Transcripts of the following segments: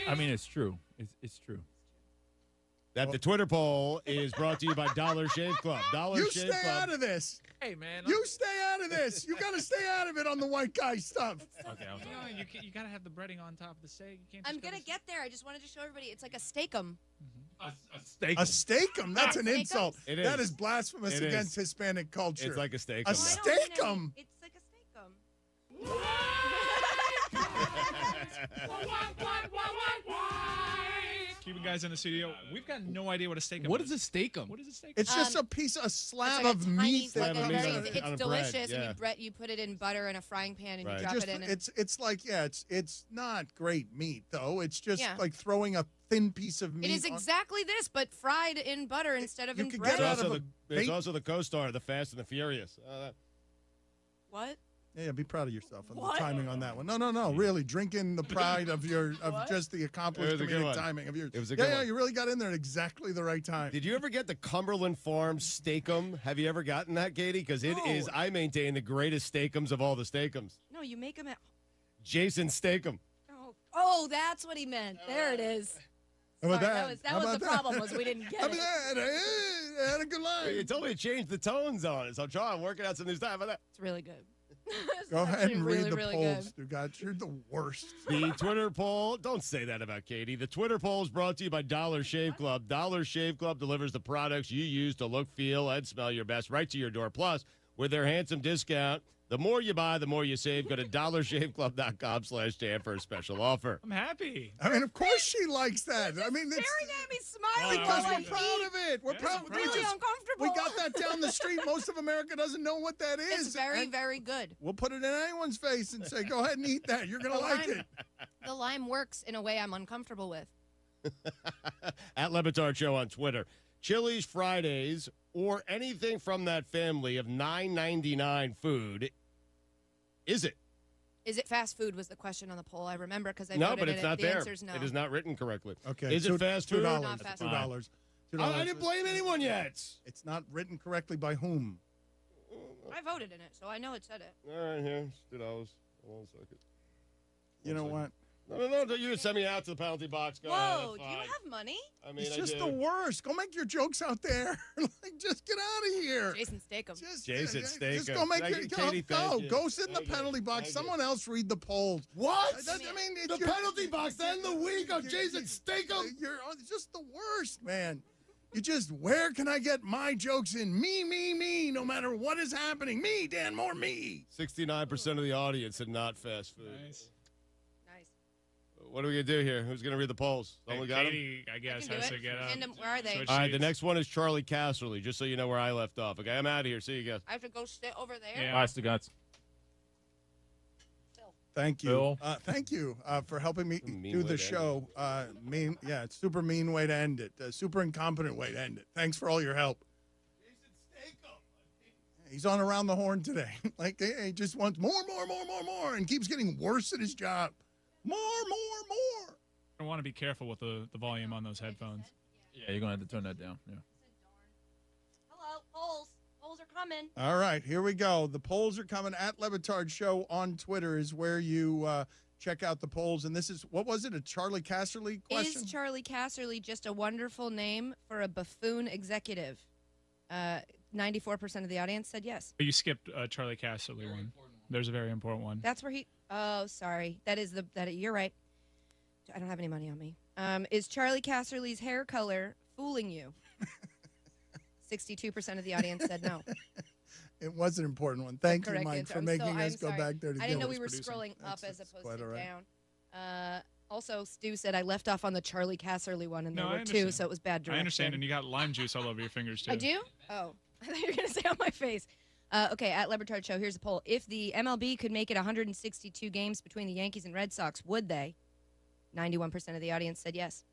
I mean, it's true. It's true. That the Twitter poll is brought to you by Dollar Shave Club. You stay out of this. Hey, man. You stay out of this. You got to stay out of it on the white guy stuff. Okay, You got to have the breading on top of the steak. You can't I'm going to get there. I just wanted to show everybody. It's like a steak-um. A steak. A steak-um? That's an insult. It is. That is blasphemous It against is. Hispanic culture. It's like a steak. A steak-um? It's like a steak-um. Cuban guys in the studio. We've got no idea what a steak. What is a steak-um? What is a steak? It's just a slab like of a tiny, meat. like Slab of a meat very, on a it's bread, delicious, yeah. and you put it in butter in a frying pan, and Right. you drop Just, it in. it's like, yeah, it's not great meat, though. It's just Yeah. like throwing a thin piece of meat. It is exactly this, but fried in butter instead of you in could bread. get It's out of also, a it's bait- also the co-star of The Fast and the Furious. What? Yeah, be proud of yourself on What? the timing on that one. No, really, drinking the pride of just the accomplished It was a good comedic one. timing of yours. It was a good yeah, one. you really got in there at exactly the right time. Did you ever get the Cumberland Farms Steak-um? Have you ever gotten that, Katie? Because it is, I maintain, the greatest steak-ums of all the steak-ums. No, you make them at. Jason Steak-um. Oh, that's what he meant. There it is. How about Sorry, that? that How was about the that? problem was we didn't get I it. mean, I had a good line. You told me to change the tones on it, so I'm trying. I'm working out some new stuff. How about that? It's really good. Go ahead and really, read the really polls, dude. God, you're the worst. The Twitter poll, don't say that about Katie. The Twitter poll is brought to you by Dollar Shave Club. Dollar Shave Club delivers the products you use to look, feel, and smell your best right to your door. Plus, with their handsome discount, the more you buy, the more you save. Go to dollarshaveclub.com/Dan for a special offer. I'm happy. I mean, of course she likes that. I mean, it's Staring at me, smiling. because while we're I proud eat. of it. We're Yes, proud. I'm We proud. Really just uncomfortable. we got that down the street. Most of America doesn't know what that is. It's very, And very good. We'll put it in anyone's face and say, "Go ahead and eat that. You're gonna The like lime- it." The lime works in a way I'm uncomfortable with. At Levitard Show on Twitter. Chili's Fridays or anything from that family of $9.99 food. Is it? Is it fast food was the question on the poll. I remember because I No, voted but in it's it. not The there. answer's no. It is not written correctly. Okay. Is it fast food? $2. Not fast $2. food. $2. I didn't blame anyone yet. It's not written correctly by whom? I voted in it, so I know it said it. All right, here. It's $2. Hold on a second. You know what? No. You can send me out to the penalty box. Go ahead. Whoa, That's do you fine. have money? I mean, It's I just do. the worst. Go make your jokes out there. Like, just get out of here. Jason Statham. Jason Just Statham. go make Thank your you, Katie, go. thank you. Go sit in the Thank you. penalty box. Thank you. Someone else read the polls. What? I mean, it's The penalty box and the week of Jason Statham. You're just the worst, man. You just, where can I get my jokes in? Me, no matter what is happening. Me, Dan Moore, me. 69% of the audience said not fast food. Nice. Nice. What are we going to do here? Who's going to read the polls? Someone got 'em? Katie, I guess, can do has it. to get up. And where are they? Switch All right, the seats. next one is Charlie Casserly, just so you know where I left off. Okay, I'm out of here. See you guys. I have to go sit over there? Yeah. Honest to God. Thank you. Bill. Thank you for helping me Mean do way the to show. It's super mean way to end it. Super incompetent way to end it. Thanks for all your help. He's on around the horn today. Like, he just wants more, and keeps getting worse at his job. More. I want to be careful with the volume on those headphones. Yeah, you're going to have to turn that down. Yeah. Hello, polls. Polls are coming. All right, here we go. The polls are coming. At Levitard Show on Twitter is where you check out the polls. And this is, what was it, a Charlie Casserly question? Is Charlie Casserly just a wonderful name for a buffoon executive? 94% of the audience said yes. But you skipped Charlie Casserly one. There's a very important one. That's where he. Oh, sorry. You're right. I don't have any money on me. Is Charlie Casserly's hair color fooling you? 62% of the audience said no. It was an important one. Thank you, Correct Mike, answer. for I'm making us go sorry. back there to I didn't know get we it. were producing. scrolling up That's as opposed quite to all right. down. Also, Stu said I left off on the Charlie Casserly one, and No, there I were two, understand. so it was bad direction. I understand, and you got lime juice all over your fingers, too. I do? Oh, I thought you were going to say on my face. Okay, at Lebertard Show, here's a poll. If the MLB could make it 162 games between the Yankees and Red Sox, would they? 91% of the audience said yes.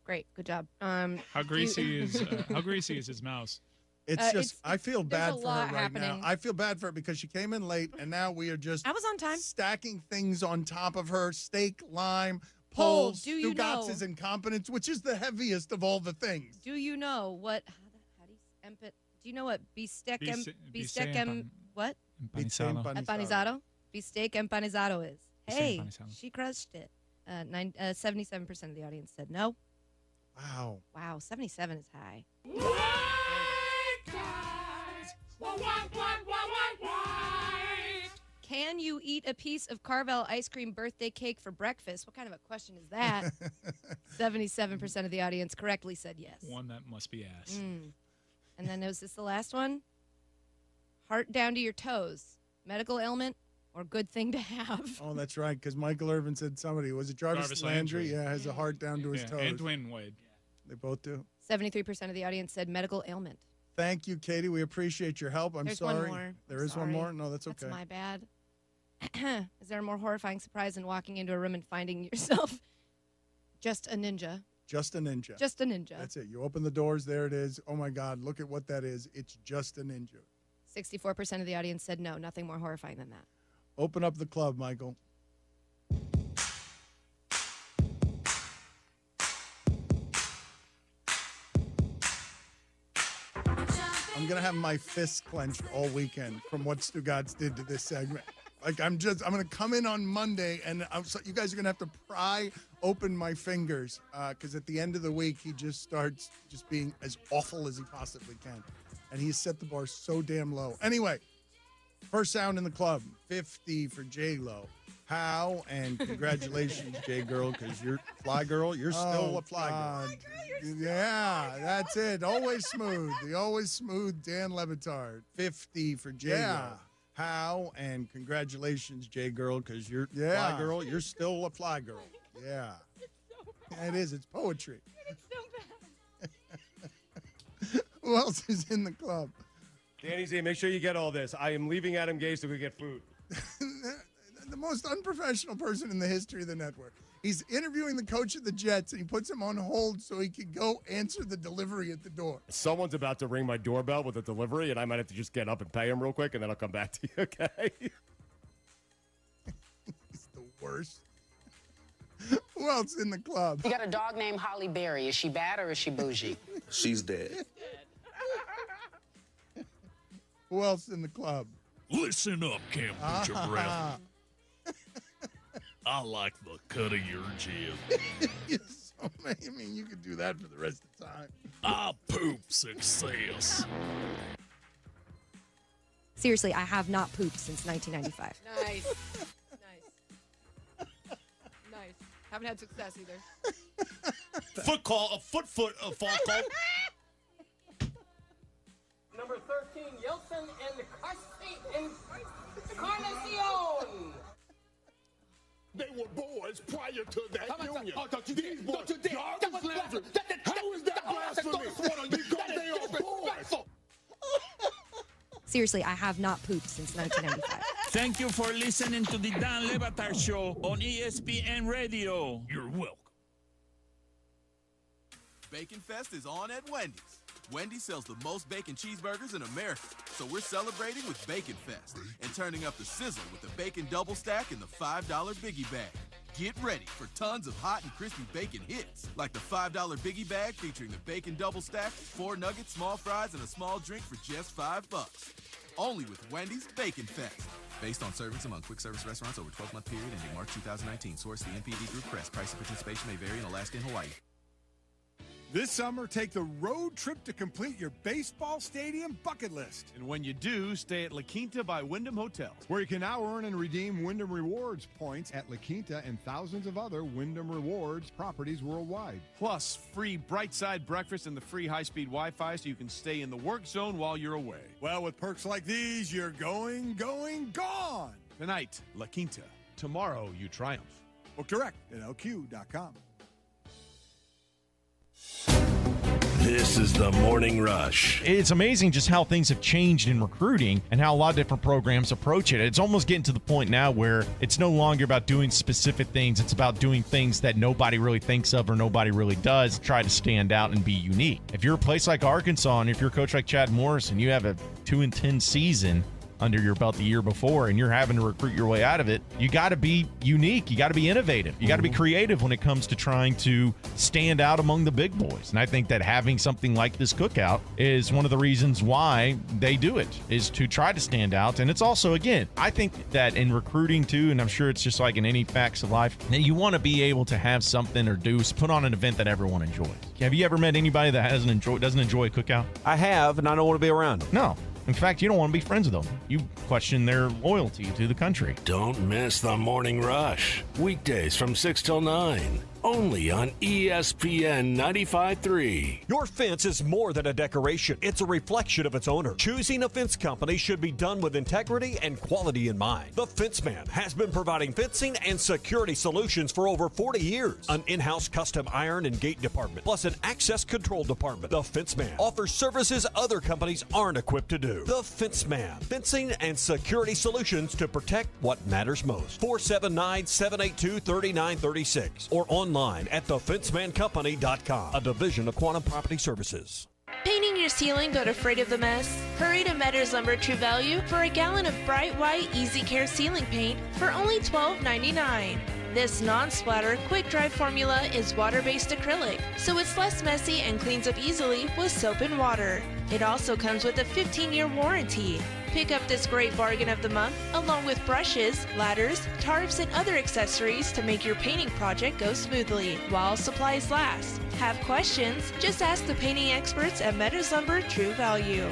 Great, good job. How greasy is his mouse? It's just, I feel there's bad a for her lot right happening. now. I feel bad for her because she came in late, and now we are just I was on time. stacking things on top of her. Steak, lime, Poll, polls, do you know- Stugatz's incompetence, which is the heaviest of all the things. Do you know what? How do you empit? Do you know what bistec Bise- bistec bise empan- what? Pizza Empanizado. empanizado. Empanizado? crispy steak empanizado is? Hey, empanizado. she crushed it. 77% of the audience said no. Wow. Wow, 77 is high. Can you eat a piece of Carvel ice cream birthday cake for breakfast? What kind of a question is that? 77% of the audience correctly said yes. One that must be asked. And then was this the last one? Heart down to your toes. Medical ailment or good thing to have? Oh, that's right, because Michael Irvin said somebody. Was it Jarvis Landry? Yeah, has a heart down to his toes. And Dwayne Wade. They both do. 73% of the audience said medical ailment. Thank you, Katie. We appreciate your help. I'm There's sorry. one more. There is one more? No, that's okay. That's my bad. Is there a more horrifying surprise than walking into a room and finding yourself just a ninja? Just a ninja. Just a ninja. That's it. You open the doors. There it is. Oh, my God. Look at what that is. It's just a ninja. 64% of the audience said no. Nothing more horrifying than that. Open up the club, Michael. I'm going to have my fists clenched all weekend from what Stu Gatz did to this segment. Like, I'm going to come in on Monday, and you guys are going to have to pry open my fingers because at the end of the week, he just starts just being as awful as he possibly can. And he's set the bar so damn low. Anyway, first sound in the club, 50 for J-Lo. How? And congratulations, J-Girl, because you're Fly Girl. You're still a Fly Girl. Yeah, that's it. Always smooth. The always smooth Dan Levitard. 50 for J-Lo. Yeah. How? And congratulations, J-Girl, because you're Fly Girl. You're still a Fly Girl. Yeah. Yeah, it is. It's poetry. It's so bad. Who else is in the club? Danny Z, make sure you get all this. I am leaving Adam Gase to go get food. The most unprofessional person in the history of the network. He's interviewing the coach of the Jets, and he puts him on hold so he can go answer the delivery at the door. Someone's about to ring my doorbell with a delivery, and I might have to just get up and pay him real quick, and then I'll come back to you, okay? He's the worst. Who else in the club? You got a dog named Holly Berry. Is she bad or is she bougie? She's dead. Who else in the club? Listen up, Kombucha Breath. I like the cut of your jib. I mean, you could do that for the rest of the time. I poop success. Seriously, I have not pooped since 1995. Nice. Nice. Haven't had success either. Foot call, foot, fall call. Number 13, Yeltsin and Encarnacion. They were boys prior to that union. Don't you These boys, Jarvis Landry. How is that blasphemy? Because they are boys. Seriously, I have not pooped since 1995. Thank you for listening to the Dan Levitard Show on ESPN Radio. You're welcome. Bacon Fest is on at Wendy's. Wendy's sells the most bacon cheeseburgers in America, so we're celebrating with Bacon Fest and turning up the sizzle with the bacon double stack and the $5 biggie bag. Get ready for tons of hot and crispy bacon hits, like the $5 biggie bag featuring the bacon double stack, 4 nuggets, small fries, and a small drink for just $5. Only with Wendy's Bacon Fest. Based on servings among quick service restaurants over 12-month period ending March 2019. Source the NPD Group Press. Price and participation may vary in Alaska and Hawaii. This summer, take the road trip to complete your baseball stadium bucket list. And when you do, stay at La Quinta by Wyndham Hotels, where you can now earn and redeem Wyndham Rewards points at La Quinta and thousands of other Wyndham Rewards properties worldwide. Plus, free bright side breakfast and the free high-speed Wi-Fi so you can stay in the work zone while you're away. Well, with perks like these, you're going, gone. Tonight, La Quinta. Tomorrow, you triumph. Book direct at LQ.com. This is the Morning Rush. It's amazing just how things have changed in recruiting and how a lot of different programs approach it. It's almost getting to the point now where it's no longer about doing specific things. It's about doing things that nobody really thinks of or nobody really does, try to stand out and be unique. If you're a place like Arkansas and if you're a coach like Chad Morris and you have a 2-10 season, under your belt the year before and you're having to recruit your way out of it, you got to be unique. You got to be innovative. You got to be creative when it comes to trying to stand out among the big boys. And I think that having something like this cookout is one of the reasons why they do it, is to try to stand out. And it's also, again, I think that in recruiting too, and I'm sure it's just like in any facts of life, that you want to be able to have something or put on an event that everyone enjoys. Have you ever met anybody that doesn't enjoy a cookout? I have, and I don't want to be around them. No. In fact, you don't want to be friends with them. You question their loyalty to the country. Don't miss the Morning Rush. Weekdays from 6 till 9. Only on ESPN 95.3. Your fence is more than a decoration. It's a reflection of its owner. Choosing a fence company should be done with integrity and quality in mind. The Fence Man has been providing fencing and security solutions for over 40 years. An in-house custom iron and gate department, plus an access control department. The Fence Man offers services other companies aren't equipped to do. The Fence Man. Fencing and security solutions to protect what matters most. 479-782-3936 or online at thefencemancompany.com, a division of Quantum Property Services. Painting your ceiling but afraid of the mess? Hurry to Metters Lumber True Value for a gallon of bright white Easy Care ceiling paint for only $12.99. This non-splatter, quick-dry formula is water-based acrylic, so it's less messy and cleans up easily with soap and water. It also comes with a 15-year warranty. Pick up this great bargain of the month, along with brushes, ladders, tarps, and other accessories to make your painting project go smoothly while supplies last. Have questions? Just ask the painting experts at Metters Lumber True Value.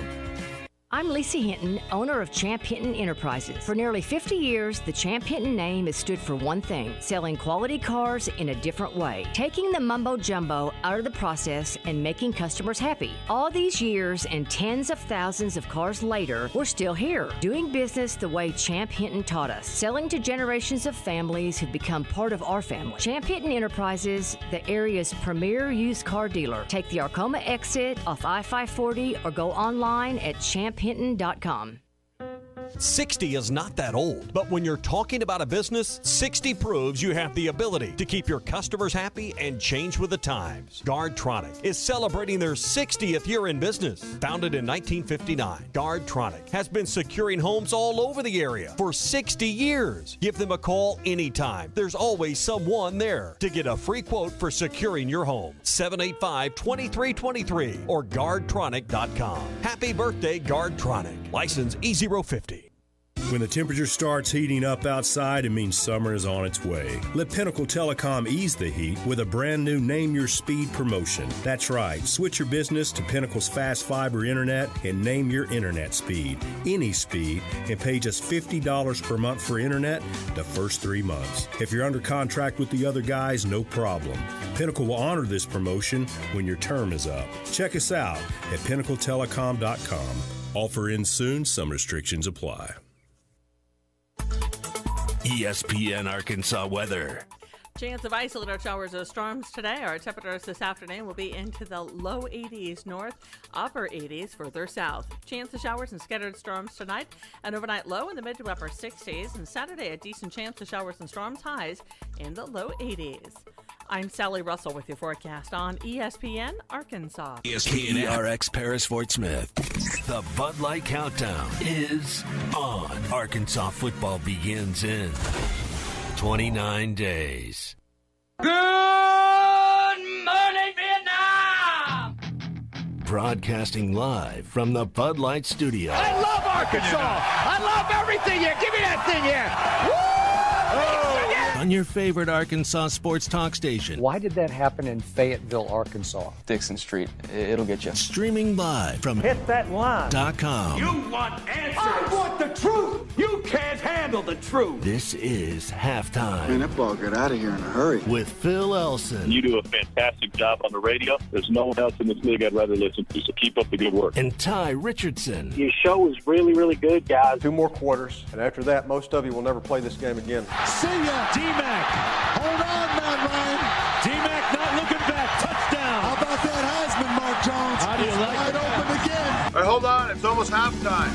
I'm Lisa Hinton, owner of Champ Hinton Enterprises. For nearly 50 years, the Champ Hinton name has stood for one thing: selling quality cars in a different way, taking the mumbo jumbo out of the process and making customers happy. All these years and tens of thousands of cars later, we're still here, doing business the way Champ Hinton taught us, selling to generations of families who've become part of our family. Champ Hinton Enterprises, the area's premier used car dealer. Take the Arcoma exit off I-540 or go online at champhinton.com. 60 is not that old, but when you're talking about a business, 60 proves you have the ability to keep your customers happy and change with the times. Guardtronic is celebrating their 60th year in business. Founded in 1959, Guardtronic has been securing homes all over the area for 60 years. Give them a call anytime. There's always someone there to get a free quote for securing your home. 785-2323 or guardtronic.com. Happy birthday, Guardtronic. License E050. When the temperature starts heating up outside, it means summer is on its way. Let Pinnacle Telecom ease the heat with a brand new Name Your Speed promotion. That's right. Switch your business to Pinnacle's fast fiber internet and name your internet speed. Any speed, and pay just $50 per month for internet the first 3 months. If you're under contract with the other guys, no problem. Pinnacle will honor this promotion when your term is up. Check us out at pinnacletelecom.com. Offer ends soon. Some restrictions apply. ESPN Arkansas weather. Chance of isolated showers or storms today. Our temperatures this afternoon will be into the low 80s north, upper 80s further south. Chance of showers and scattered storms tonight. An overnight low in the mid to upper 60s. And Saturday, a decent chance of showers and storms, highs in the low 80s. I'm Sally Russell with your forecast on ESPN Arkansas. KNRX Paris Fort Smith. The Bud Light Countdown is on. Arkansas football begins in 29 days. Good morning, Vietnam! Broadcasting live from the Bud Light Studio. I love Arkansas! I love everything here! Give me that thing here! Woo! On your favorite Arkansas sports talk station. Why did that happen in Fayetteville, Arkansas? Dixon Street. It'll get you. Streaming live from Hit that line. .com. You want answers! I want the truth! You can't handle the truth! This is Halftime. Man, that ball got out of here in a hurry. With Phil Elson. You do a fantastic job on the radio. There's no one else in this league I'd rather listen to, so keep up the good work. And Tye Richardson. Your show is really, really good, guys. 2 more quarters, and after that, most of you will never play this game again. See ya, D-Mac. Hold on, Matt Ryan. D-Mac not looking back. Touchdown. How about that Heisman, Mark Jones? How do you like it? Wide open again. All right, hold on. It's almost halftime.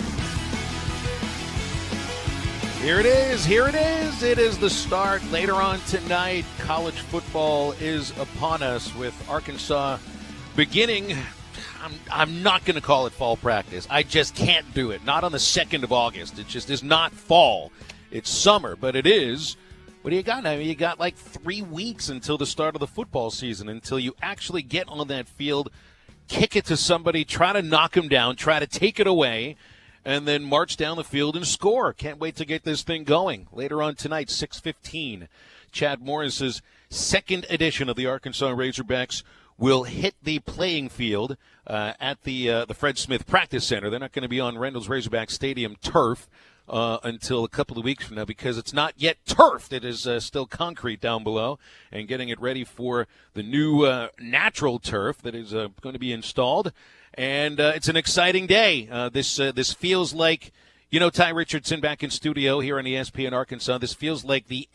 Here it is. Here it is. It is the start. Later on tonight, college football is upon us with Arkansas beginning I'm not going to call it fall practice. I just can't do it. Not on the 2nd of August. It just is not fall. It's summer, but it is. What do you got? I mean, you got like 3 weeks until the start of the football season, until you actually get on that field, kick it to somebody, try to knock them down, try to take it away, and then march down the field and score. Can't wait to get this thing going. Later on tonight, 6:15, Chad Morris's second edition of the Arkansas Razorbacks will hit the playing field at the Fred Smith Practice Center. They're not going to be on Rendell's Razorback Stadium turf until a couple of weeks from now, because it's not yet turfed. It is still concrete down below, and getting it ready for the new natural turf that is going to be installed. And it's an exciting day. This feels like, Tye Richardson back in studio here on ESPN Arkansas. This feels like the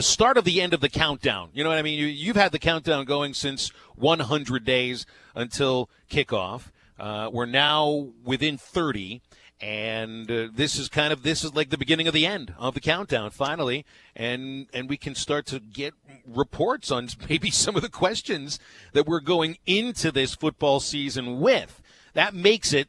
start of the end of the countdown. You know what I mean? You've had the countdown going since 100 days until kickoff. We're now within 30. And this is like the beginning of the end of the countdown, finally, and we can start to get reports on maybe some of the questions that we're going into this football season with. That makes it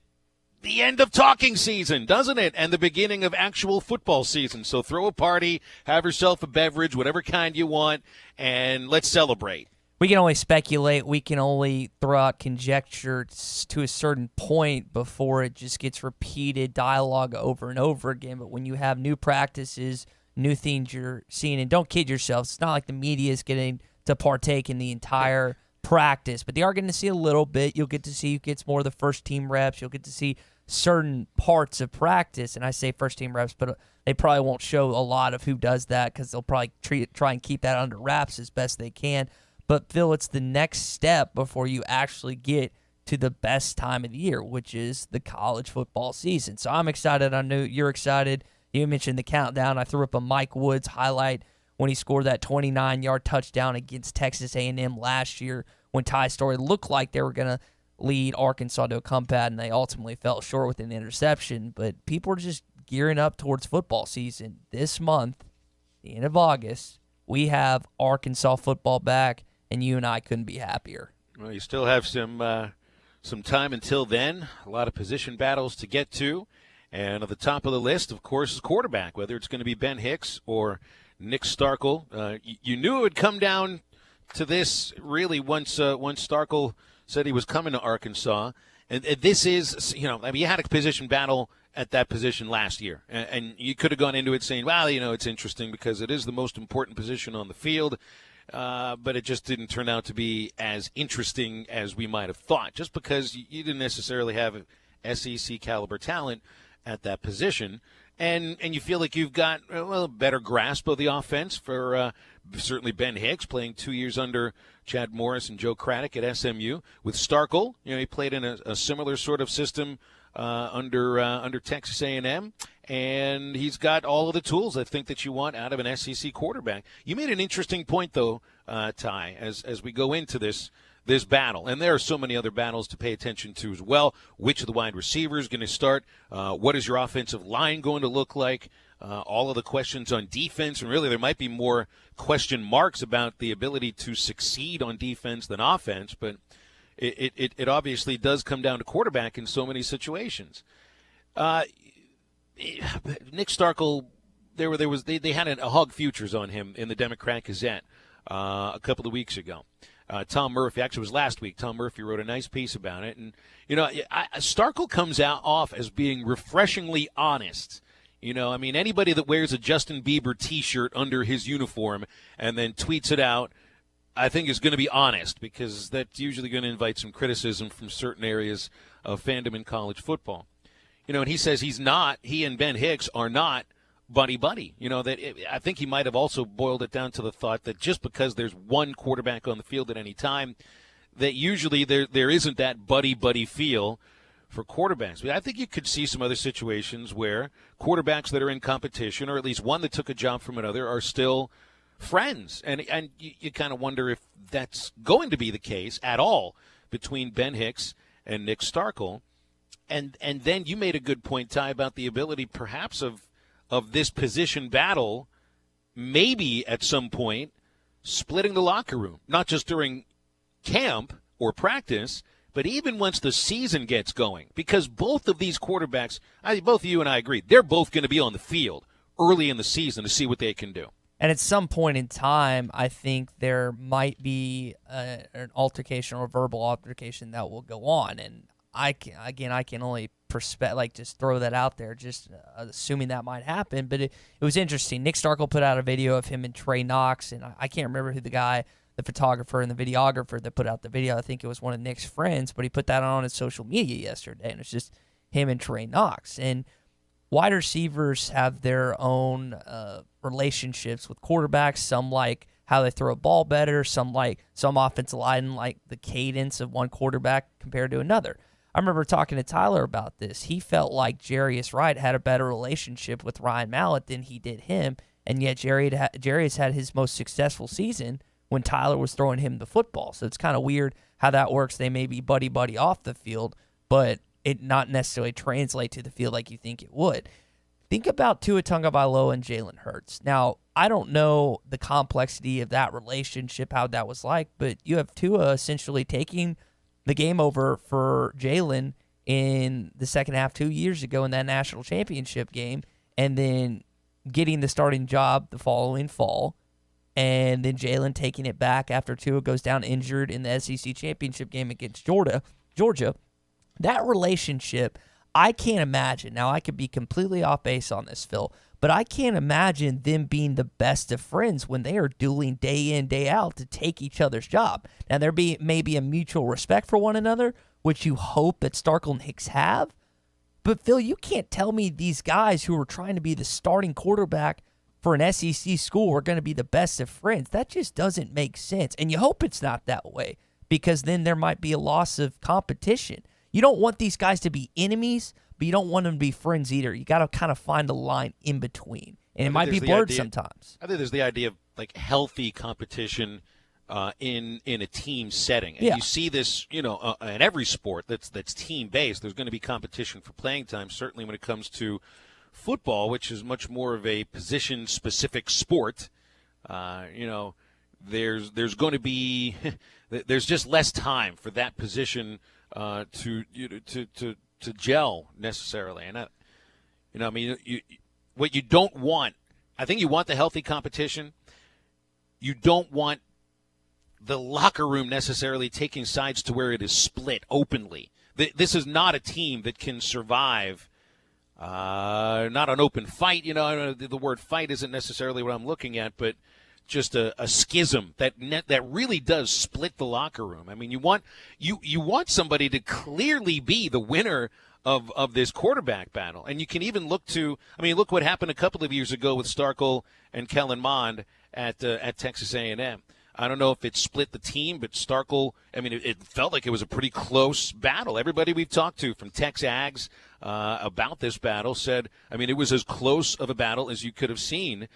the end of talking season, doesn't it? And the beginning of actual football season. So throw a party, have yourself a beverage, whatever kind you want, and let's celebrate. We can only speculate. We can only throw out conjecture to a certain point before it just gets repeated dialogue over and over again. But when you have new practices, new things you're seeing, and don't kid yourselves, it's not like the media is getting to partake in the entire practice, but they are going to see a little bit. You'll get to see who gets more of the first-team reps. You'll get to see certain parts of practice, and I say first-team reps, but they probably won't show a lot of who does that because they'll probably try and keep that under wraps as best they can. But, Phil, it's the next step before you actually get to the best time of the year, which is the college football season. So I'm excited. I know you're excited. You mentioned the countdown. I threw up a Mike Woods highlight when he scored that 29-yard touchdown against Texas A&M last year when Tye Story looked like they were going to lead Arkansas to a comeback, and they ultimately fell short with an interception. But people are just gearing up towards football season. This month, the end of August, we have Arkansas football back, and you and I couldn't be happier. Well, you still have some time until then. A lot of position battles to get to. And at the top of the list, of course, is quarterback, whether it's going to be Ben Hicks or Nick Starkel. You knew it would come down to this, really, once Starkel said he was coming to Arkansas. And this is, you had a position battle at that position last year. And you could have gone into it saying, well, it's interesting because it is the most important position on the field. But it just didn't turn out to be as interesting as we might have thought, just because you didn't necessarily have SEC caliber talent at that position. And you feel like you've got a better grasp of the offense for certainly Ben Hicks, playing 2 years under Chad Morris and Joe Craddock at SMU. With Starkel, he played in a similar sort of system under Texas A&M. And he's got all of the tools, I think, that you want out of an SEC quarterback. You made an interesting point, though, Tye, as we go into this battle. And there are so many other battles to pay attention to as well. Which of the wide receivers going to start? What is your offensive line going to look like? All of the questions on defense. And really, there might be more question marks about the ability to succeed on defense than offense. But it obviously does come down to quarterback in so many situations. Nick Starkel, they had a Hog Futures on him in the Democrat Gazette a couple of weeks ago. Tom Murphy, actually it was last week, Tom Murphy wrote a nice piece about it. And, Starkel comes off as being refreshingly honest. Anybody that wears a Justin Bieber T-shirt under his uniform and then tweets it out, I think is going to be honest, because that's usually going to invite some criticism from certain areas of fandom in college football. And he says he and Ben Hicks are not buddy-buddy. I think he might have also boiled it down to the thought that just because there's one quarterback on the field at any time, that usually there isn't that buddy-buddy feel for quarterbacks. But I think you could see some other situations where quarterbacks that are in competition, or at least one that took a job from another, are still friends. And you kind of wonder if that's going to be the case at all between Ben Hicks and Nick Starkel. And then you made a good point, Tye, about the ability perhaps of this position battle, maybe at some point, splitting the locker room, not just during camp or practice, But even once the season gets going, because both of these quarterbacks, both you and I agree, they're both going to be on the field early in the season to see what they can do. And at some point in time, I think there might be an altercation or a verbal altercation that will go on. And I can only just throw that out there, just assuming that might happen. But it was interesting. Nick Starkel put out a video of him and Trey Knox, and I can't remember who the photographer and the videographer that put out the video. I think it was one of Nick's friends, but he put that on his social media yesterday, and it's just him and Trey Knox. And wide receivers have their own relationships with quarterbacks. Some like how they throw a ball better. Some offensive line like the cadence of one quarterback compared to another. I remember talking to Tyler about this. He felt like Jarius Wright had a better relationship with Ryan Mallett than he did him, and yet Jarius had his most successful season when Tyler was throwing him the football. So it's kind of weird how that works. They may be buddy-buddy off the field, but it not necessarily translate to the field like you think it would. Think about Tua Tagovailoa and Jalen Hurts. Now, I don't know the complexity of that relationship, how that was like, but you have Tua essentially taking the game over for Jalen in the second half 2 years ago in that national championship game, and then getting the starting job the following fall, and then Jalen taking it back after Tua goes down injured in the SEC championship game against Georgia. That relationship, I can't imagine. Now, I could be completely off base on this, Phil, but I can't imagine them being the best of friends when they are dueling day in, day out to take each other's job. Now, there may be a mutual respect for one another, which you hope that Starkel and Hicks have. But, Phil, you can't tell me these guys who are trying to be the starting quarterback for an SEC school are going to be the best of friends. That just doesn't make sense. And you hope it's not that way, because then there might be a loss of competition. You don't want these guys to be enemies, but you don't want them to be friends either. You got to kind of find a line in between, and it might be blurred sometimes. I think there's the idea of like healthy competition in a team setting, and Yeah. you see this, in every sport that's team based. There's going to be competition for playing time. Certainly when it comes to football, which is much more of a position specific sport. There's going to be there's just less time for that position to gel necessarily, and what you don't want, I think you want the healthy competition. You don't want the locker room necessarily taking sides to where it is split openly. This is not a team that can survive not an open fight. The word fight isn't necessarily what I'm looking at, but just a schism that really does split the locker room. I mean, you want somebody to clearly be the winner of this quarterback battle, and you can even look what happened a couple of years ago with Starkel and Kellen Mond at Texas A&M. I don't know if it split the team, but Starkel, it felt like it was a pretty close battle. Everybody we've talked to from Tex Ags about this battle said, it was as close of a battle as you could have seen.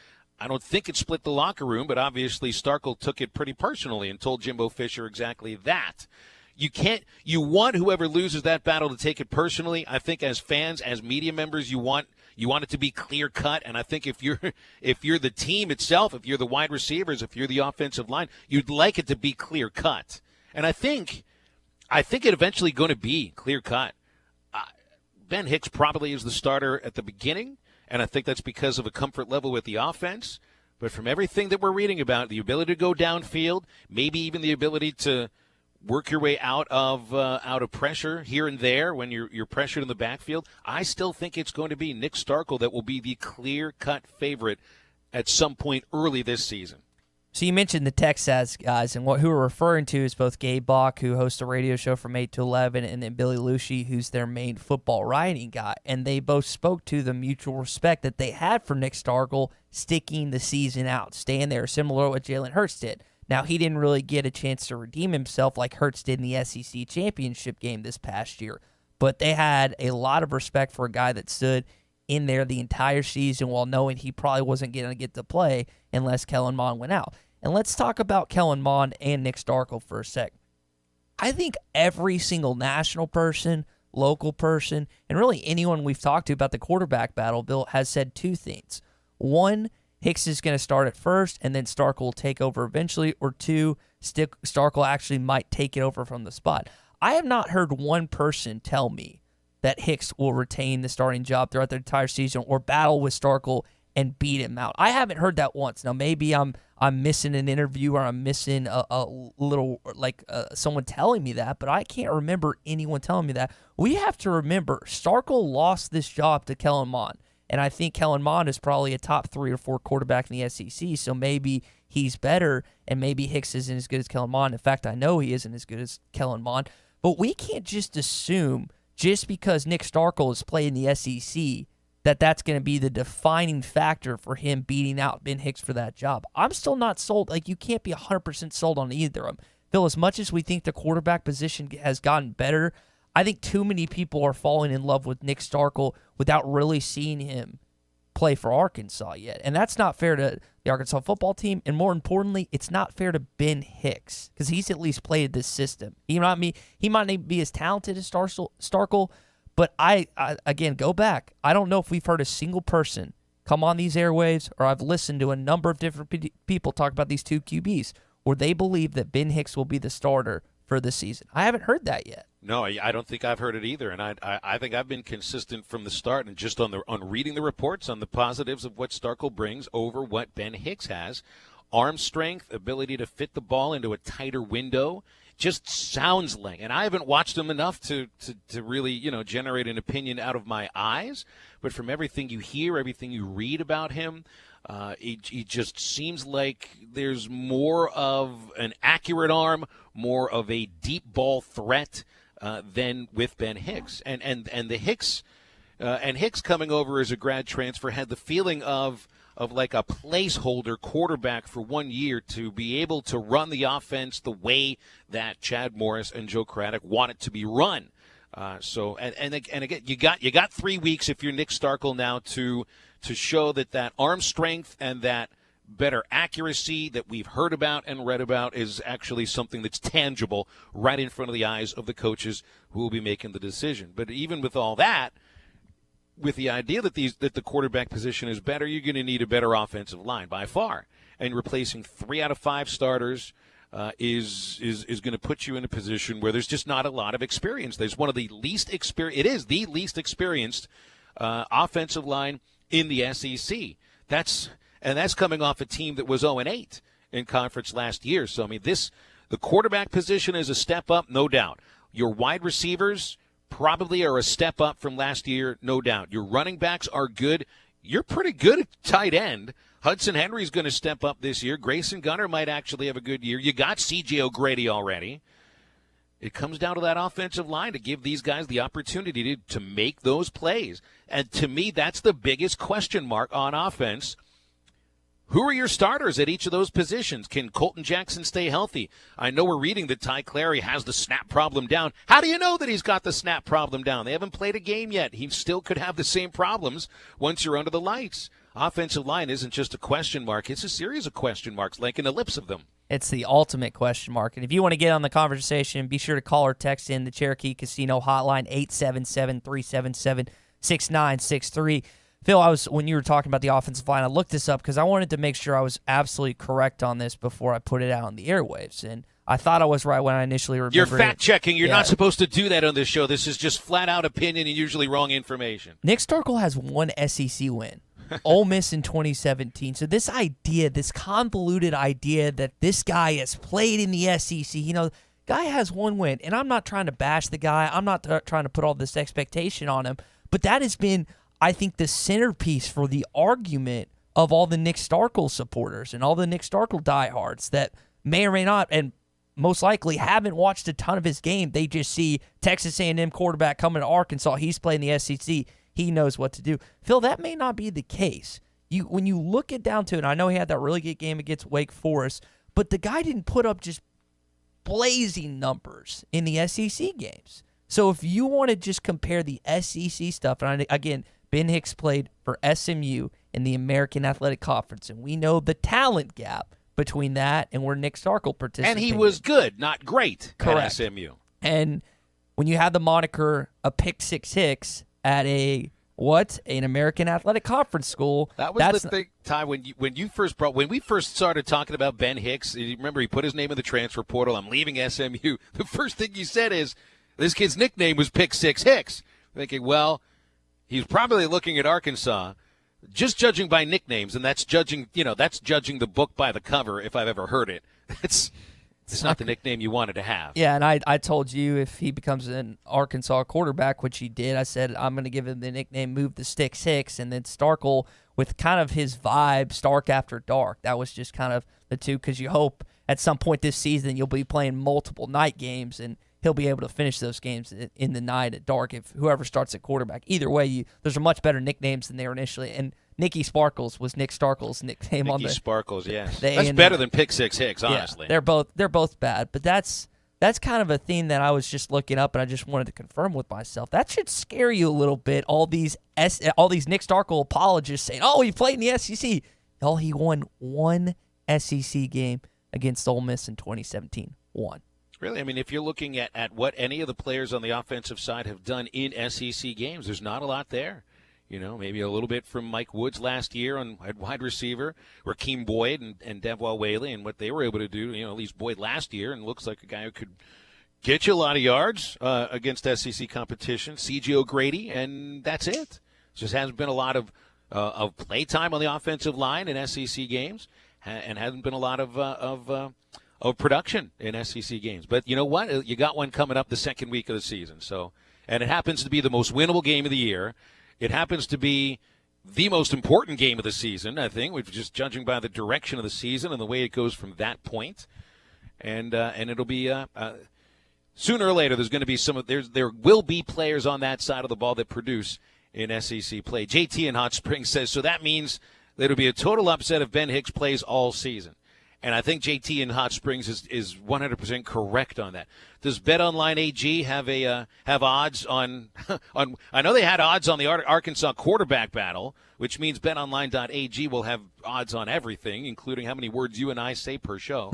I don't think it split the locker room, but obviously Starkel took it pretty personally and told Jimbo Fisher exactly that. You want whoever loses that battle to take it personally. I think as fans, as media members, you want it to be clear cut. And I think if you're the team itself, if you're the wide receivers, if you're the offensive line, you'd like it to be clear cut. And I think it eventually going to be clear cut. Ben Hicks probably is the starter at the beginning, and I think that's because of a comfort level with the offense. But from everything that we're reading about, the ability to go downfield, maybe even the ability to work your way out of pressure here and there when you're pressured in the backfield, I still think it's going to be Nick Starkel that will be the clear-cut favorite at some point early this season. So you mentioned the Texas guys, and who we're referring to is both Gabe Bach, who hosts a radio show from 8 to 11, and then Billy Lucci, who's their main football writing guy. And they both spoke to the mutual respect that they had for Nick Starkel sticking the season out, staying there, similar to what Jalen Hurts did. Now, he didn't really get a chance to redeem himself like Hurts did in the SEC championship game this past year, but they had a lot of respect for a guy that stood in there the entire season while knowing he probably wasn't going to get to play unless Kellen Mond went out. And let's talk about Kellen Mond and Nick Starkel for a sec. I think every single national person, local person, and really anyone we've talked to about the quarterback battle, Bill, has said two things. One, Hicks is going to start at first, and then Starkel will take over eventually. Or two, Starkel actually might take it over from the spot. I have not heard one person tell me that Hicks will retain the starting job throughout the entire season or battle with Starkel and beat him out. I haven't heard that once. Now, maybe I'm missing an interview or I'm missing a little, someone telling me that, but I can't remember anyone telling me that. We have to remember, Starkel lost this job to Kellen Mond, and I think Kellen Mond is probably a top 3 or 4 quarterback in the SEC, so maybe he's better, and maybe Hicks isn't as good as Kellen Mond. In fact, I know he isn't as good as Kellen Mond, but we can't just assume just because Nick Starkel is playing the SEC that that's going to be the defining factor for him beating out Ben Hicks for that job. I'm still not sold. You can't be 100% sold on either of them. Phil, as much as we think the quarterback position has gotten better, I think too many people are falling in love with Nick Starkel without really seeing him play for Arkansas yet. And that's not fair to the Arkansas football team. And more importantly, it's not fair to Ben Hicks because he's at least played this system. He might not be as talented as Starkel, but I again, go back. I don't know if we've heard a single person come on these airwaves, or I've listened to a number of different people talk about these two QBs, where they believe that Ben Hicks will be the starter for the season. I haven't heard that yet. No, I don't think I've heard it either, and I think I've been consistent from the start, and just on reading the reports on the positives of what Starkel brings over what Ben Hicks has. Arm strength, ability to fit the ball into a tighter window. Just sounds like, and I haven't watched him enough to really, generate an opinion out of my eyes, but from everything you hear, everything you read about him, he just seems like there's more of an accurate arm, more of a deep ball threat than with Ben Hicks. And the Hicks coming over as a grad transfer had the feeling of like a placeholder quarterback for 1 year to be able to run the offense the way that Chad Morris and Joe Craddock want it to be run. And again, you got 3 weeks if you're Nick Starkel now to show that arm strength and that better accuracy that we've heard about and read about is actually something that's tangible right in front of the eyes of the coaches who will be making the decision. But even with all that, with the idea that the quarterback position is better, you're going to need a better offensive line by far. And replacing 3 out of 5 starters is going to put you in a position where there's just not a lot of experience. There's one of the least experienced. It is the least experienced offensive line in the SEC. That's coming off a team that was 0-8 in conference last year. So the quarterback position is a step up, no doubt. Your wide receivers probably are a step up from last year, no doubt. Your running backs are good. You're pretty good at tight end. Hudson Henry's going to step up this year. Grayson Gunner might actually have a good year. You got C.J. O'Grady already. It comes down to that offensive line to give these guys the opportunity to make those plays. And to me, that's the biggest question mark on offense. Who are your starters at each of those positions? Can Colton Jackson stay healthy? I know we're reading that Ty Clary has the snap problem down. How do you know that he's got the snap problem down? They haven't played a game yet. He still could have the same problems once you're under the lights. Offensive line isn't just a question mark. It's a series of question marks, like an ellipse of them. It's the ultimate question mark. And if you want to get on the conversation, be sure to call or text in the Cherokee Casino hotline, 877-377-6963. Phil, when you were talking about the offensive line, I looked this up because I wanted to make sure I was absolutely correct on this before I put it out on the airwaves. And I thought I was right when I initially remembered. You're fact-checking. You're not supposed to do that on this show. This is just flat-out opinion and usually wrong information. Nick Starkel has one SEC win. Ole Miss in 2017. So this idea, this convoluted idea that this guy has played in the SEC, guy has one win. And I'm not trying to bash the guy. I'm not trying to put all this expectation on him. But that has been, I think, the centerpiece for the argument of all the Nick Starkel supporters and all the Nick Starkel diehards that may or may not, and most likely haven't watched a ton of his game. They just see Texas A&M quarterback coming to Arkansas. He's playing the SEC. He knows what to do. Phil, that may not be the case. When you look it down to it, and I know he had that really good game against Wake Forest, but the guy didn't put up just blazing numbers in the SEC games. So if you want to just compare the SEC stuff, and again, Ben Hicks played for SMU in the American Athletic Conference, and we know the talent gap between that and where Nick Starkel participated. And he was good, not great, correct, at SMU. And when you have the moniker a pick six Hicks at a what an American Athletic Conference school. That was the thing, Ty, when we first started talking about Ben Hicks. You remember he put his name in the transfer portal. I'm leaving SMU. The first thing you said is this kid's nickname was Pick Six Hicks. Thinking, well, he's probably looking at Arkansas, just judging by nicknames, and that's judging the book by the cover. If I've ever heard it, it's not the nickname you wanted to have. Yeah, and I told you if he becomes an Arkansas quarterback, which he did, I said I'm going to give him the nickname Move the Sticks Hicks, and then Starkel with kind of his vibe, Stark After Dark. That was just kind of the two, because you hope at some point this season you'll be playing multiple night games, and he'll be able to finish those games in the night at dark if whoever starts at quarterback. Either way, those are much better nicknames than they were initially, and Nicky Sparkles was Nick Starkle's nickname Nicky on the Sparkles, yes. That's better than Pick Six Hicks, honestly. Yeah, they're both bad, but that's kind of a theme that I was just looking up, and I just wanted to confirm with myself. That should scare you a little bit. All these Nick Starkle apologists saying, "Oh, he played in the SEC." Oh, he won one SEC game against Ole Miss in 2017. One. Really, I mean, if you're looking at what any of the players on the offensive side have done in SEC games, there's not a lot there. You know, maybe a little bit from Mike Woods last year at wide receiver, Rakeem Boyd and Devwell Whaley, and what they were able to do, at least Boyd last year, and looks like a guy who could get you a lot of yards against SEC competition. C.J. O'Grady, and that's it. Just hasn't been a lot of play time on the offensive line in SEC games, and hasn't been a lot of production in SEC games. But you know what? You got one coming up the second week of the season. And it happens to be the most winnable game of the year. It happens to be the most important game of the season, I think, which just judging by the direction of the season and the way it goes from that point. And it'll be sooner or later. There's going to be there will be players on that side of the ball that produce in SEC play. JT in Hot Springs says, so that means that it'll be a total upset if Ben Hicks plays all season. And I think JT in Hot Springs is 100% correct on that. Does BetOnline AG have odds on I know they had odds on the Arkansas quarterback battle, which means BetOnline.ag will have odds on everything, including how many words you and I say per show.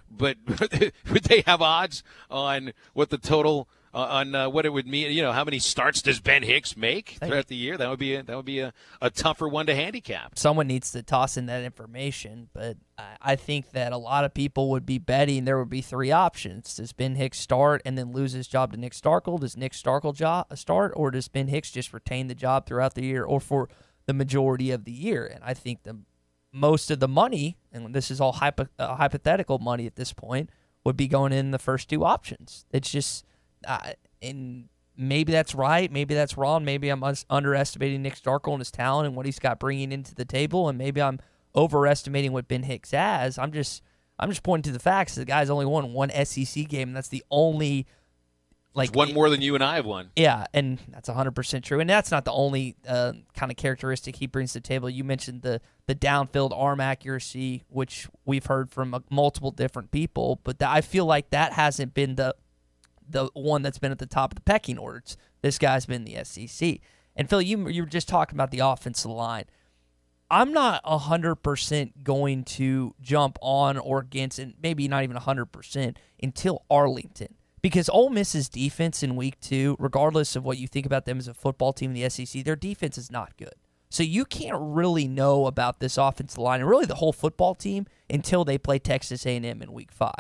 But would they have odds on what the total on what it would mean? How many starts does Ben Hicks make throughout the year? That would be a tougher one to handicap. Someone needs to toss in that information, but I think that a lot of people would be betting there would be three options. Does Ben Hicks start and then lose his job to Nick Starkel? Does Nick Starkel start, or does Ben Hicks just retain the job throughout the year or for the majority of the year? And I think most of the money, and this is all hypothetical money at this point, would be going in the first two options. It's just and maybe that's right, maybe that's wrong, maybe I'm underestimating Nick Starkel and his talent and what he's got bringing into the table, and maybe I'm overestimating what Ben Hicks has. I'm just pointing to the facts. The guy's only won one SEC game, and that's the only it's one more than you and I have won. Yeah, and that's 100% true. And that's not the only kind of characteristic he brings to the table. You mentioned the downfield arm accuracy, which we've heard from multiple different people, but I feel like that hasn't been the one that's been at the top of the pecking order. This guy's been the SEC. And Phil, you were just talking about the offensive line. I'm not 100% going to jump on or against, and maybe not even 100%, until Arlington. Because Ole Miss's defense in week 2, regardless of what you think about them as a football team in the SEC, their defense is not good. So you can't really know about this offensive line and really the whole football team until they play Texas A&M in week 5.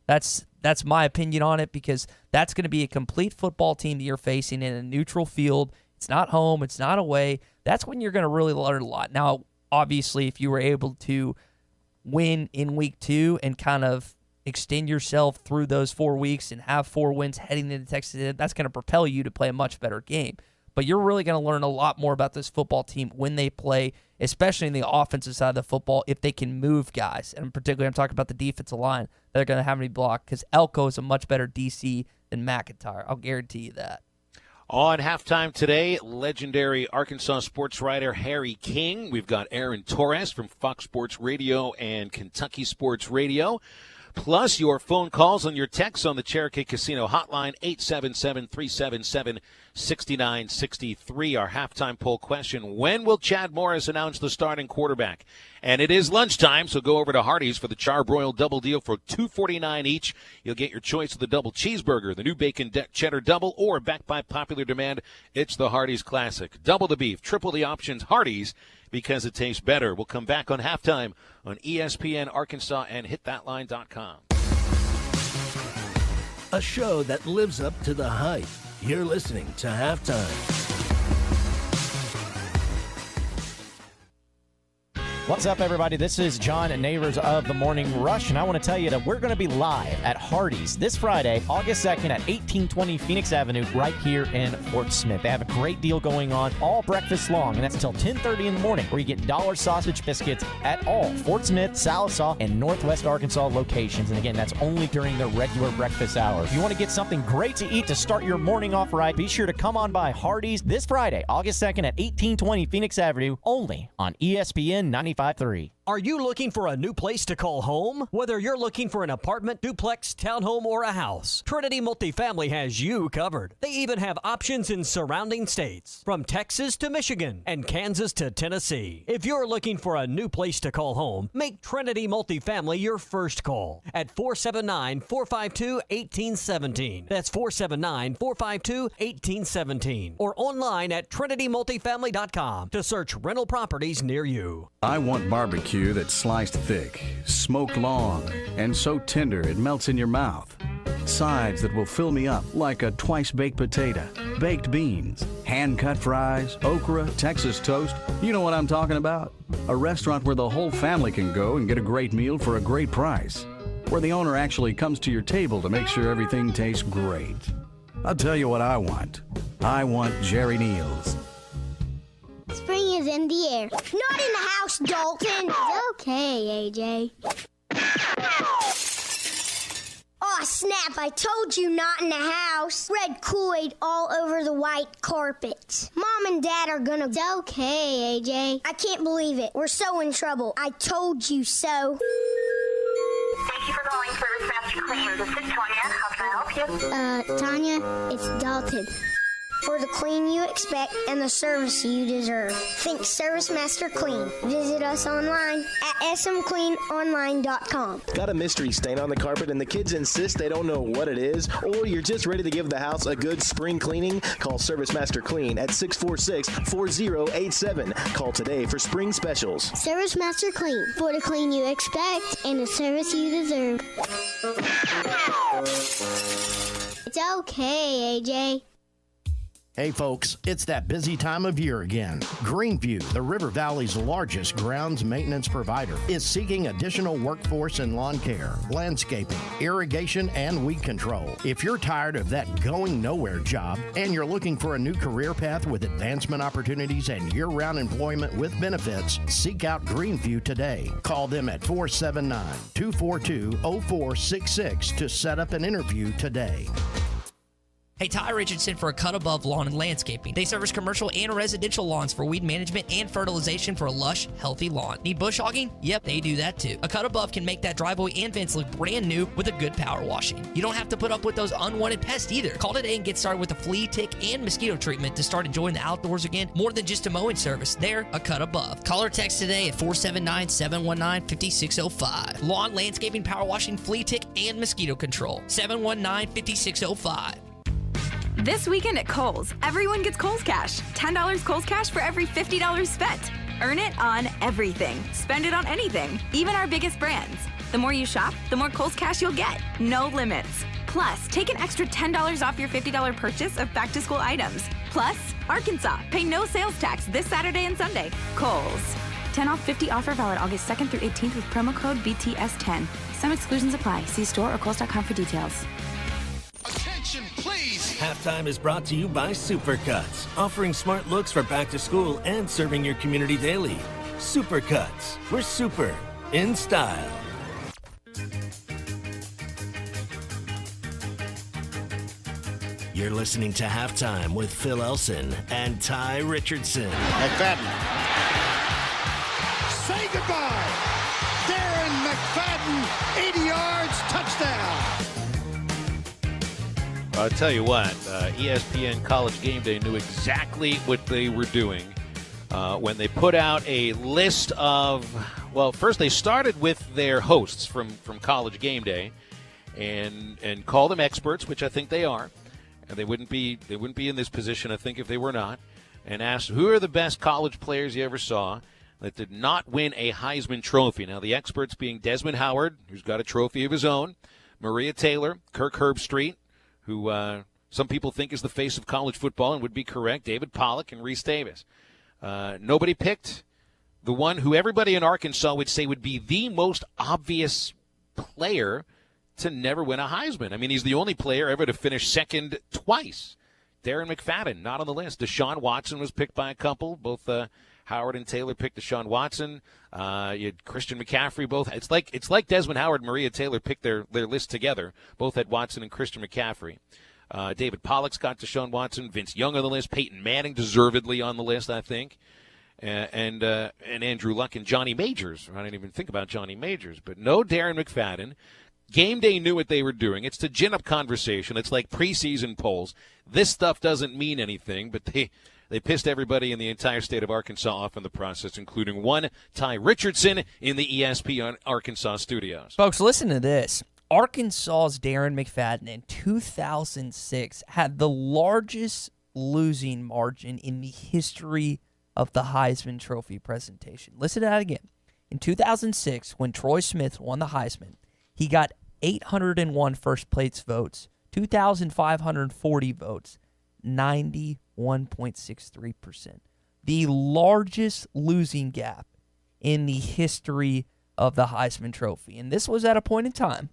That's my opinion on it, because that's going to be a complete football team that you're facing in a neutral field. It's not home. It's not away. That's when you're going to really learn a lot. Now, obviously, if you were able to win in week 2 and kind of extend yourself through those 4 weeks and have 4 wins heading into Texas A&M, that's going to propel you to play a much better game. But you're really going to learn a lot more about this football team when they play, especially in the offensive side of the football, if they can move guys. And particularly I'm talking about the defensive line. They're going to have any block, because Elko is a much better DC than McIntyre. I'll guarantee you that. On halftime today, legendary Arkansas sports writer Harry King. We've got Aaron Torres from Fox Sports Radio and Kentucky Sports Radio. plus your phone calls and your texts on the Cherokee Casino hotline, 877-377-6963. Our halftime poll question, when will Chad Morris announce the starting quarterback? And it is lunchtime, so go over to Hardee's for the Charbroiled Double Deal for $2.49 each. You'll get your choice of the double cheeseburger, the new bacon cheddar double, or backed by popular demand, it's the Hardee's Classic. Double the beef, triple the options, Hardee's, because it tastes better. We'll come back on halftime on ESPN Arkansas and hitthatline.com. A show that lives up to the hype. You're listening to Halftime. What's up, everybody? This is John Neighbors of the Morning Rush, and I want to tell you that we're going to be live at Hardee's this Friday, August 2nd at 1820 Phoenix Avenue, right here in Fort Smith. They have a great deal going on all breakfast long, and that's until 10:30 in the morning, where you get dollar sausage biscuits at all Fort Smith, Sallisaw, and Northwest Arkansas locations. And again, that's only during the regular breakfast hours. If you want to get something great to eat to start your morning off right, be sure to come on by Hardee's this Friday, August 2nd at 1820 Phoenix Avenue, only on ESPN 95.3. Are you looking for a new place to call home? Whether you're looking for an apartment, duplex, townhome, or a house, Trinity Multifamily has you covered. They even have options in surrounding states, from Texas to Michigan and Kansas to Tennessee. If you're looking for a new place to call home, make Trinity Multifamily your first call at 479-452-1817. That's 479-452-1817. Or online at trinitymultifamily.com to search rental properties near you. I want barbecue that's sliced thick, smoked long, and so tender it melts in your mouth. Sides that will fill me up like a twice-baked potato, baked beans, hand-cut fries, okra, Texas toast. You know what I'm talking about? A restaurant where the whole family can go and get a great meal for a great price. Where the owner actually comes to your table to make sure everything tastes great. I'll tell you what I want. I want Jerry Neal's. Spring is in the air. Not in the house, Dalton. It's okay, AJ. Aw, snap, I told you not in the house. Red Kool-Aid all over the white carpet. Mom and Dad are gonna... It's okay, AJ. I can't believe it. We're so in trouble. I told you so. Thank you for calling Service Master Clean. This is Tanya. How can I help you? Tanya, it's Dalton. For the clean you expect and the service you deserve. Think Service Master Clean. Visit us online at smcleanonline.com. Got a mystery stain on the carpet and the kids insist they don't know what it is? Or you're just ready to give the house a good spring cleaning? Call Service Master Clean at 646-4087. Call today for spring specials. Service Master Clean. For the clean you expect and the service you deserve. It's okay, AJ. Hey folks, it's that busy time of year again. Greenview, the River Valley's largest grounds maintenance provider, is seeking additional workforce in lawn care, landscaping, irrigation, and weed control. If you're tired of that going nowhere job and you're looking for a new career path with advancement opportunities and year-round employment with benefits, seek out Greenview today. Call them at 479-242-0466 to set up an interview today. Hey, Tye Richardson for A Cut Above Lawn and Landscaping. They service commercial and residential lawns for weed management and fertilization for a lush, healthy lawn. Need bush hogging? Yep, they do that too. A Cut Above can make that driveway and fence look brand new with a good power washing. You don't have to put up with those unwanted pests either. Call today and get started with a flea, tick, and mosquito treatment to start enjoying the outdoors again. More than just a mowing service. They're A Cut Above. Call or text today at 479-719-5605. Lawn, landscaping, power washing, flea, tick, and mosquito control. 719-5605. This weekend at Kohl's, everyone gets Kohl's Cash. $10 Kohl's Cash for every $50 spent. Earn it on everything. Spend it on anything, even our biggest brands. The more you shop, the more Kohl's Cash you'll get. No limits. Plus, take an extra $10 off your $50 purchase of back-to-school items. Plus, Arkansas, pay no sales tax this Saturday and Sunday. Kohl's. 10 off 50 offer valid August 2nd through 18th with promo code BTS10. Some exclusions apply. See store or Kohl's.com for details. Attention, please! Halftime is brought to you by Supercuts, offering smart looks for back to school and serving your community daily. Supercuts, we're super in style. You're listening to Halftime with Phil Elson and Tye Richardson. McFadden. Say goodbye, Darren McFadden. McFadden, 80 yards, touchdown. I'll tell you what, ESPN College Game Day knew exactly what they were doing when they put out a list of, well, first they started with their hosts from College Game Day and called them experts, which I think they are. And they wouldn't be in this position, I think, if they were not, and asked who are the best college players you ever saw that did not win a Heisman Trophy. Now, the experts being Desmond Howard, who's got a trophy of his own, Maria Taylor, Kirk Herbstreit, who some people think is the face of college football and would be correct, David Pollock and Reese Davis. Nobody picked the one who everybody in Arkansas would say would be the most obvious player to never win a Heisman. I mean, he's the only player ever to finish second twice. Darren McFadden, not on the list. Deshaun Watson was picked by a couple. Both Howard and Taylor picked Deshaun Watson. You had Christian McCaffrey. Both. It's like Desmond Howard and Maria Taylor picked their list together. Both had Watson and Christian McCaffrey. David Pollock's got Deshaun Watson. Vince Young on the list. Peyton Manning deservedly on the list, I think. And Andrew Luck and Johnny Majors. I didn't even think about Johnny Majors, but no Darren McFadden. Game Day knew what they were doing. It's to gin up conversation. It's like preseason polls. This stuff doesn't mean anything, but they pissed everybody in the entire state of Arkansas off in the process, including one Tye Richardson in the ESPN Arkansas studios. Folks, listen to this. Arkansas's Darren McFadden in 2006 had the largest losing margin in the history of the Heisman Trophy presentation. Listen to that again. In 2006, when Troy Smith won the Heisman, he got 801 first-place votes, 2,540 votes, 91.63%. The largest losing gap in the history of the Heisman Trophy. And this was at a point in time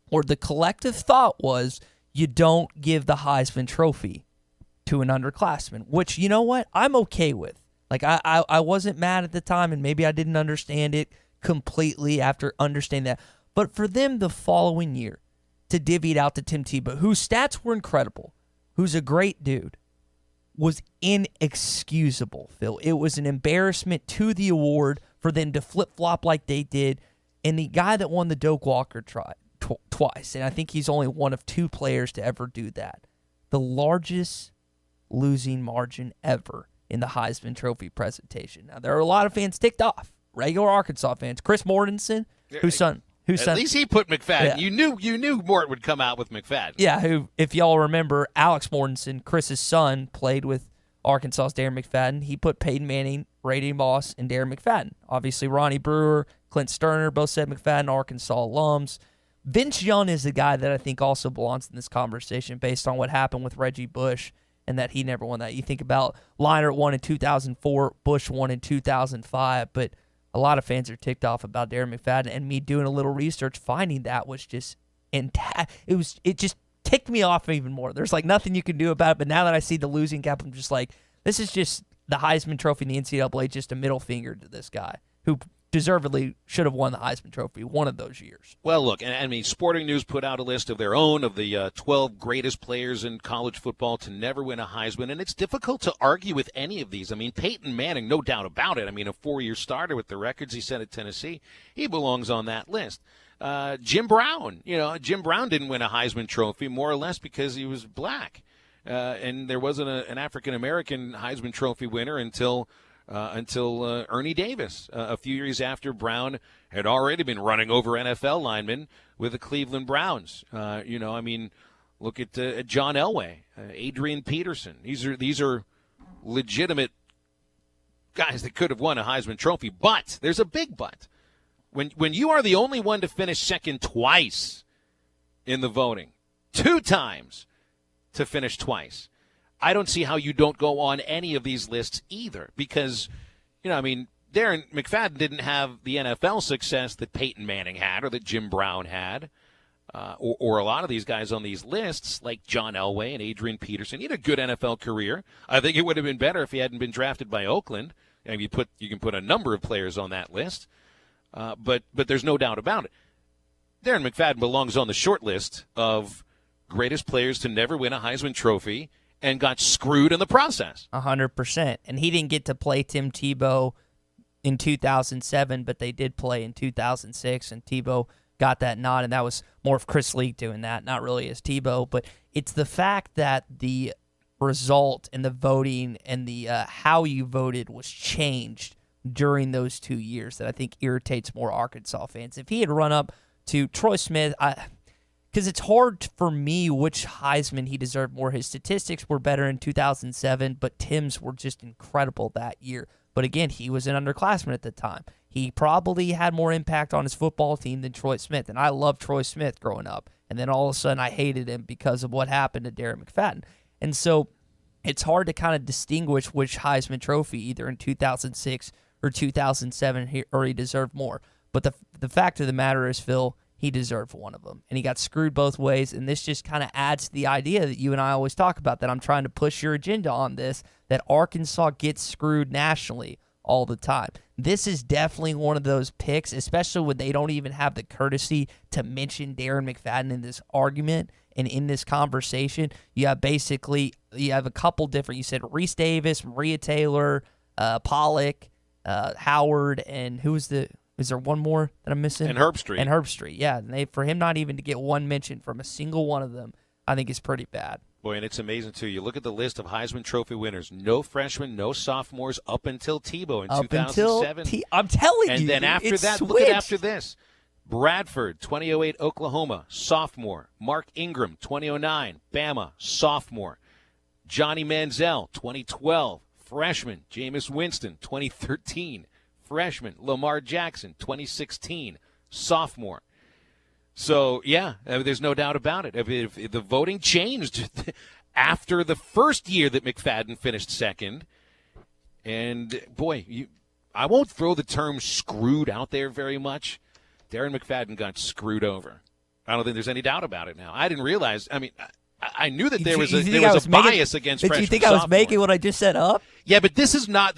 where the collective thought was you don't give the Heisman Trophy to an underclassman, which, you know what, I'm okay with. Like, I wasn't mad at the time, and maybe I didn't understand it completely after understanding that. But for them the following year to divvy it out to Tim Tebow, whose stats were incredible, who's a great dude, was inexcusable, Phil. It was an embarrassment to the award for them to flip-flop like they did. And the guy that won the Doak Walker twice, and I think he's only one of two players to ever do that, the largest losing margin ever in the Heisman Trophy presentation. Now, there are a lot of fans ticked off, regular Arkansas fans. Chris Mortensen, whose son... At least he put McFadden. Yeah. You knew Mort would come out with McFadden. Yeah, who, if y'all remember, Alex Mortensen, Chris's son, played with Arkansas's Darren McFadden. He put Peyton Manning, Brady Moss, and Darren McFadden. Obviously, Ronnie Brewer, Clint Sterner, both said McFadden, Arkansas alums. Vince Young is the guy that I think also belongs in this conversation based on what happened with Reggie Bush and that he never won that. You think about Leinart won in 2004, Bush won in 2005, but a lot of fans are ticked off about Darren McFadden, and me doing a little research, finding that was just it just ticked me off even more. There's like nothing you can do about it, but now that I see the losing gap, I'm just like, this is just the Heisman Trophy in the NCAA, just a middle finger to this guy who deservedly should have won the Heisman Trophy one of those years. Well, look, and I mean, Sporting News put out a list of their own of the 12 greatest players in college football to never win a Heisman, and it's difficult to argue with any of these. I mean, Peyton Manning, no doubt about it. I mean, a 4-year starter with the records he set at Tennessee, he belongs on that list. Jim Brown, Jim Brown didn't win a Heisman Trophy more or less because he was black, and there wasn't an African-American Heisman Trophy winner until Ernie Davis, a few years after Brown had already been running over NFL linemen with the Cleveland Browns. Look at John Elway, Adrian Peterson. These are legitimate guys that could have won a Heisman Trophy. But there's a big but. When you are the only one to finish second twice in the voting, 2 times to finish twice, I don't see how you don't go on any of these lists either because, Darren McFadden didn't have the NFL success that Peyton Manning had or that Jim Brown had or a lot of these guys on these lists like John Elway and Adrian Peterson. He had a good NFL career. I think it would have been better if he hadn't been drafted by Oakland. And you can put a number of players on that list, but there's no doubt about it. Darren McFadden belongs on the short list of greatest players to never win a Heisman Trophy and got screwed in the process. 100%. And he didn't get to play Tim Tebow in 2007, but they did play in 2006, and Tebow got that nod, and that was more of Chris Leak doing that, not really as Tebow. But it's the fact that the result and the voting and the how you voted was changed during those 2 years that I think irritates more Arkansas fans. If he had run up to Troy Smith, because it's hard for me which Heisman he deserved more. His statistics were better in 2007, but Tim's were just incredible that year. But again, he was an underclassman at the time. He probably had more impact on his football team than Troy Smith, and I loved Troy Smith growing up. And then all of a sudden I hated him because of what happened to Darren McFadden. And so it's hard to kind of distinguish which Heisman Trophy, either in 2006 or 2007, or he deserved more. But the fact of the matter is, Phil, he deserved one of them. And he got screwed both ways, and this just kind of adds to the idea that you and I always talk about, that I'm trying to push your agenda on this, that Arkansas gets screwed nationally all the time. This is definitely one of those picks, especially when they don't even have the courtesy to mention Darren McFadden in this argument and in this conversation. You have a couple different, you said Reese Davis, Maria Taylor, Pollock, Howard, and is there one more that I'm missing? And Herbstreit. And Herbstreit, yeah. And for him not even to get one mention from a single one of them, I think is pretty bad. Boy, and it's amazing, too. You look at the list of Heisman Trophy winners. No freshmen, no sophomores up until Tebow in 2007. I'm telling you. And then after that, look at after this. Bradford, 2008, Oklahoma, sophomore. Mark Ingram, 2009, Bama, sophomore. Johnny Manziel, 2012, freshman. Jameis Winston, 2013, freshman. Lamar Jackson, 2016, sophomore. So, yeah, there's no doubt about it. If the voting changed after the first year that McFadden finished second. And, boy, I won't throw the term screwed out there very much. Darren McFadden got screwed over. I don't think there's any doubt about it now. I didn't realize. I mean, I knew that there was a bias against freshman. Did you think I was making what I just set up? Yeah, but this is not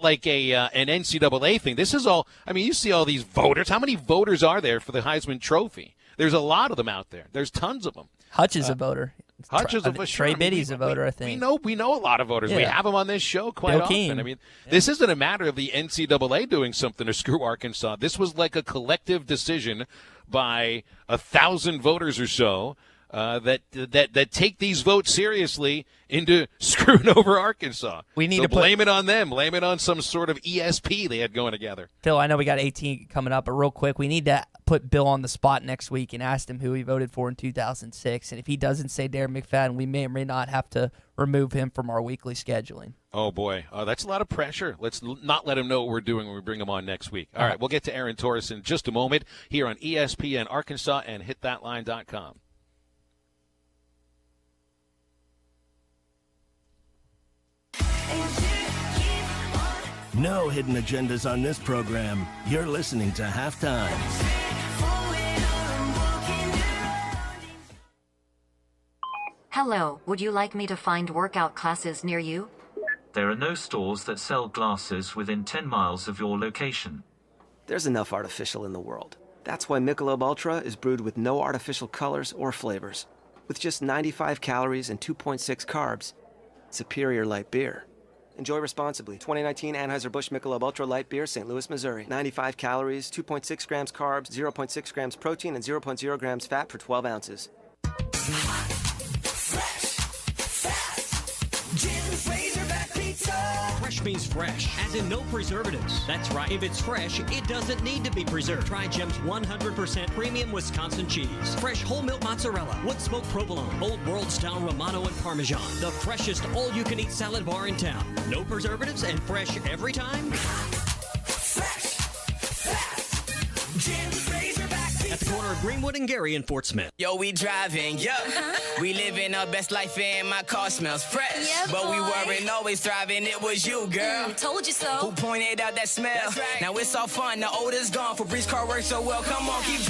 like an NCAA thing. This is all. I mean, you see all these voters. How many voters are there for the Heisman Trophy? There's a lot of them out there. There's tons of them. Hutch is a voter. Hutch is a voter. Trey Biddy's a voter, I think. We know a lot of voters. Yeah. We have them on this show quite often. Keane. I mean, this isn't a matter of the NCAA doing something to screw Arkansas. This was like a collective decision by 1,000 voters or so that take these votes seriously into screwing over Arkansas. We need to blame it on them. Blame it on some sort of ESP they had going together. Phil, I know we got 18 coming up, but real quick, we need to put Bill on the spot next week and ask him who he voted for in 2006. And if he doesn't say Darren McFadden, we may or may not have to remove him from our weekly scheduling. Oh, boy. That's a lot of pressure. Let's not let him know what we're doing when we bring him on next week. All right, we'll get to Aaron Torres in just a moment here on ESPN Arkansas and hitthatline.com. No hidden agendas on this program. You're listening to Halftime. Hello, would you like me to find workout classes near you? There are no stores that sell glasses within 10 miles of your location. There's enough artificial in the world. That's why Michelob Ultra is brewed with no artificial colors or flavors. With just 95 calories and 2.6 carbs, superior light beer. Enjoy responsibly. 2019 Anheuser-Busch Michelob Ultra Light Beer, St. Louis, Missouri. 95 calories, 2.6 grams carbs, 0.6 grams protein, and 0.0 grams fat for 12 ounces. Fresh means fresh, as in no preservatives. That's right. If it's fresh, it doesn't need to be preserved. Try Jim's 100% premium Wisconsin cheese. Fresh whole milk mozzarella, wood smoked provolone, old world style Romano and Parmesan. The freshest all-you-can-eat salad bar in town. No preservatives and fresh every time. Fresh, fast, Jim's Razorback Pizza. At the corner of Greenwood and Gary in Fort Smith. Yo, we driving, we living our best life and my car smells fresh. Yeah, but we weren't always thriving, it was you, girl. Told you so. Who pointed out that smell? Right. Now it's all fun, the odor's gone. Febreze car works so well, come on, keep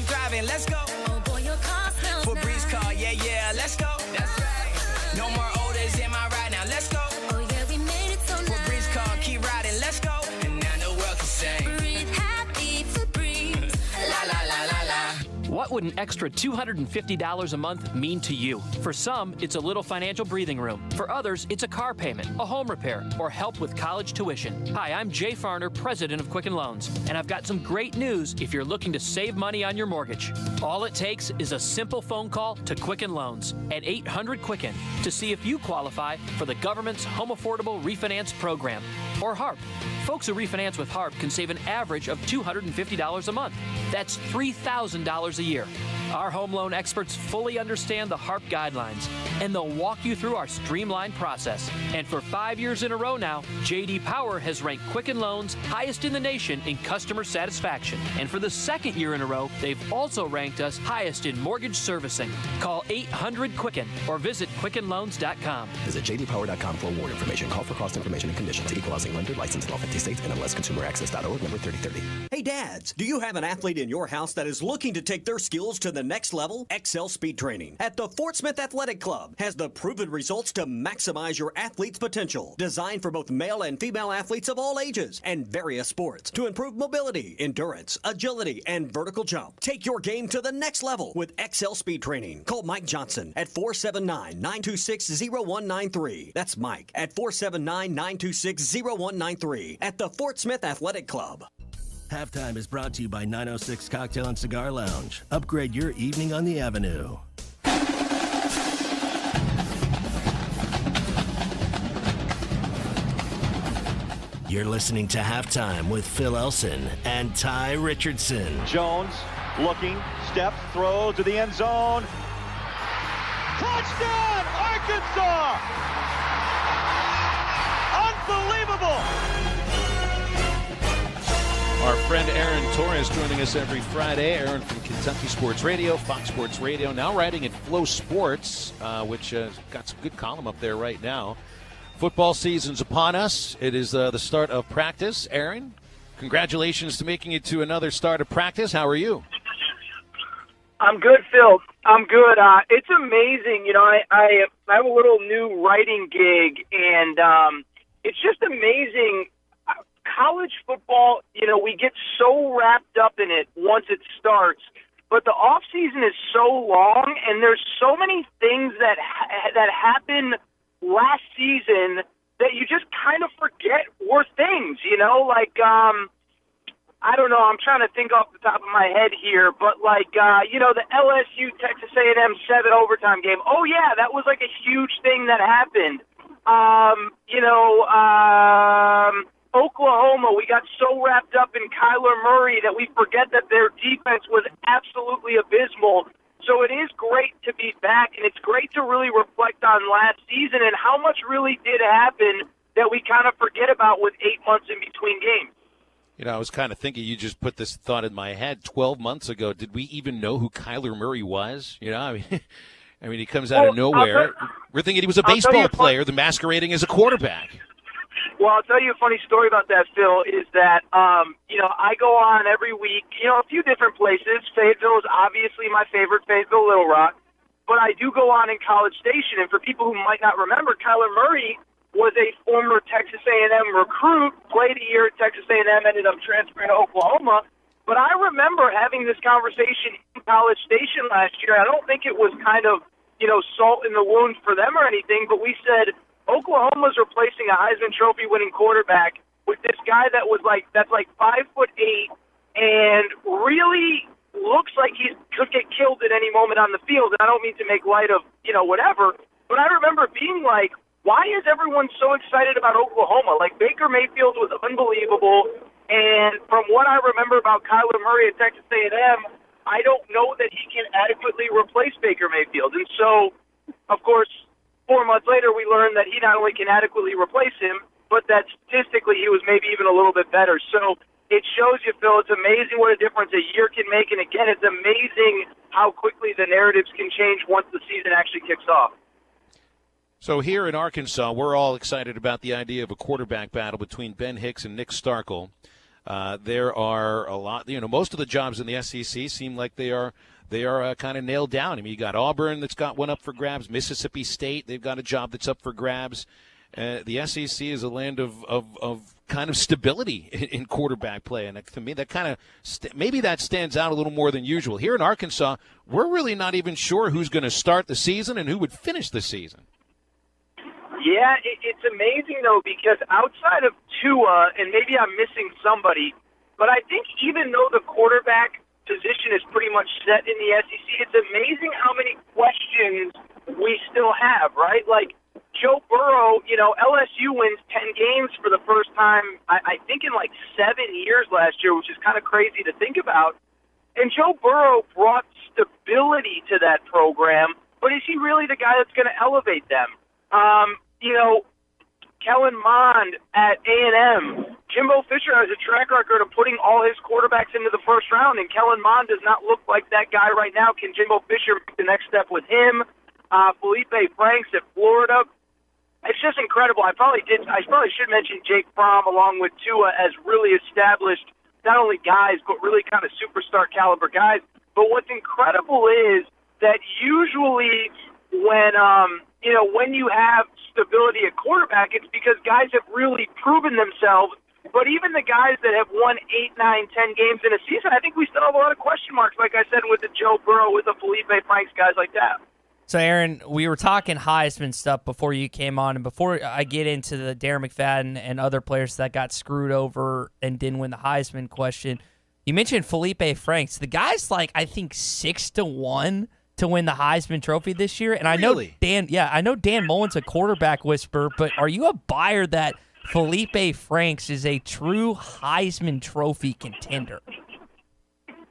driving, let's go. Oh boy, your car smells Febreze car, yeah, let's go. That's right. No more odors in my ride, now let's go. Oh yeah, we made it so nice. Febreze car, keep riding, let's go. And now the world can sing. Breathe happy, Febreze. La la la la la. What would an extra $250 a month mean to you? For some, it's a little financial breathing room. For others, it's a car payment, a home repair, or help with college tuition. Hi, I'm Jay Farner, president of Quicken Loans, and I've got some great news if you're looking to save money on your mortgage. All it takes is a simple phone call to Quicken Loans at 800-QUICKEN to see if you qualify for the government's Home Affordable Refinance Program, or HARP. Folks who refinance with HARP can save an average of $250 a month. That's $3,000 a year. Our home loan experts fully understand the HARP guidelines, and they'll walk you through our streamlined process. And for 5 years in a row now, J.D. Power has ranked Quicken Loans highest in the nation in customer satisfaction. And for the second year in a row, they've also ranked us highest in mortgage servicing. Call 800-QUICKEN or visit QuickenLoans.com. Visit jdpower.com for award information. Call for cost information and conditions. Equal housing lender. Licensed in all 50 states. NMLSConsumerAccess.org. Number 3030. Hey dads, do you have an athlete in your house that is looking to take their skills to the next level? XL Speed Training at the Fort Smith Athletic Club has the proven results to maximize your athlete's potential. Designed for both male and female athletes of all ages and various sports to improve mobility, endurance, agility, and vertical jump. Take your game to the next level with XL Speed Training. Call Mike Johnson at 479-926-0193. That's Mike at 479-926-0193 at the Fort Smith Athletic Club. Halftime is brought to you by 906 Cocktail and Cigar Lounge. Upgrade your evening on the Avenue. You're listening to Halftime with Phil Elson and Tye Richardson. Jones looking, steps, throws to the end zone. Touchdown, Arkansas! Unbelievable! Our friend Aaron Torres joining us every Friday. Aaron from Kentucky Sports Radio, Fox Sports Radio, now writing at Flow Sports, which got some good column up there right now. Football season's upon us. It is the start of practice. Aaron, congratulations to making it to another start of practice. How are you? I'm good, Phil. I'm good. It's amazing. You know, I have a little new writing gig, and it's just amazing. College football, you know, we get so wrapped up in it once it starts, but the off season is so long, and there's so many things that happened last season that you just kind of forget were things, you know, like I don't know, I'm trying to think off the top of my head here, but like you know, the LSU Texas A&M 7 overtime game. Oh yeah, that was like a huge thing that happened. You know, Oklahoma, we got so wrapped up in Kyler Murray that we forget that their defense was absolutely abysmal. So it is great to be back, and it's great to really reflect on last season and how much really did happen that we kind of forget about with 8 months in between games. You know, I was kind of thinking, you just put this thought in my head. 12 months ago, did we even know who Kyler Murray was? You know, I mean, he comes out of nowhere. We're thinking he was a baseball player, the masquerading as a quarterback. Well, I'll tell you a funny story about that, Phil, is that, you know, I go on every week, you know, a few different places. Fayetteville is obviously my favorite, Fayetteville, Little Rock. But I do go on in College Station, and for people who might not remember, Kyler Murray was a former Texas A&M recruit, played a year at Texas A&M, ended up transferring to Oklahoma. But I remember having this conversation in College Station last year. I don't think it was kind of, you know, salt in the wound for them or anything, but we said Oklahoma's replacing a Heisman Trophy winning quarterback with this guy that's like 5'8" and really looks like he could get killed at any moment on the field. And I don't mean to make light of, you know, whatever, but I remember being like, why is everyone so excited about Oklahoma? Like, Baker Mayfield was unbelievable, and from what I remember about Kyler Murray at Texas A&M, I don't know that he can adequately replace Baker Mayfield. And so, of course, 4 months later, we learned that he not only can adequately replace him, but that statistically he was maybe even a little bit better. So it shows you, Phil, it's amazing what a difference a year can make. And again, it's amazing how quickly the narratives can change once the season actually kicks off. So here in Arkansas, we're all excited about the idea of a quarterback battle between Ben Hicks and Nick Starkel. There are a lot, you know, most of the jobs in the SEC seem like they are kind of nailed down. I mean, you got Auburn that's got one up for grabs. Mississippi State, they've got a job that's up for grabs. The SEC is a land of kind of stability in quarterback play, and to me, that kind of maybe that stands out a little more than usual. Here in Arkansas, we're really not even sure who's going to start the season and who would finish the season. Yeah, it's amazing, though, because outside of Tua, and maybe I'm missing somebody, but I think even though the quarterback position is pretty much set in the SEC, it's amazing how many questions we still have, right? Like, Joe Burrow, LSU wins 10 games for the first time, I think in like 7 years last year, which is kind of crazy to think about. And Joe Burrow brought stability to that program, but is he really the guy that's going to elevate them? Kellen Mond at A&M. Jimbo Fisher has a track record of putting all his quarterbacks into the first round, and Kellen Mond does not look like that guy right now. Can Jimbo Fisher make the next step with him? Felipe Franks at Florida. It's just incredible. I probably should mention Jake Fromm along with Tua as really established, not only guys, but really kind of superstar caliber guys. But what's incredible is that usually when you have stability at quarterback, it's because guys have really proven themselves. But even the guys that have won 8, 9, 10 games in a season, I think we still have a lot of question marks, like I said, with the Joe Burrow, with the Felipe Franks, guys like that. So, Aaron, we were talking Heisman stuff before you came on, and before I get into the Darren McFadden and other players that got screwed over and didn't win the Heisman question, you mentioned Felipe Franks. The guy's I think 6-1 to win the Heisman Trophy this year, and I know Dan Mullen's a quarterback whisperer, but are you a buyer that Felipe Franks is a true Heisman Trophy contender?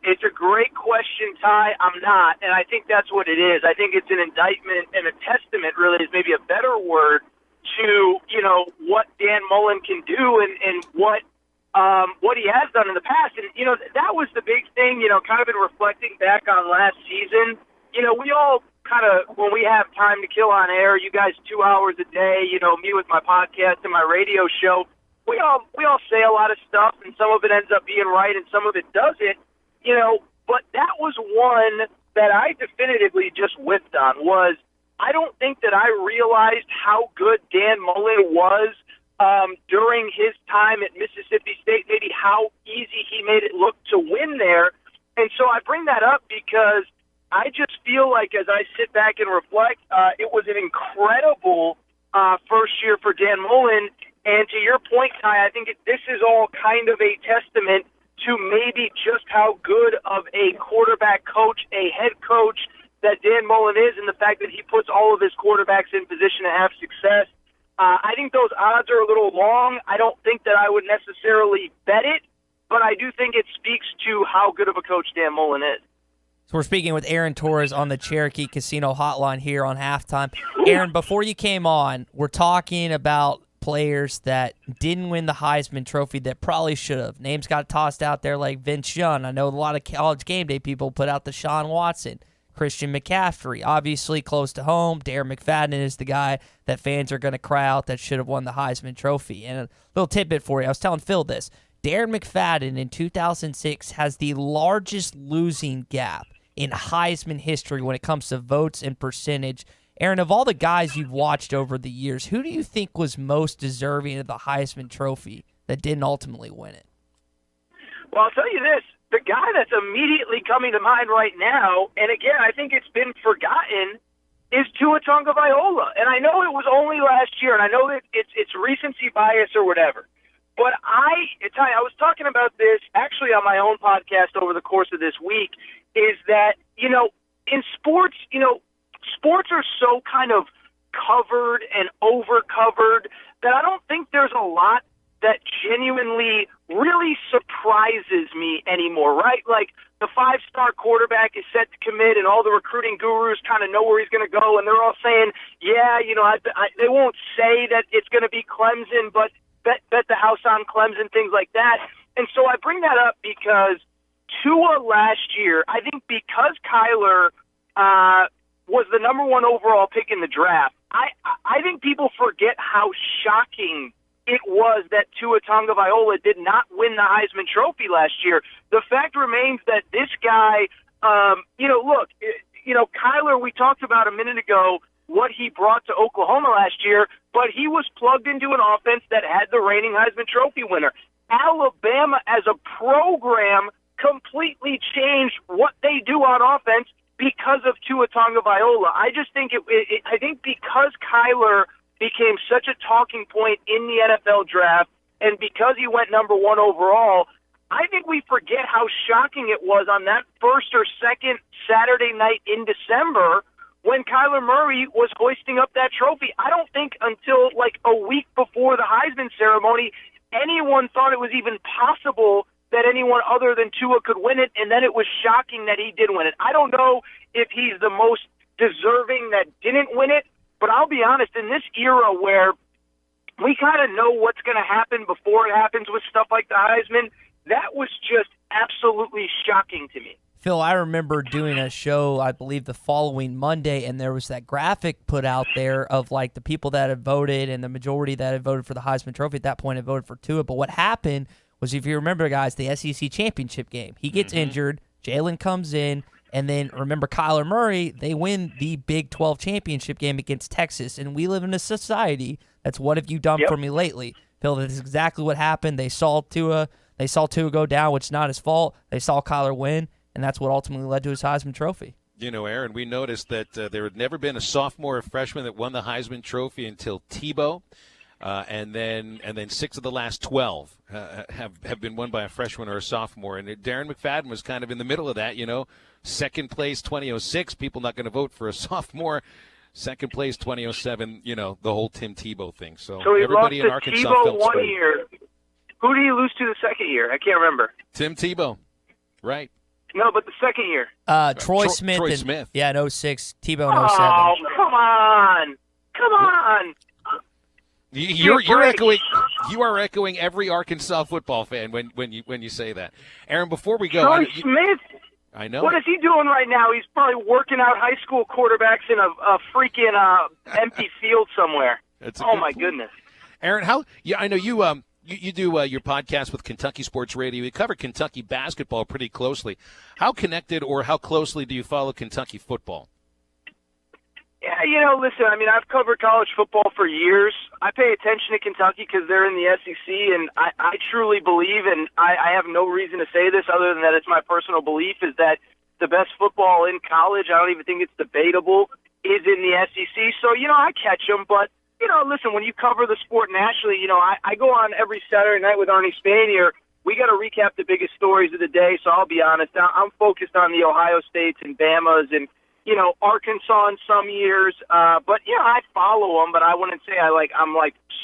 It's a great question, Ty. I'm not, and I think that's what it is. I think it's an indictment and a testament, really, is maybe a better word, to what Dan Mullen can do and what he has done in the past. And that was the big thing. Kind of been reflecting back on last season. We all kind of, when we have time to kill on air, you guys 2 hours a day. Me with my podcast and my radio show. We all say a lot of stuff, and some of it ends up being right, and some of it doesn't. But that was one that I definitively just whiffed on. Was I don't think that I realized how good Dan Mullen was during his time at Mississippi State, maybe how easy he made it look to win there. And so I bring that up because I just feel like as I sit back and reflect, it was an incredible first year for Dan Mullen. And to your point, Ty, I think this is all kind of a testament to maybe just how good of a quarterback coach, a head coach that Dan Mullen is, and the fact that he puts all of his quarterbacks in position to have success. I think those odds are a little long. I don't think that I would necessarily bet it, but I do think it speaks to how good of a coach Dan Mullen is. So we're speaking with Aaron Torres on the Cherokee Casino Hotline here on Halftime. Aaron, before you came on, we're talking about players that didn't win the Heisman Trophy that probably should have. Names got tossed out there like Vince Young. I know a lot of College Game Day people put out Deshaun Watson, Christian McCaffrey, obviously close to home. Darren McFadden is the guy that fans are going to cry out that should have won the Heisman Trophy. And a little tidbit for you. I was telling Phil this. Darren McFadden in 2006 has the largest losing gap in Heisman history when it comes to votes and percentage. Aaron, of all the guys you've watched over the years, who do you think was most deserving of the Heisman Trophy that didn't ultimately win it? Well, I'll tell you this. The guy that's immediately coming to mind right now, and again, I think it's been forgotten, is Tua Tagovailoa. And I know it was only last year, and I know that it's recency bias or whatever. But I was talking about this actually on my own podcast over the course of this week, is that, in sports, sports are so kind of covered and over-covered that I don't think there's a lot that genuinely really surprises me anymore, right? Like the 5-star quarterback is set to commit and all the recruiting gurus kind of know where he's going to go, and they're all saying, yeah, they won't say that it's going to be Clemson, but bet the house on Clemson, things like that. And so I bring that up because Tua last year, I think because Kyler was the number 1 overall pick in the draft, I think people forget how shocking it was that Tua Tagovailoa did not win the Heisman Trophy last year. The fact remains that this guy, Kyler, we talked about a minute ago, what he brought to Oklahoma last year, but he was plugged into an offense that had the reigning Heisman Trophy winner. Alabama as a program completely changed what they do on offense because of Tua Tagovailoa. I just think I think because Kyler became such a talking point in the NFL draft, and because he went number 1 overall, I think we forget how shocking it was on that first or second Saturday night in December when Kyler Murray was hoisting up that trophy. I don't think until like a week before the Heisman ceremony anyone thought it was even possible that anyone other than Tua could win it, and then it was shocking that he did win it. I don't know if he's the most deserving that didn't win it, but I'll be honest, in this era where we kind of know what's going to happen before it happens with stuff like the Heisman, that was just absolutely shocking to me. Phil, I remember doing a show, I believe, the following Monday, and there was that graphic put out there of, like, the people that had voted, and the majority that had voted for the Heisman Trophy at that point had voted for Tua. But what happened was, if you remember, guys, the SEC championship game, he gets injured, Jalen comes in, and then, remember, Kyler Murray, they win the Big 12 championship game against Texas, and we live in a society that's what have you done for me lately? Phil, that's exactly what happened. They saw Tua go down, which is not his fault. They saw Kyler win, and that's what ultimately led to his Heisman Trophy. You know, Aaron, we noticed that there had never been a sophomore or freshman that won the Heisman Trophy until Tebow, and then 6 of the last 12 have been won by a freshman or a sophomore. And Darren McFadden was kind of in the middle of that, you know. Second place, 2006, people not going to vote for a sophomore. Second place, 2007, you know, the whole Tim Tebow thing. So everybody in Arkansas Tebow felt one year. Who did he lose to the second year? I can't remember. Tim Tebow, right. No, but the second year. Troy Smith. Troy Smith. Yeah, in 06. Tebow in 07. Oh, come on. Come on. You're echoing. You are echoing every Arkansas football fan when you say that. Aaron, before we go, Troy Smith. I know. What is he doing right now? He's probably working out high school quarterbacks in a freaking empty field somewhere. Oh my goodness. Aaron, I know you you do your podcast with Kentucky Sports Radio. You cover Kentucky basketball pretty closely. How connected or how closely do you follow Kentucky football? Yeah, you know, listen, I mean, I've covered college football for years. I pay attention to Kentucky because they're in the SEC, and I truly believe, and I have no reason to say this other than that it's my personal belief, is that the best football in college, I don't even think it's debatable, is in the SEC. So, you know, I catch them, but, you know, listen, when you cover the sport nationally, you know, I go on every Saturday night with Arnie Spanier. We got to recap the biggest stories of the day, so I'll be honest. I'm focused on the Ohio States and Bamas and, you know, Arkansas in some years, but yeah, I follow them. But I wouldn't say I'm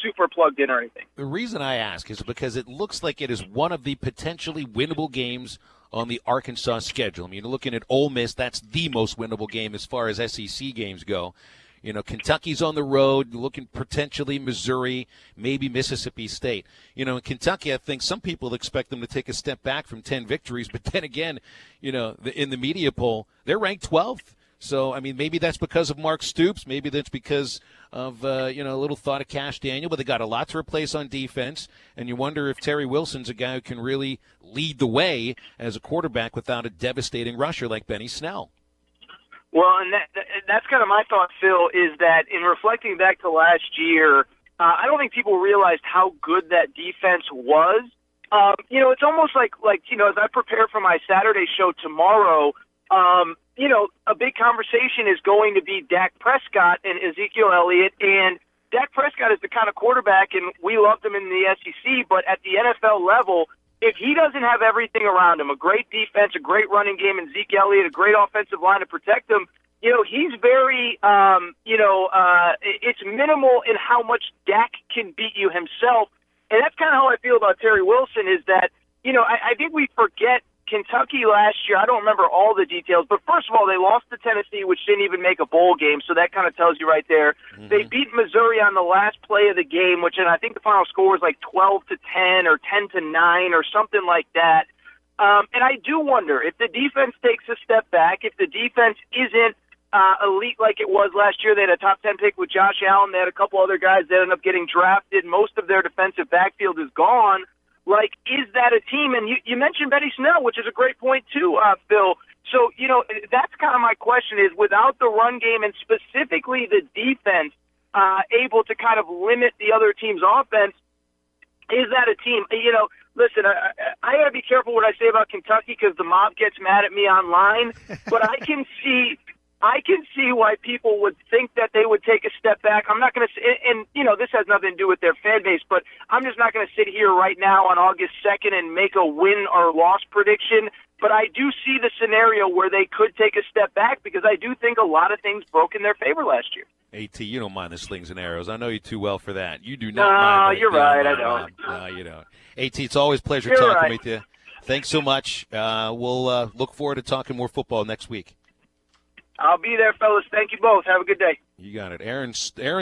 super plugged in or anything. The reason I ask is because it looks like it is one of the potentially winnable games on the Arkansas schedule. I mean, looking at Ole Miss, that's the most winnable game as far as SEC games go. You know, Kentucky's on the road, looking potentially Missouri, maybe Mississippi State. You know, in Kentucky, I think some people expect them to take a step back from 10 victories, but then again, you know, in the media poll, they're ranked 12th. So, I mean, maybe that's because of Mark Stoops. Maybe that's because of, a little thought of Cash Daniel. But they got a lot to replace on defense. And you wonder if Terry Wilson's a guy who can really lead the way as a quarterback without a devastating rusher like Benny Snell. Well, and that's kind of my thought, Phil, is that in reflecting back to last year, I don't think people realized how good that defense was. You know, it's almost like, you know, as I prepare for my Saturday show tomorrow, you know, a big conversation is going to be Dak Prescott and Ezekiel Elliott. And Dak Prescott is the kind of quarterback, and we loved him in the SEC, but at the NFL level, if he doesn't have everything around him, a great defense, a great running game, and Zeke Elliott, a great offensive line to protect him, you know, he's very, it's minimal in how much Dak can beat you himself. And that's kind of how I feel about Terry Wilson is that, you know, I think we forget Kentucky last year. I don't remember all the details, but first of all, they lost to Tennessee, which didn't even make a bowl game, so that kind of tells you right there. Mm-hmm. They beat Missouri on the last play of the game, which, and I think the final score was like 12-10 or 10-9 or something like that. And I do wonder if the defense takes a step back, if the defense isn't elite like it was last year. They had a top 10 pick with Josh Allen. They had a couple other guys that ended up getting drafted. Most of their defensive backfield is gone. Like, is that a team? And you mentioned Benny Snell, which is a great point too, Phil. So, that's kind of my question is, without the run game and specifically the defense able to kind of limit the other team's offense, is that a team? Listen, I got to be careful what I say about Kentucky because the mob gets mad at me online, but I can see why people would think that they would take a step back. I'm not going to, and this has nothing to do with their fan base, but I'm just not going to sit here right now on August 2nd and make a win or loss prediction. But I do see the scenario where they could take a step back because I do think a lot of things broke in their favor last year. AT, you don't mind the slings and arrows. I know you too well for that. You do not mind. No, you're right. I don't. No, you don't. AT, it's always a pleasure talking with you. Thanks so much. We'll look forward to talking more football next week. I'll be there, fellas. Thank you both. Have a good day. You got it. Aaron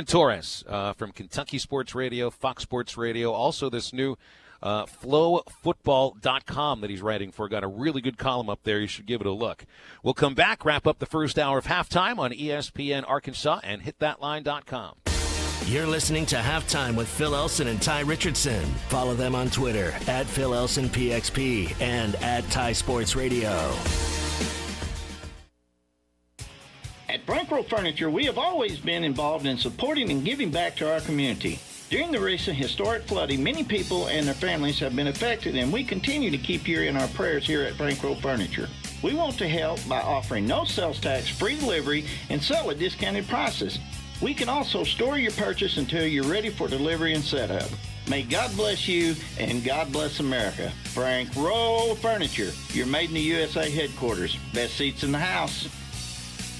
Torres from Kentucky Sports Radio, Fox Sports Radio, also this new flowfootball.com that he's writing for. Got a really good column up there. You should give it a look. We'll come back, wrap up the first hour of halftime on ESPN Arkansas and hitthatline.com. You're listening to Halftime with Phil Elson and Tye Richardson. Follow them on Twitter at Phil Elson PXP and at Tye Sports Radio. At Brankrow Furniture, we have always been involved in supporting and giving back to our community. During the recent historic flooding, many people and their families have been affected, and we continue to keep you in our prayers here at Brankrow Furniture. We want to help by offering no sales tax, free delivery, and sell at discounted prices. We can also store your purchase until you're ready for delivery and setup. May God bless you, and God bless America. Brankrow Furniture, your Made in the USA headquarters. Best seats in the house.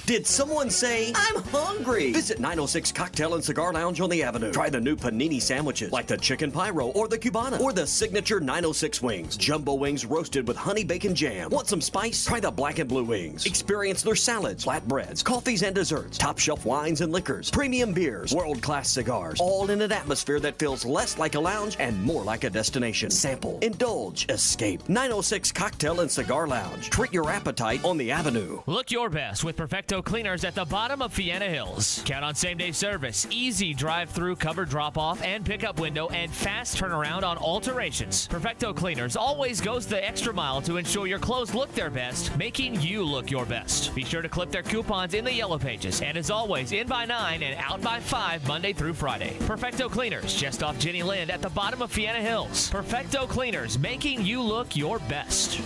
Did someone say, I'm hungry? Visit 906 Cocktail and Cigar Lounge on the Avenue. Try the new panini sandwiches like the Chicken Pyro or the Cubana or the signature 906 wings. Jumbo wings roasted with honey bacon jam. Want some spice? Try the black and blue wings. Experience their salads, flatbreads, coffees and desserts, top shelf wines and liquors, premium beers, world-class cigars, all in an atmosphere that feels less like a lounge and more like a destination. Sample, indulge, escape. 906 Cocktail and Cigar Lounge. Treat your appetite on the Avenue. Look your best with Perfecto Cleaners at the bottom of Fiena Hills. Count on same-day service, easy drive-through covered drop-off and pickup window, and fast turnaround on alterations. Perfecto Cleaners always goes the extra mile to ensure your clothes look their best, making you look your best. Be sure to clip their coupons in the yellow pages, and as always, in by 9 and out by 5 Monday through Friday. Perfecto Cleaners, just off Jenny Lind at the bottom of Fiena Hills. Perfecto Cleaners, making you look your best.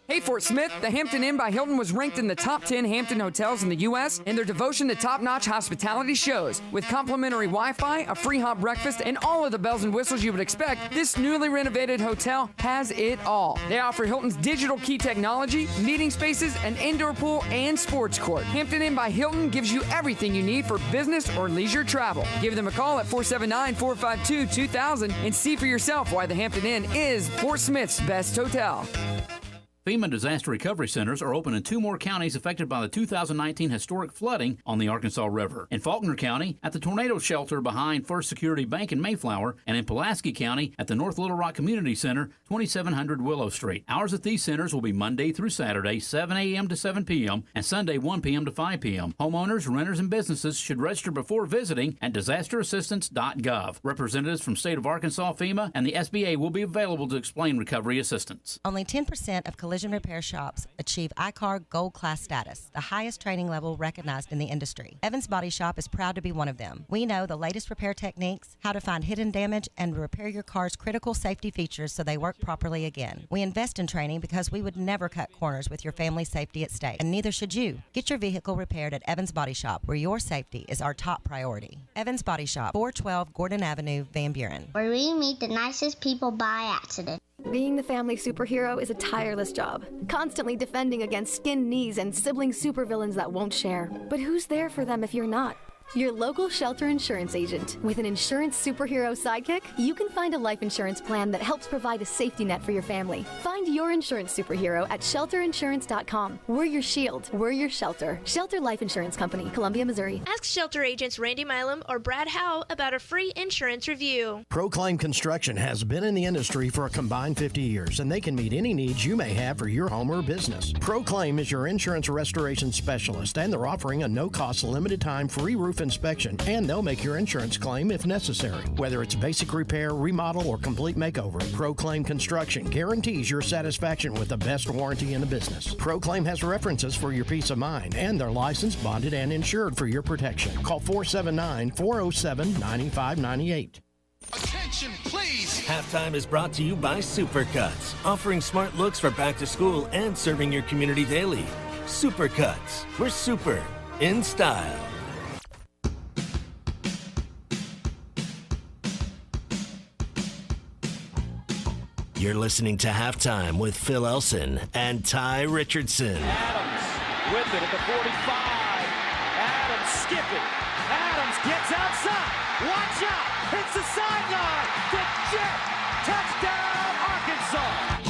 Hey, Fort Smith, the Hampton Inn by Hilton was ranked in the top 10 Hampton hotels in the U.S., and their devotion to top-notch hospitality shows. With complimentary Wi-Fi, a free hot breakfast, and all of the bells and whistles you would expect, this newly renovated hotel has it all. They offer Hilton's digital key technology, meeting spaces, an indoor pool, and sports court. Hampton Inn by Hilton gives you everything you need for business or leisure travel. Give them a call at 479-452-2000 and see for yourself why the Hampton Inn is Fort Smith's best hotel. FEMA disaster recovery centers are open in 2 more counties affected by the 2019 historic flooding on the Arkansas River. In Faulkner County, at the tornado shelter behind First Security Bank in Mayflower, and in Pulaski County at the North Little Rock Community Center, 2700 Willow Street. Hours at these centers will be Monday through Saturday, 7 a.m. to 7 p.m., and Sunday, 1 p.m. to 5 p.m. Homeowners, renters, and businesses should register before visiting at disasterassistance.gov. Representatives from State of Arkansas, FEMA, and the SBA will be available to explain recovery assistance. Only 10% of collision repair shops achieve ICAR Gold Class status, the highest training level recognized in the industry. Evans Body Shop is proud to be one of them. We know the latest repair techniques, how to find hidden damage, and repair your car's critical safety features so they work properly again. We invest in training because we would never cut corners with your family's safety at stake, and neither should you. Get your vehicle repaired at Evans Body Shop, where your safety is our top priority. Evans Body Shop, 412 Gordon Avenue, Van Buren. Where we meet the nicest people by accident. Being the family superhero is a tireless job, constantly defending against skinned knees and sibling supervillains that won't share. But who's there for them if you're not? Your local Shelter Insurance agent. With an insurance superhero sidekick, you can find a life insurance plan that helps provide a safety net for your family. Find your insurance superhero at shelterinsurance.com. We're your shield. We're your shelter. Shelter Life Insurance Company, Columbia, Missouri. Ask Shelter agents Randy Milam or Brad Howe about a free insurance review. Proclaim Construction has been in the industry for a combined 50 years, and they can meet any needs you may have for your home or business. Proclaim is your insurance restoration specialist, and they're offering a no-cost, limited-time free roof roof inspection, and they'll make your insurance claim if necessary. Whether it's basic repair, remodel, or complete makeover, Proclaim Construction guarantees your satisfaction with the best warranty in the business. Proclaim has references for your peace of mind, and they're licensed, bonded, and insured for your protection. Call 479-407-9598. Attention, please! Halftime is brought to you by Supercuts, offering smart looks for back to school and serving your community daily. Supercuts, we're super in style. You're listening to Halftime with Phil Elson and Tye Richardson. Adams with it at the 45. Adams skipping. Adams gets outside. Watch out. Hits the sideline. To Jet. Touchdown, Arkansas.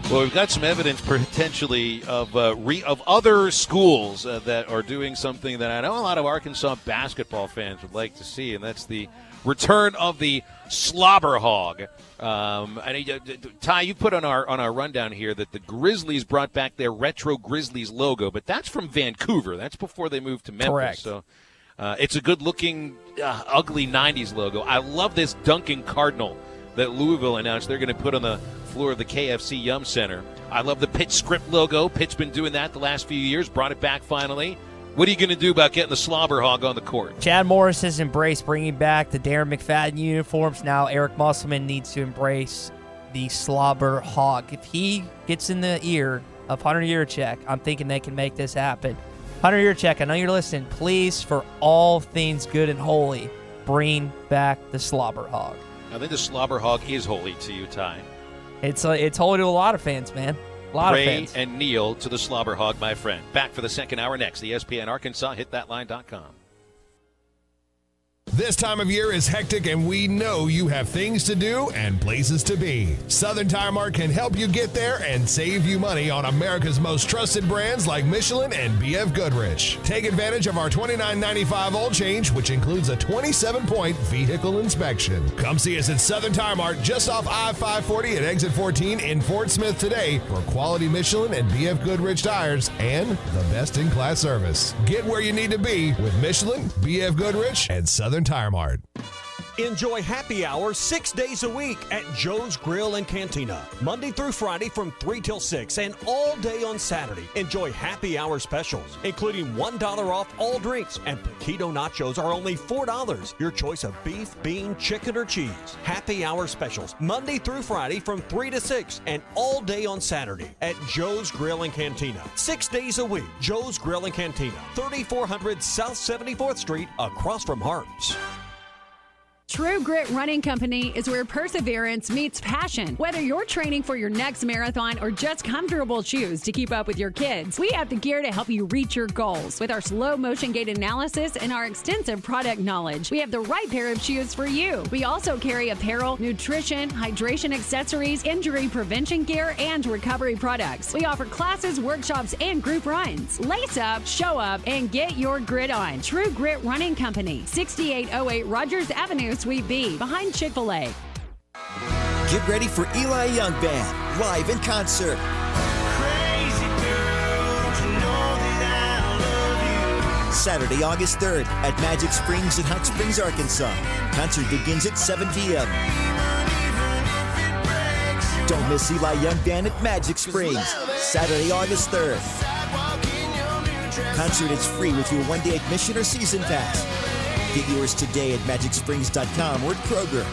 Well, we've got some evidence potentially of other schools that are doing something that I know a lot of Arkansas basketball fans would like to see, and that's the return of the slobber hog. Ty, you put on our rundown here that the Grizzlies brought back their retro Grizzlies logo, but that's from Vancouver. That's before they moved to Memphis. Correct. So it's a good-looking, ugly 90s logo. I love this Duncan Cardinal that Louisville announced they're going to put on the floor of the KFC Yum Center. I love the Pitt script logo. Pitt's been doing that the last few years, brought it back finally. What are you going to do about getting the slobber hog on the court? Chad Morris has embraced bringing back the Darren McFadden uniforms. Now Eric Musselman needs to embrace the slobber hog. If he gets in the ear of Hunter Yurachek, I'm thinking they can make this happen. Hunter Yurachek, I know you're listening. Please, for all things good and holy, bring back the slobber hog. I think the slobber hog is holy to you, Ty. It's holy to a lot of fans, man. A lot of fans. Pray and kneel to the slobber hog, my friend. Back for the second hour next. ESPN Arkansas. HitThatLine.com. This time of year is hectic, and we know you have things to do and places to be. Southern Tire Mart can help you get there and save you money on America's most trusted brands like Michelin and B.F. Goodrich. Take advantage of our $29.95 oil change, which includes a 27-point vehicle inspection. Come see us at Southern Tire Mart just off I-540 at exit 14 in Fort Smith today for quality Michelin and B.F. Goodrich tires and the best-in-class service. Get where you need to be with Michelin, B.F. Goodrich, and Southern Tire Mart. Enjoy happy hour 6 days a week at Joe's Grill and Cantina. Monday through Friday from 3 till 6 and all day on Saturday. Enjoy happy hour specials, including $1 off all drinks, and Paquito nachos are only $4. Your choice of beef, bean, chicken, or cheese. Happy hour specials Monday through Friday from 3 to 6 and all day on Saturday at Joe's Grill and Cantina. 6 days a week. Joe's Grill and Cantina, 3400 South 74th Street, across from Harps. True Grit Running Company is where perseverance meets passion. Whether you're training for your next marathon or just comfortable shoes to keep up with your kids, we have the gear to help you reach your goals. With our slow motion gait analysis and our extensive product knowledge, we have the right pair of shoes for you. We also carry apparel, nutrition, hydration accessories, injury prevention gear, and recovery products. We offer classes, workshops, and group runs. Lace up, show up, and get your grit on. True Grit Running Company, 6808 Rogers Avenue, Suite B, behind Chick-fil-A. Get ready for Eli Young Band, live in concert. Saturday, August 3rd at Magic Springs in Hot Springs, Arkansas. Concert begins at 7 p.m. Don't miss Eli Young Band at Magic Springs, Saturday, August 3rd. Concert is free with your one-day admission or season pass. Get yours today at MagicSprings.com or at Kroger.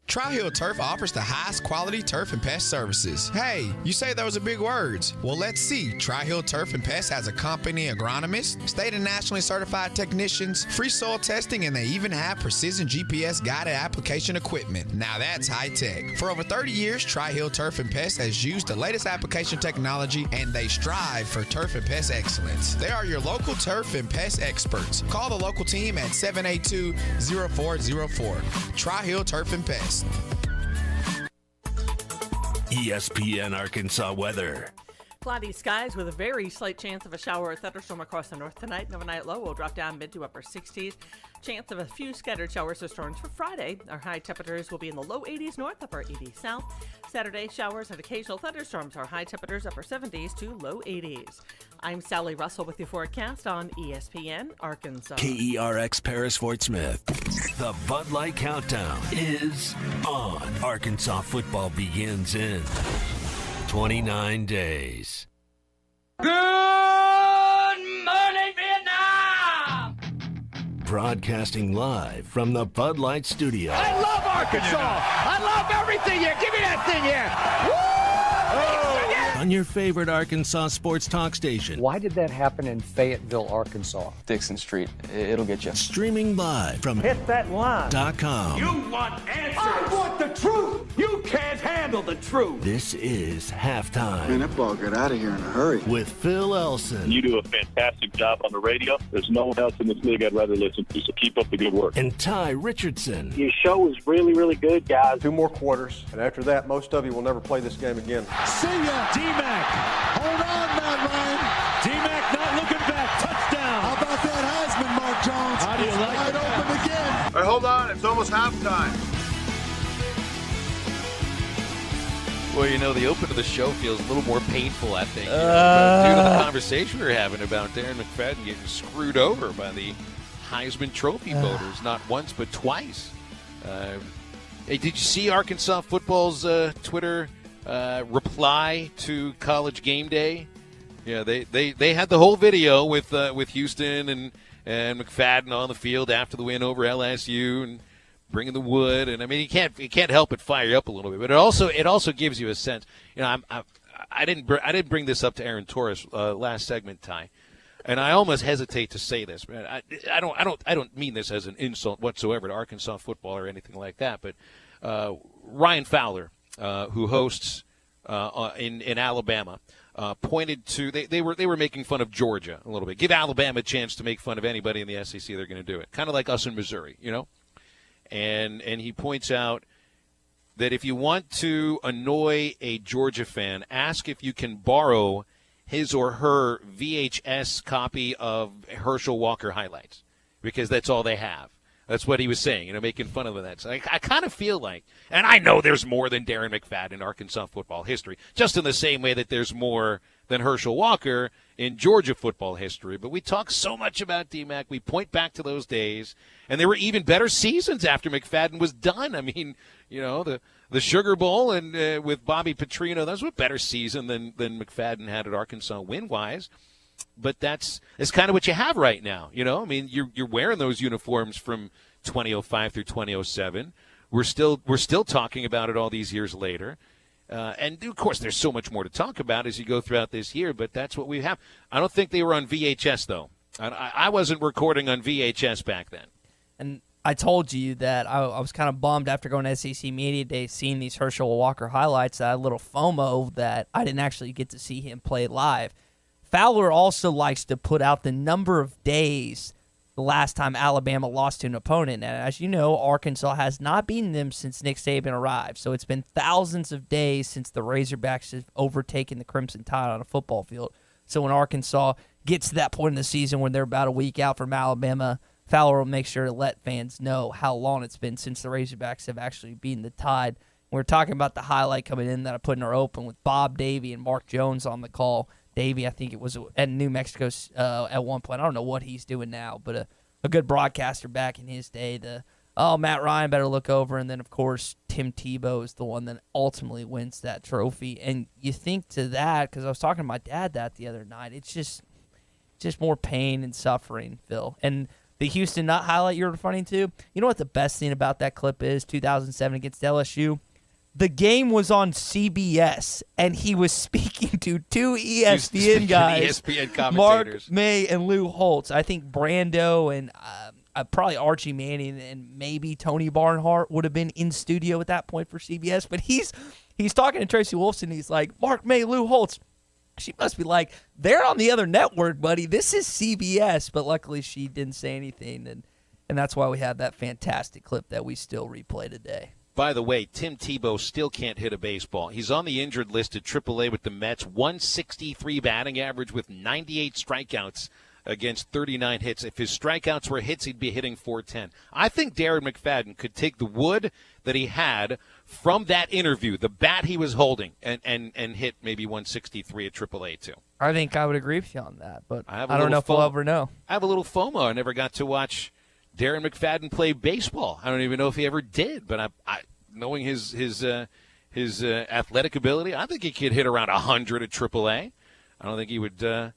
Tri-Hill Turf offers the highest quality turf and pest services. Hey, you say those are big words. Well, let's see. Tri-Hill Turf and Pest has a company agronomist, state and nationally certified technicians, free soil testing, and they even have precision GPS guided application equipment. Now that's high tech. For over 30 years, Tri-Hill Turf and Pest has used the latest application technology, and they strive for turf and pest excellence. They are your local turf and pest experts. Call the local team at 782-0404. Tri-Hill Turf and Pest. ESPN Arkansas weather. Cloudy skies with a very slight chance of a shower or thunderstorm across the north tonight. And overnight low will drop down mid to upper 60s. Chance of a few scattered showers or storms for Friday. Our high temperatures will be in the low 80s north, upper 80s south. Saturday, showers and occasional thunderstorms. Our high temperatures upper 70s to low 80s. I'm Sally Russell with your forecast on ESPN Arkansas. KERX Paris Fort Smith. The Bud Light Countdown is on. Arkansas football begins in 29 days. Good morning, Vietnam! Broadcasting live from the Bud Light Studio. I love Arkansas! I love everything here! Give me that thing here! On your favorite Arkansas sports talk station. Why did that happen in Fayetteville, Arkansas? Dixon Street. It'll get you. Streaming live from HitThatLine.com. .com. You want answers! I want the truth! You can't handle the truth! This is Halftime. Man, that ball got out of here in a hurry. With Phil Elson. You do a fantastic job on the radio. There's no one else in this league I'd rather listen to, so keep up the good work. And Tye Richardson. Your show was really, really good, guys. 2 more quarters, and after that, most of you will never play this game again. See ya! D-Mac! Hold on, Matt Ryan! D-Mac not looking back. Touchdown! How about that Heisman, Mark Jones? How do you like it? Wide open again. All right, hold on. It's almost halftime. Well, you know, the open of the show feels a little more painful, I think, due to the conversation we were having about Darren McFadden getting screwed over by the Heisman Trophy voters, not once but twice. Hey, did you see Arkansas football's Twitter reply to College Game Day? Yeah, they had the whole video with Houston and McFadden on the field after the win over LSU and bringing the wood, and I mean you can't help but fire you up a little bit. But it also gives you a sense. You know, I didn't bring this up to Aaron Torres last segment, Ty, and I almost hesitate to say this, man. I don't mean this as an insult whatsoever to Arkansas football or anything like that. But Ryan Fowler, who hosts in Alabama, pointed to they were making fun of Georgia a little bit. Give Alabama a chance to make fun of anybody in the SEC, they're going to do it. Kind of like us in Missouri, you know. And he points out that if you want to annoy a Georgia fan, ask if you can borrow his or her VHS copy of Herschel Walker highlights, because that's all they have. That's what he was saying, you know, making fun of that. So I kind of feel like, and I know there's more than Darren McFadden in Arkansas football history, just in the same way that there's more than Herschel Walker in Georgia football history. But we talk so much about DMAC. We point back to those days, and there were even better seasons after McFadden was done. I mean, you know, the Sugar Bowl and with Bobby Petrino, that was a better season than McFadden had at Arkansas win-wise. But that's kind of what you have right now. You know, I mean, you're wearing those uniforms from 2005 through 2007. We're still talking about it all these years later. And, of course, there's so much more to talk about as you go throughout this year, but that's what we have. I don't think they were on VHS, though. I wasn't recording on VHS back then. And I told you that I was kind of bummed after going to SEC Media Day, seeing these Herschel Walker highlights. I had a little FOMO that I didn't actually get to see him play live. Fowler also likes to put out the number of days the last time Alabama lost to an opponent. And as you know, Arkansas has not beaten them since Nick Saban arrived. So it's been thousands of days since the Razorbacks have overtaken the Crimson Tide on a football field. So when Arkansas gets to that point in the season when they're about a week out from Alabama, Fowler will make sure to let fans know how long it's been since the Razorbacks have actually beaten the Tide. We're talking about the highlight coming in that I put in our open with Bob Davie and Mark Jones on the call. Davey, I think it was at New Mexico at one point. I don't know what he's doing now, but a good broadcaster back in his day. Matt Ryan better look over. And then, of course, Tim Tebow is the one that ultimately wins that trophy. And you think to that, because I was talking to my dad that the other night, it's just more pain and suffering, Phil. And the Houston Nut highlight you're referring to, you know what the best thing about that clip is, 2007 against LSU? The game was on CBS, and he was speaking to two ESPN guys, ESPN commentators, Mark May and Lou Holtz. I think Brando and probably Archie Manning and maybe Tony Barnhart would have been in studio at that point for CBS. But he's talking to Tracy Wolfson. He's like, Mark May, Lou Holtz. She must be like, they're on the other network, buddy. This is CBS. But luckily she didn't say anything, and that's why we have that fantastic clip that we still replay today. By the way, Tim Tebow still can't hit a baseball. He's on the injured list at AAA with the Mets, 163 batting average with 98 strikeouts against 39 hits. If his strikeouts were hits, he'd be hitting 410. I think Darren McFadden could take the wood that he had from that interview, the bat he was holding, and hit maybe 163 at AAA too. I think I would agree with you on that, but I don't know if we'll ever know. I have a little FOMO. I never got to watch Darren McFadden play baseball. I don't even know if he ever did, but I knowing his athletic ability, I think he could hit around 100 at AAA. I don't think he would. I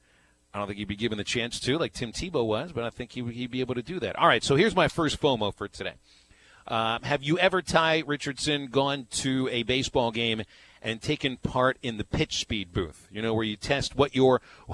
don't think he'd be given the chance to, like Tim Tebow was, but I think he'd be able to do that. All right, so here's my first FOMO for today. Have you ever, Tye Richardson, gone to a baseball game and taken part in the pitch speed booth? You know, where you test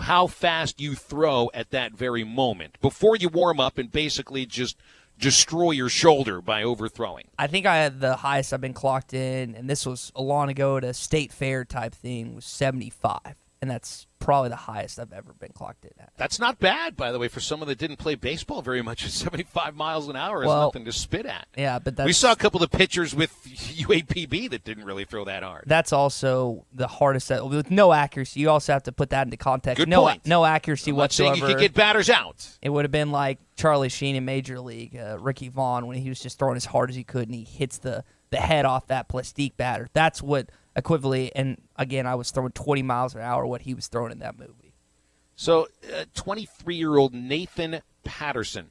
how fast you throw at that very moment before you warm up and basically just destroy your shoulder by overthrowing. I think I had the highest I've been clocked in, and this was a long ago at a state fair type thing, was 75. And that's probably the highest I've ever been clocked in at. That's not bad, by the way, for someone that didn't play baseball very much. At 75 miles an hour is nothing to spit at. Yeah, but we saw a couple of pitchers with UAPB that didn't really throw that hard. That's also the hardest. With no accuracy, you also have to put that into context. Good point. No accuracy whatsoever. Saying you could get batters out. It would have been like Charlie Sheen in Major League, Ricky Vaughn, when he was just throwing as hard as he could, and he hits the head off that plastique batter. That's what equivalently, and again, I was throwing 20 miles an hour what he was throwing in that movie. So, 23-year-old Nathan Patterson,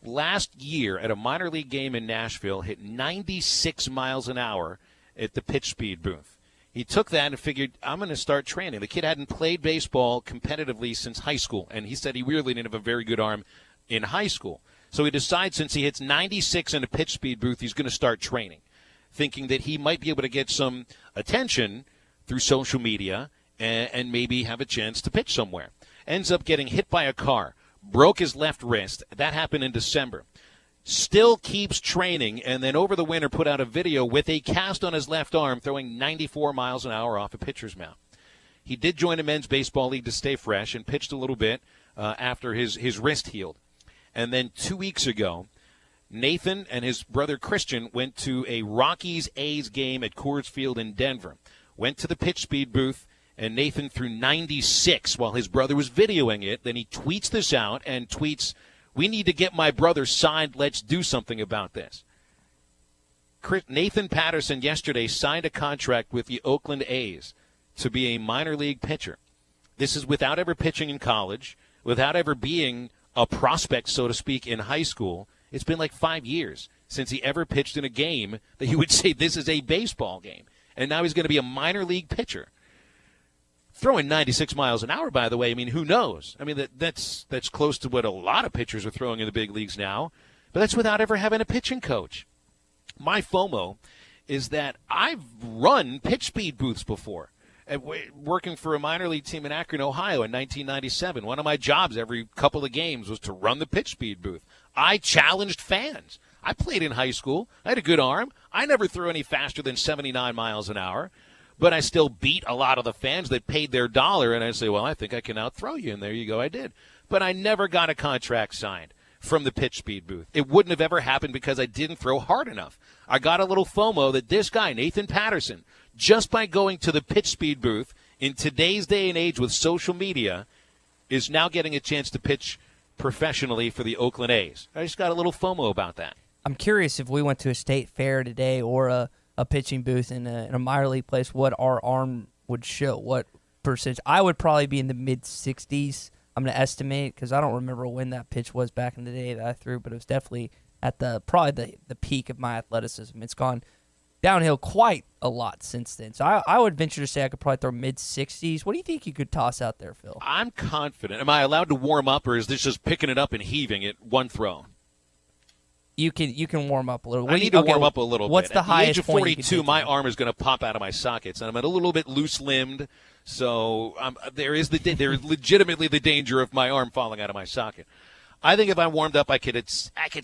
last year at a minor league game in Nashville, hit 96 miles an hour at the pitch speed booth. He took that and figured, I'm going to start training. The kid hadn't played baseball competitively since high school, and he said he really didn't have a very good arm in high school. So he decides since he hits 96 in a pitch speed booth, he's going to start training, thinking that he might be able to get some attention through social media and maybe have a chance to pitch somewhere. Ends up getting hit by a car, broke his left wrist. That happened in December. Still keeps training, and then over the winter put out a video with a cast on his left arm throwing 94 miles an hour off a pitcher's mound. He did join a men's baseball league to stay fresh and pitched a little bit after his wrist healed. And then 2 weeks ago, Nathan and his brother Christian went to a Rockies-A's game at Coors Field in Denver. Went to the pitch speed booth, and Nathan threw 96 while his brother was videoing it. Then he tweets this out and tweets, "We need to get my brother signed. Let's do something about this." Nathan Patterson yesterday signed a contract with the Oakland A's to be a minor league pitcher. This is without ever pitching in college, without ever being a prospect, so to speak, in high school. It's been like 5 years since he ever pitched in a game that you would say this is a baseball game. And now he's going to be a minor league pitcher. Throwing 96 miles an hour, by the way, I mean, who knows? I mean, that's close to what a lot of pitchers are throwing in the big leagues now. But that's without ever having a pitching coach. My FOMO is that I've run pitch speed booths before. Working for a minor league team in Akron, Ohio in 1997. One of my jobs every couple of games was to run the pitch speed booth. I challenged fans. I played in high school. I had a good arm. I never threw any faster than 79 miles an hour. But I still beat a lot of the fans that paid their dollar, and I say, well, I think I can outthrow you, and there you go, I did. But I never got a contract signed from the pitch speed booth. It wouldn't have ever happened because I didn't throw hard enough. I got a little FOMO that this guy, Nathan Patterson, just by going to the pitch speed booth in today's day and age with social media, is now getting a chance to pitch professionally for the Oakland A's. I just got a little FOMO about that. I'm curious if we went to a state fair today or a pitching booth in a minor league place, what our arm would show, what percentage. I would probably be in the mid-60s, I'm going to estimate, because I don't remember when that pitch was back in the day that I threw, but it was definitely at probably the peak of my athleticism. It's gone downhill quite a lot since then. So I would venture to say I could probably throw mid-60s. What do you think you could toss out there, Phil? I'm confident. Am I allowed to warm up, or is this just picking it up and heaving it one throw? You can warm up a little. I need to warm up a little bit. What's the highest point? At the age of 42, my to? arm is going to pop out of my sockets, and I'm a little bit loose-limbed, so there is legitimately the danger of my arm falling out of my socket. I think if I warmed up, I could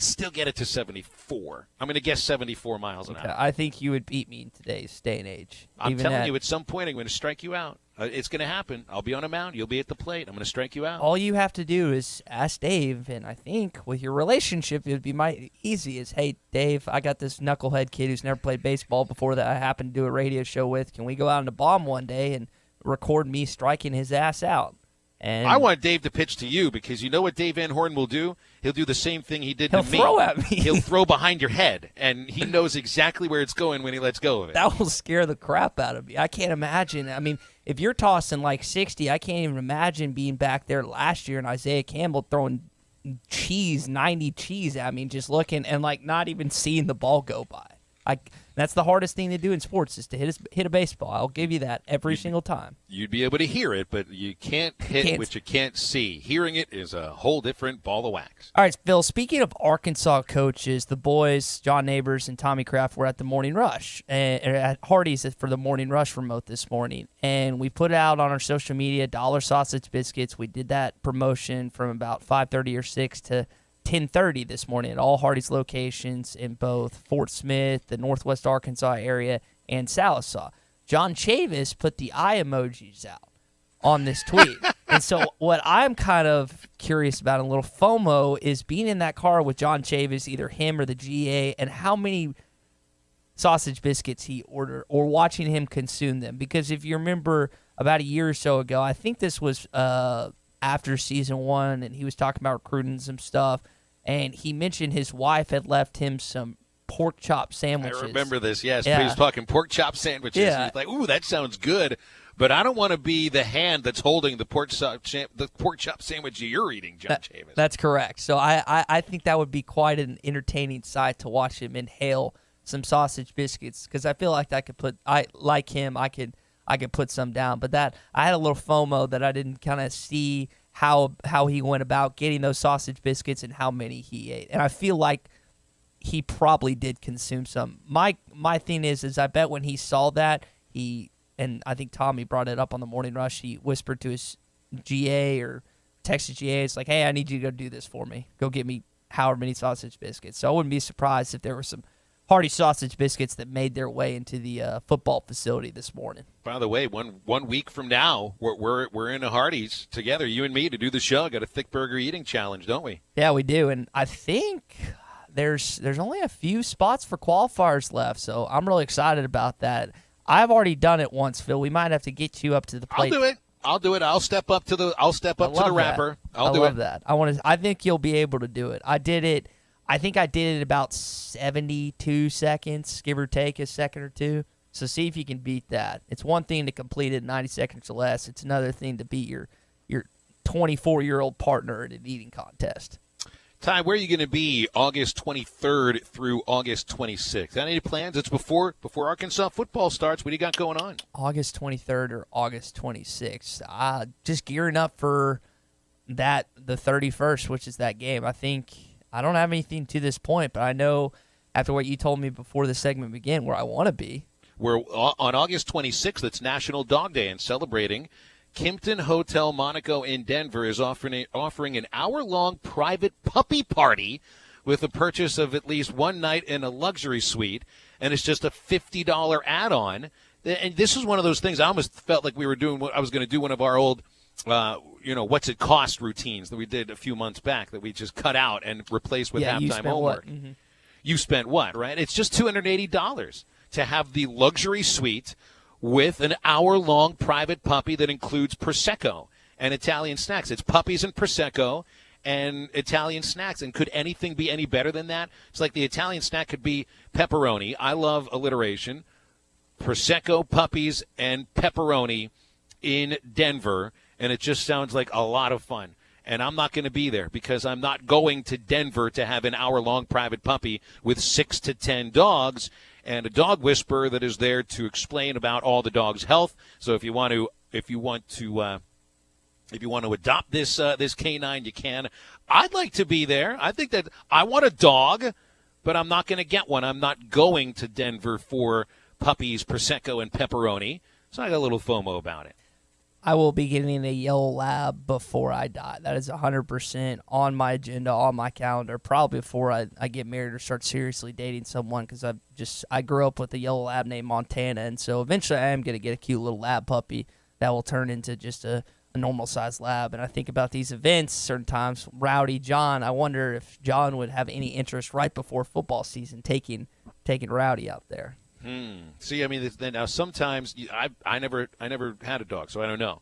still get it to 74. I'm going to guess 74 miles an hour. I think you would beat me in today's day and age. I'm telling you, at some point, I'm going to strike you out. It's going to happen. I'll be on a mound. You'll be at the plate. I'm going to strike you out. All you have to do is ask Dave, and I think with your relationship, it would be easy is, hey, Dave, I got this knucklehead kid who's never played baseball before that I happen to do a radio show with. Can we go out in the bomb one day and record me striking his ass out? And I want Dave to pitch to you because you know what Dave Van Horn will do? He'll do the same thing he did to me. He'll throw at me. He'll throw behind your head, and he knows exactly where it's going when he lets go of it. That will scare the crap out of me. I can't imagine. I mean, if you're tossing like 60, I can't even imagine being back there last year and Isaiah Campbell throwing 90 cheese at me, just looking and like not even seeing the ball go by. That's the hardest thing to do in sports is to hit a baseball. I'll give you that every single time. You'd be able to hear it, but you can't hit what you can't see. Hearing it is a whole different ball of wax. All right, Phil, speaking of Arkansas coaches, the boys, John Neighbors and Tommy Kraft, were at the Morning Rush, at Hardee's for the Morning Rush remote this morning. And we put out on our social media $1 sausage biscuits. We did that promotion from about 5:30 or 6 to 10:30 this morning at all Hardee's locations in both Fort Smith, the Northwest Arkansas area, and Sallisaw. John Chavis put the eye emojis out on this tweet. And so what I'm kind of curious about, a little FOMO, is being in that car with John Chavis, either him or the GA, and how many sausage biscuits he ordered, or watching him consume them. Because if you remember about a year or so ago, I think this was after season 1, and he was talking about recruiting some stuff, and he mentioned his wife had left him some pork chop sandwiches. I remember this, yes. Yeah. He was talking pork chop sandwiches. Yeah. He's like, ooh, that sounds good, but I don't want to be the hand that's holding the pork chop sandwich you're eating, John Chavis. That's correct. So I think that would be quite an entertaining sight to watch him inhale some sausage biscuits, because I feel like I could put some down. But that I had a little FOMO that I didn't kind of see how he went about getting those sausage biscuits and how many he ate. And I feel like he probably did consume some. My thing is I bet when he saw that, and I think Tommy brought it up on the Morning Rush, he whispered to his GA or texted GA, it's like, hey, I need you to go do this for me. Go get me however many sausage biscuits. So I wouldn't be surprised if there were some hearty sausage biscuits that made their way into the football facility this morning. By the way, one week from now, we're in a Hardee's together, you and me, to do the show. Got a thick burger eating challenge, don't we? Yeah, we do, and I think there's only a few spots for qualifiers left, so I'm really excited about that. I've already done it once, Phil. We might have to get you up to the plate. I'll do it. I'll step up to the wrapper. I love that. I think you'll be able to do it. I think I did it about 72 seconds, give or take a second or two. So see if you can beat that. It's one thing to complete it in 90 seconds or less. It's another thing to beat your 24-year-old partner at an eating contest. Ty, where are you going to be August 23rd through August 26th? Any plans? It's before Arkansas football starts. What do you got going on? August 23rd or August 26th. Just gearing up for that, the 31st, which is that game. I don't have anything to this point, but I know after what you told me before the segment began where I want to be. We're on August 26th. It's National Dog Day, and celebrating, Kimpton Hotel Monaco in Denver is offering an hour-long private puppy party with the purchase of at least one night in a luxury suite, and it's just a $50 add-on. And this is one of those things I almost felt like I was going to do one of our old what's it cost routines that we did a few months back that we just cut out and replaced with halftime homework. Mm-hmm. You spent what, right? It's just $280 to have the luxury suite with an hour-long private puppy that includes Prosecco and Italian snacks. It's puppies and Prosecco and Italian snacks. And could anything be any better than that? It's like the Italian snack could be pepperoni. I love alliteration. Prosecco, puppies, and pepperoni in Denver. And it just sounds like a lot of fun. And I'm not going to be there because I'm not going to Denver to have an hour-long private puppy with 6 to 10 dogs and a dog whisperer that is there to explain about all the dog's health. So if you want to adopt this canine, you can. I'd like to be there. I think that I want a dog, but I'm not going to get one. I'm not going to Denver for puppies, Prosecco, and pepperoni. So I got a little FOMO about it. I will be getting a yellow lab before I die. That is 100% on my agenda, on my calendar, probably before I get married or start seriously dating someone, because I grew up with a yellow lab named Montana, and so eventually I am going to get a cute little lab puppy that will turn into just a normal-sized lab. And I think about these events certain times, Rowdy John, I wonder if John would have any interest right before football season taking Rowdy out there. See, I mean, now sometimes I never had a dog, so I don't know.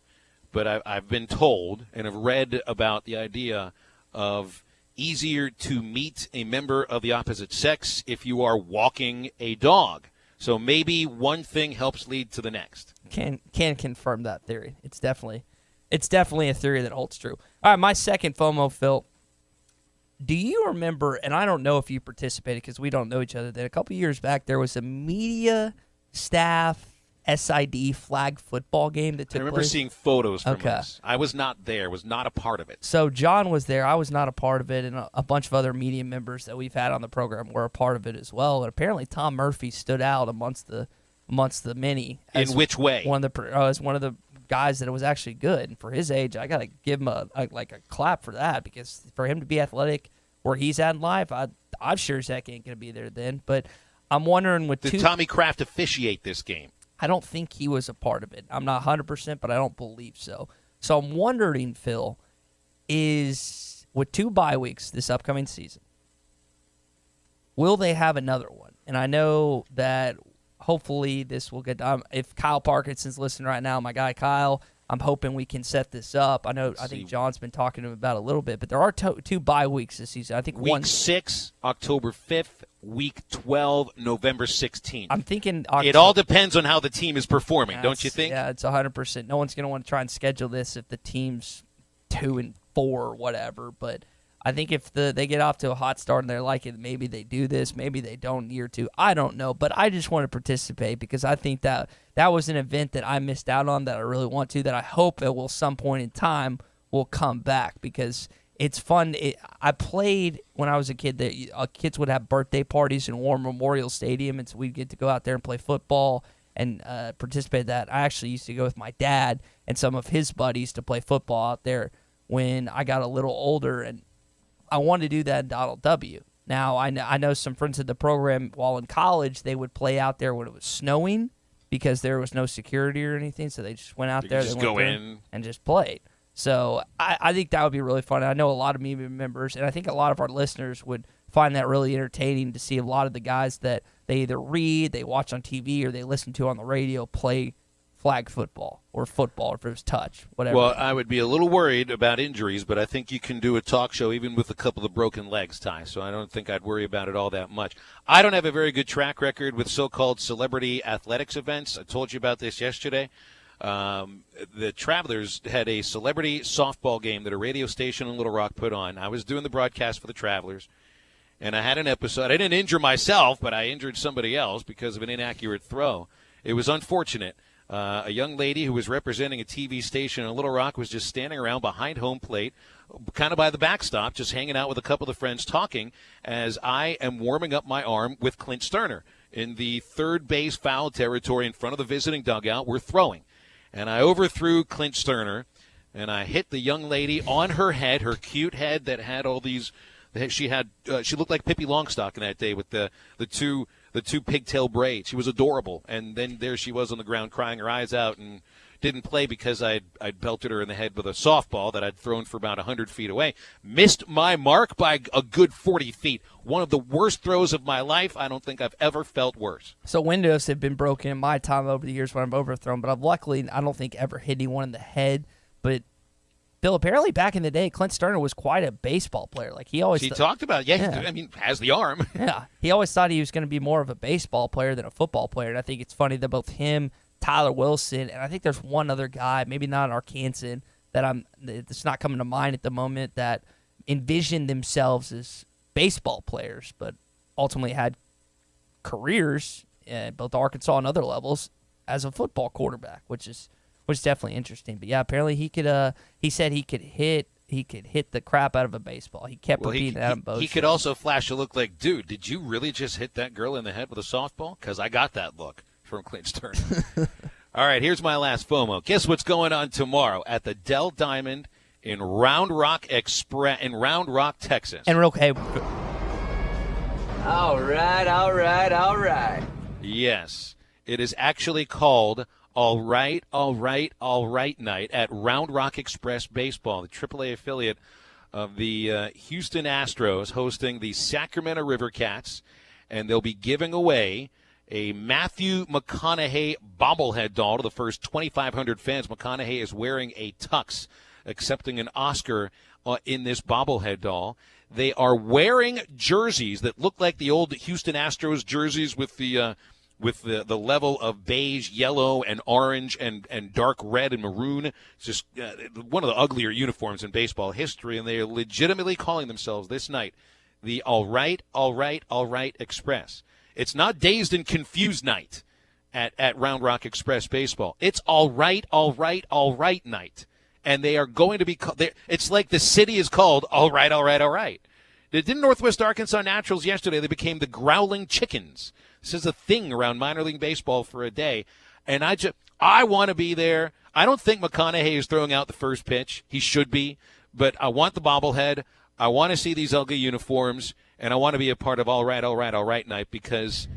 But I've been told and have read about the idea of easier to meet a member of the opposite sex if you are walking a dog. So maybe one thing helps lead to the next. Can confirm that theory. It's definitely a theory that holds true. All right, my second FOMO, Phil. Do you remember, and I don't know if you participated because we don't know each other, that a couple years back there was a media staff SID flag football game that took place? I remember seeing photos from this. I was not there, was not a part of it. So John was there. I was not a part of it, and a bunch of other media members that we've had on the program were a part of it as well. And apparently Tom Murphy stood out amongst the many. In which way? As one of the guys that it was actually good. And for his age, I got to give him a clap for that, because for him to be athletic where he's at in life, I'm sure as heck ain't going to be there then. But I'm wondering Did Tommy Kraft officiate this game? I don't think he was a part of it. I'm not 100%, but I don't believe so. So I'm wondering, Phil, is with 2 bye weeks this upcoming season, will they have another one? And I know that hopefully this will get done. If Kyle Parkinson's listening right now, my guy Kyle, I'm hoping we can set this up. I think John's been talking to him about it a little bit, but there are 2 bye weeks this season. I think Week 6, October 5th. Week 12, November 16th. I'm thinking it all depends on how the team is performing, don't you think? Yeah, it's 100%. No one's going to want to try and schedule this if the team's 2-4 or whatever. But I think if they get off to a hot start and they're like it, maybe they do this, maybe they don't in year 2. I don't know, but I just want to participate because I think that was an event that I missed out on that I really want to, that I hope it will some point in time will come back because it's fun. I played when I was a kid. Kids would have birthday parties in War Memorial Stadium, and so we'd get to go out there and play football and participate in that. I actually used to go with my dad and some of his buddies to play football out there when I got a little older, and I wanted to do that in Donald W. Now, I know some friends of the program while in college, they would play out there when it was snowing because there was no security or anything, so they just went out there. Just go in and just played. So I think that would be really fun. I know a lot of media members, and I think a lot of our listeners would find that really entertaining to see a lot of the guys that they either read, they watch on TV, or they listen to on the radio play flag football or football, if it was touch, whatever. Well, I would be a little worried about injuries, but I think you can do a talk show even with a couple of broken legs, Ty, so I don't think I'd worry about it all that much. I don't have a very good track record with so-called celebrity athletics events. I told you about this yesterday. The Travelers had a celebrity softball game that a radio station in Little Rock put on. I was doing the broadcast for the Travelers, and I had an episode. I didn't injure myself, but I injured somebody else because of an inaccurate throw. It was unfortunate. A young lady who was representing a TV station in Little Rock was just standing around behind home plate, kind of by the backstop, just hanging out with a couple of friends talking as I am warming up my arm with Clint Sterner. In the third base foul territory in front of the visiting dugout, we're throwing. And I overthrew Clint Sterner, and I hit the young lady on her head, her cute head that had all these. She looked like Pippi Longstocking that day with the two pigtail braids. She was adorable, and then there she was on the ground crying her eyes out and didn't play because I'd belted her in the head with a softball that I'd thrown for about 100 feet away. Missed my mark by a good 40 feet. One of the worst throws of my life. I don't think I've ever felt worse. So windows have been broken in my time over the years when I'm overthrown, but I've luckily, I don't think, ever hit anyone in the head. But Bill, apparently back in the day, Clint Sterner was quite a baseball player. Like he always talked about it. Yeah, I mean, has the arm. Yeah, he always thought he was going to be more of a baseball player than a football player. And I think it's funny that both him, Tyler Wilson, and I think there's one other guy, maybe not an Arkansan, that's not coming to mind at the moment, that envisioned themselves as baseball players, but ultimately had careers both Arkansas and other levels as a football quarterback, which is definitely interesting. But yeah, apparently he could. He said he could hit the crap out of a baseball. He kept repeating that on both. He could also flash a look like, dude, did you really just hit that girl in the head with a softball? Because I got that look from Clint Sterner. All right, here's my last FOMO. Guess what's going on tomorrow at the Dell Diamond in Round Rock, Texas. And real quick. All right. Yes, it is actually called all right night at Round Rock Express Baseball, the AAA affiliate of the Houston Astros, hosting the Sacramento River Cats, and they'll be giving away a Matthew McConaughey bobblehead doll to the first 2,500 fans. McConaughey is wearing a tux, accepting an Oscar in this bobblehead doll. They are wearing jerseys that look like the old Houston Astros jerseys with the level of beige, yellow, and orange, and dark red and maroon. It's just one of the uglier uniforms in baseball history, and they are legitimately calling themselves this night the All Right Express. It's not Dazed and Confused night at Round Rock Express Baseball. It's all right night. And they are going to be it's like the city is called All Right. Didn't Northwest Arkansas Naturals yesterday, they became the Growling Chickens. This is a thing around minor league baseball for a day. And I want to be there. I don't think McConaughey is throwing out the first pitch. He should be. But I want the bobblehead. I want to see these ugly uniforms. And I want to be a part of All Right night, because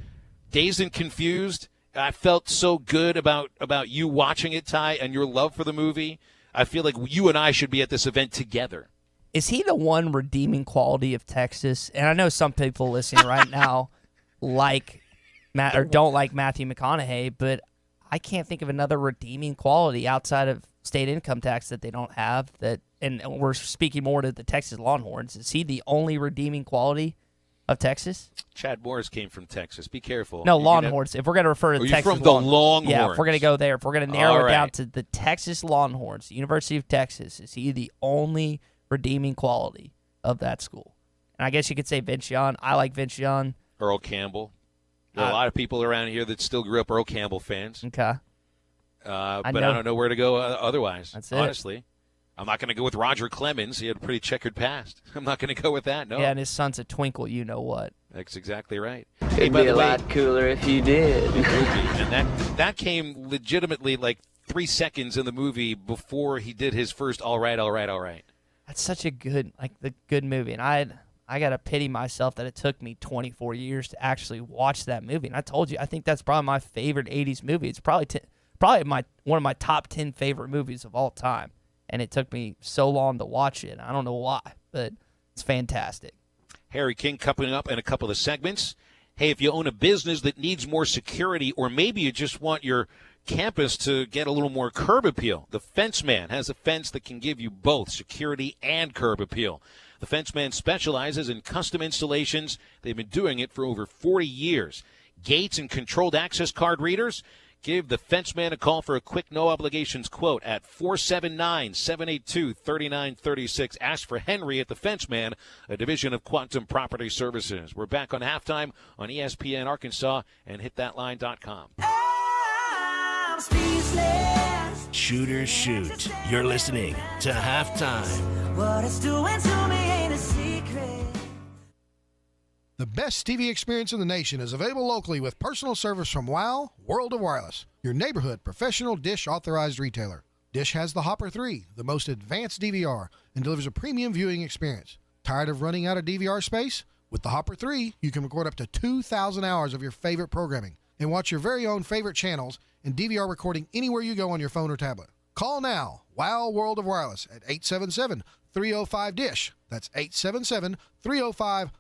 Dazed and Confused, I felt so good about you watching it, Ty, and your love for the movie. I feel like you and I should be at this event together. Is he the one redeeming quality of Texas? And I know some people listening right now don't like Matthew McConaughey, but I can't think of another redeeming quality outside of state income tax that they don't have. And we're speaking more to the Texas Longhorns. Is he the only redeeming quality of Texas? Chad Morris came from Texas. Be careful. No, Longhorns. If we're going to refer to the Texas from the Longhorns. Yeah, if we're going to go there, if we're going to narrow it down to the Texas Longhorns, the University of Texas, is he the only redeeming quality of that school? And I guess you could say Vince Young. I like Vince Young. Earl Campbell. There are a lot of people around here that still grew up Earl Campbell fans. Okay. But I don't know where to go otherwise. That's it. Honestly. I'm not going to go with Roger Clemens. He had a pretty checkered past. I'm not going to go with that, no. Yeah, and his son's a twinkle, you know what. That's exactly right. It'd be a lot cooler if you did. It would be. And that came legitimately like 3 seconds in the movie before he did his first All Right. That's such a good movie. And I got to pity myself that it took me 24 years to actually watch that movie. And I told you, I think that's probably my favorite 80s movie. It's probably one of my top 10 favorite movies of all time. And it took me so long to watch it. I don't know why, but it's fantastic. Harry King coming up in a couple of segments. Hey, if you own a business that needs more security, or maybe you just want your campus to get a little more curb appeal, the Fence Man has a fence that can give you both security and curb appeal. The Fence Man specializes in custom installations. They've been doing it for over 40 years. Gates and controlled access card readers. Give the Fence Man a call for a quick no-obligations quote at 479-782-3936. Ask for Henry at the Fence Man, a division of Quantum Property Services. We're back on Halftime on ESPN Arkansas and hitthatline.com. Shooters shoot. You're listening to Halftime. What it's doing to me ain't a secret. The best TV experience in the nation is available locally with personal service from WOW World of Wireless, your neighborhood professional Dish authorized retailer. Dish has the Hopper 3, the most advanced DVR, and delivers a premium viewing experience. Tired of running out of DVR space? With the Hopper 3, you can record up to 2,000 hours of your favorite programming and watch your very own favorite channels and DVR recording anywhere you go on your phone or tablet. Call now, WOW World of Wireless at 877-305-DISH. That's 877-305-3474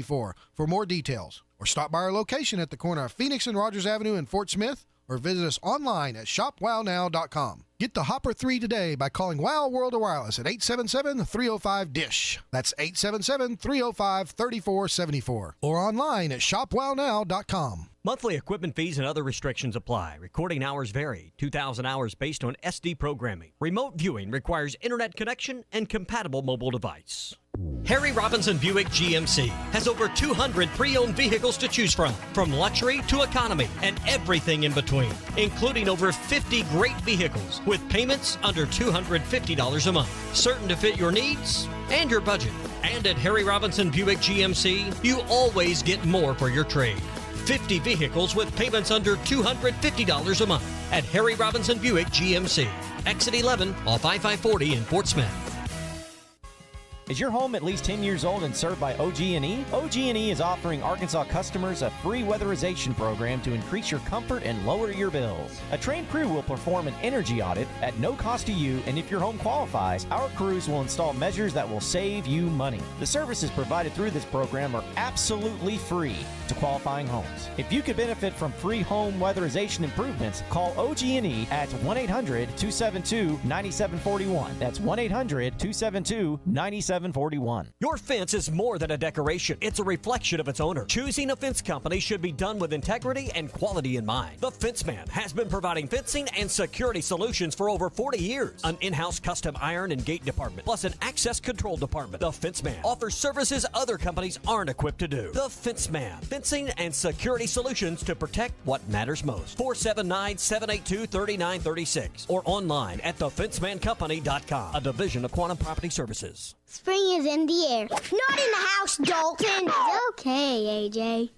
for more details. Or stop by our location at the corner of Phoenix and Rogers Avenue in Fort Smith, or visit us online at shopwownow.com. Get the Hopper 3 today by calling WOW World of Wireless at 877-305-DISH. That's 877-305-3474. Or online at shopwownow.com. Monthly equipment fees and other restrictions apply. Recording hours vary. 2,000 hours based on SD programming. Remote viewing requires internet connection and compatible mobile device. Harry Robinson Buick GMC has over 200 pre-owned vehicles to choose from luxury to economy and everything in between, including over 50 great vehicles with payments under $250 a month, certain to fit your needs and your budget. And at Harry Robinson Buick GMC, you always get more for your trade. 50 vehicles with payments under $250 a month at Harry Robinson Buick GMC. Exit 11 off I-540 in Fort Smith. Is your home at least 10 years old and served by OG&E? OG&E is offering Arkansas customers a free weatherization program to increase your comfort and lower your bills. A trained crew will perform an energy audit at no cost to you, and if your home qualifies, our crews will install measures that will save you money. The services provided through this program are absolutely free to qualifying homes. If you could benefit from free home weatherization improvements, call OG&E at 1-800-272-9741. That's 1-800-272-9741. Your fence is more than a decoration. It's a reflection of its owner. Choosing a fence company should be done with integrity and quality in mind. The Fence Man has been providing fencing and security solutions for over 40 years. An in-house custom iron and gate department, plus an access control department. The Fence Man offers services other companies aren't equipped to do. The Fence Man, fencing and security solutions to protect what matters most. 479-782-3936 or online at thefencemancompany.com, a division of Quantum Property Services. Spring is in the air. Not in the house, Dalton. Okay, AJ.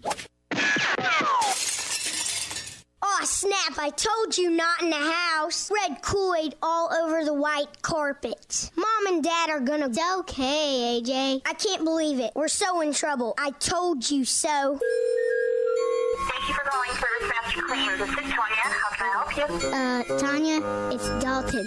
Aw, snap, I told you not in the house. Red Kool-Aid all over the white carpet. Mom and Dad are gonna... Okay, AJ. I can't believe it. We're so in trouble. I told you so. Thank you for calling Service Master Clean. This is Tanya. How can I help you? Tanya, it's Dalton.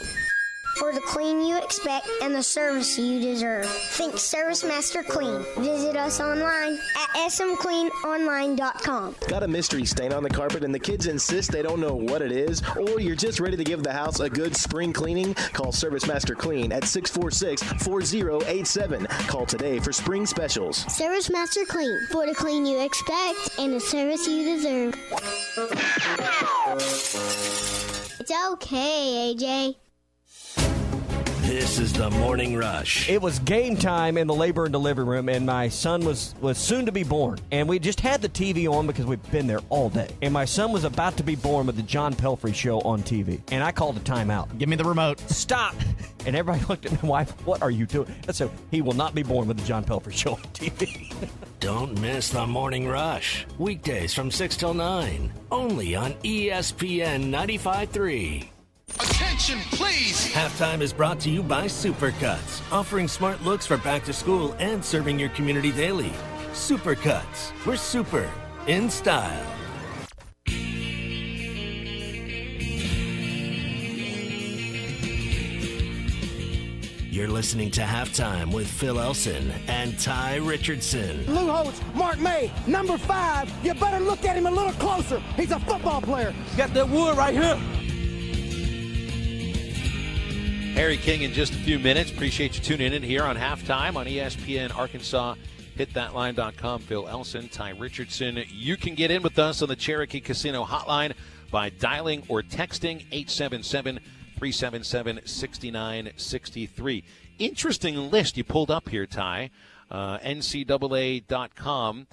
For the clean you expect and the service you deserve. Think Service Master Clean. Visit us online at smcleanonline.com. Got a mystery stain on the carpet and the kids insist they don't know what it is? Or you're just ready to give the house a good spring cleaning? Call Service Master Clean at 646-4087. Call today for spring specials. Service Master Clean. For the clean you expect and the service you deserve. It's okay, AJ. This is the Morning Rush. It was game time in the labor and delivery room, and my son was soon to be born. And we just had the TV on because we've been there all day. And my son was about to be born with the John Pelfrey show on TV. And I called a timeout. Give me the remote. Stop. And everybody looked at my wife. What are you doing? And so he will not be born with the John Pelfrey show on TV. Don't miss the Morning Rush. Weekdays from 6 till 9. Only on ESPN 95.3. Attention, please! Halftime is brought to you by Supercuts, offering smart looks for back to school and serving your community daily. Supercuts, we're super in style. You're listening to Halftime with Phil Elson and Tye Richardson. Lou Holtz, Mark May, number 5. You better look at him a little closer. He's a football player. Got that wood right here. Harry King in just a few minutes. Appreciate you tuning in here on Halftime on ESPN Arkansas. HitThatLine.com. Phil Elson, Tye Richardson. You can get in with us on the Cherokee Casino hotline by dialing or texting 877-377-6963. Interesting list you pulled up here, Tye. NCAA.com.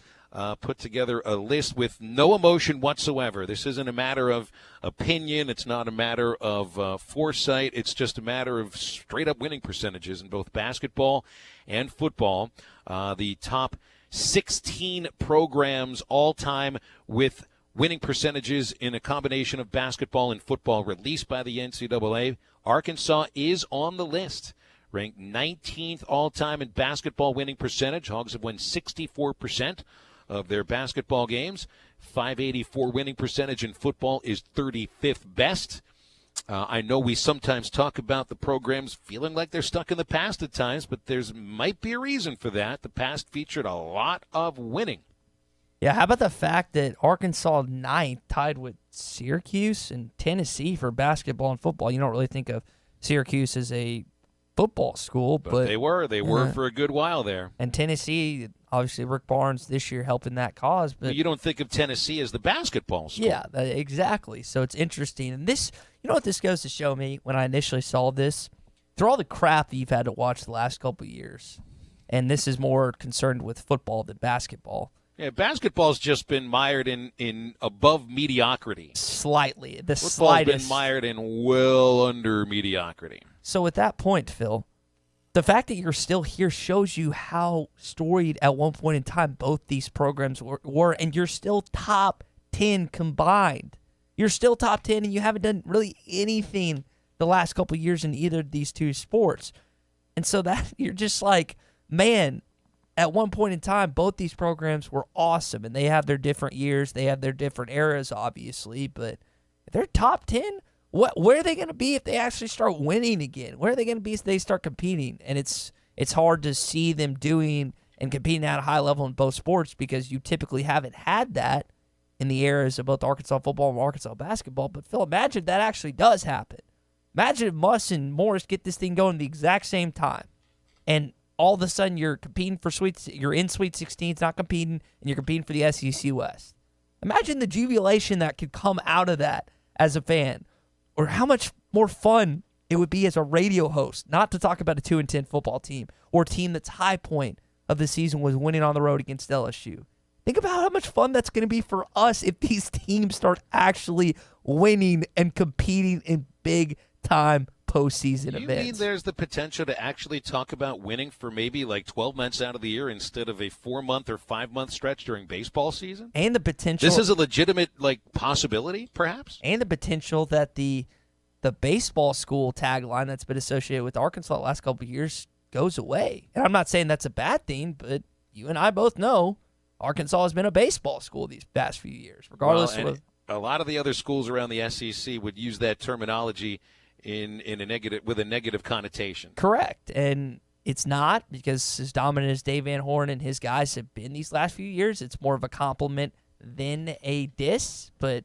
Put together a list with no emotion whatsoever. This isn't a matter of opinion. It's not a matter of foresight. It's just a matter of straight-up winning percentages in both basketball and football. The top 16 programs all-time with winning percentages in a combination of basketball and football released by the NCAA. Arkansas is on the list. Ranked 19th all-time in basketball winning percentage. Hogs have won 64% of their basketball games. 584 winning percentage in football is 35th best. I know we sometimes talk about the programs feeling like they're stuck in the past at times, but there's might be a reason for that. The past featured a lot of winning. Yeah, how about the fact that Arkansas 9th tied with Syracuse and Tennessee for basketball and football? You don't really think of Syracuse as a football school, but they were for a good while there. And Tennessee, obviously Rick Barnes this year helping that cause. But you don't think of Tennessee as the basketball school. Yeah, exactly. So it's interesting. And this, you know what this goes to show me when I initially saw this? Through all the crap that you've had to watch the last couple of years, and this is more concerned with football than basketball. Yeah, basketball's just been mired in above mediocrity. Slightly. The Football's slightest. Been mired in well under mediocrity. So at that point, Phil, the fact that you're still here shows you how storied at one point in time both these programs were, and you're still top 10 combined. You're still top 10, and you haven't done really anything the last couple of years in either of these two sports. And so that you're just like, man, at one point in time, both these programs were awesome, and they have their different years. They have their different eras, obviously, but if they're top 10, where are they going to be if they actually start winning again? Where are they going to be if they start competing? And it's hard to see them doing and competing at a high level in both sports because you typically haven't had that in the eras of both Arkansas football and Arkansas basketball. But, Phil, imagine that actually does happen. Imagine if Muss and Morris get this thing going at the exact same time, and all of a sudden you're competing for you're in Sweet 16s, not competing, and you're competing for the SEC West. Imagine the jubilation that could come out of that as a fan, or how much more fun it would be as a radio host, not to talk about a 2-10 football team or a team that's high point of the season was winning on the road against LSU. Think about how much fun that's going to be for us if these teams start actually winning and competing in big-time postseason events. You mean there's the potential to actually talk about winning for maybe like 12 months out of the year instead of a 4-month or 5-month stretch during baseball season? And the potential. This is a legitimate possibility, perhaps? And the potential that the baseball school tagline that's been associated with Arkansas the last couple of years goes away. And I'm not saying that's a bad thing, but you and I both know Arkansas has been a baseball school these past few years, regardless of. A lot of the other schools around the SEC would use that terminology in a negative, with a negative connotation. Correct. And it's not, because as dominant as Dave Van Horn and his guys have been these last few years, it's more of a compliment than a diss. But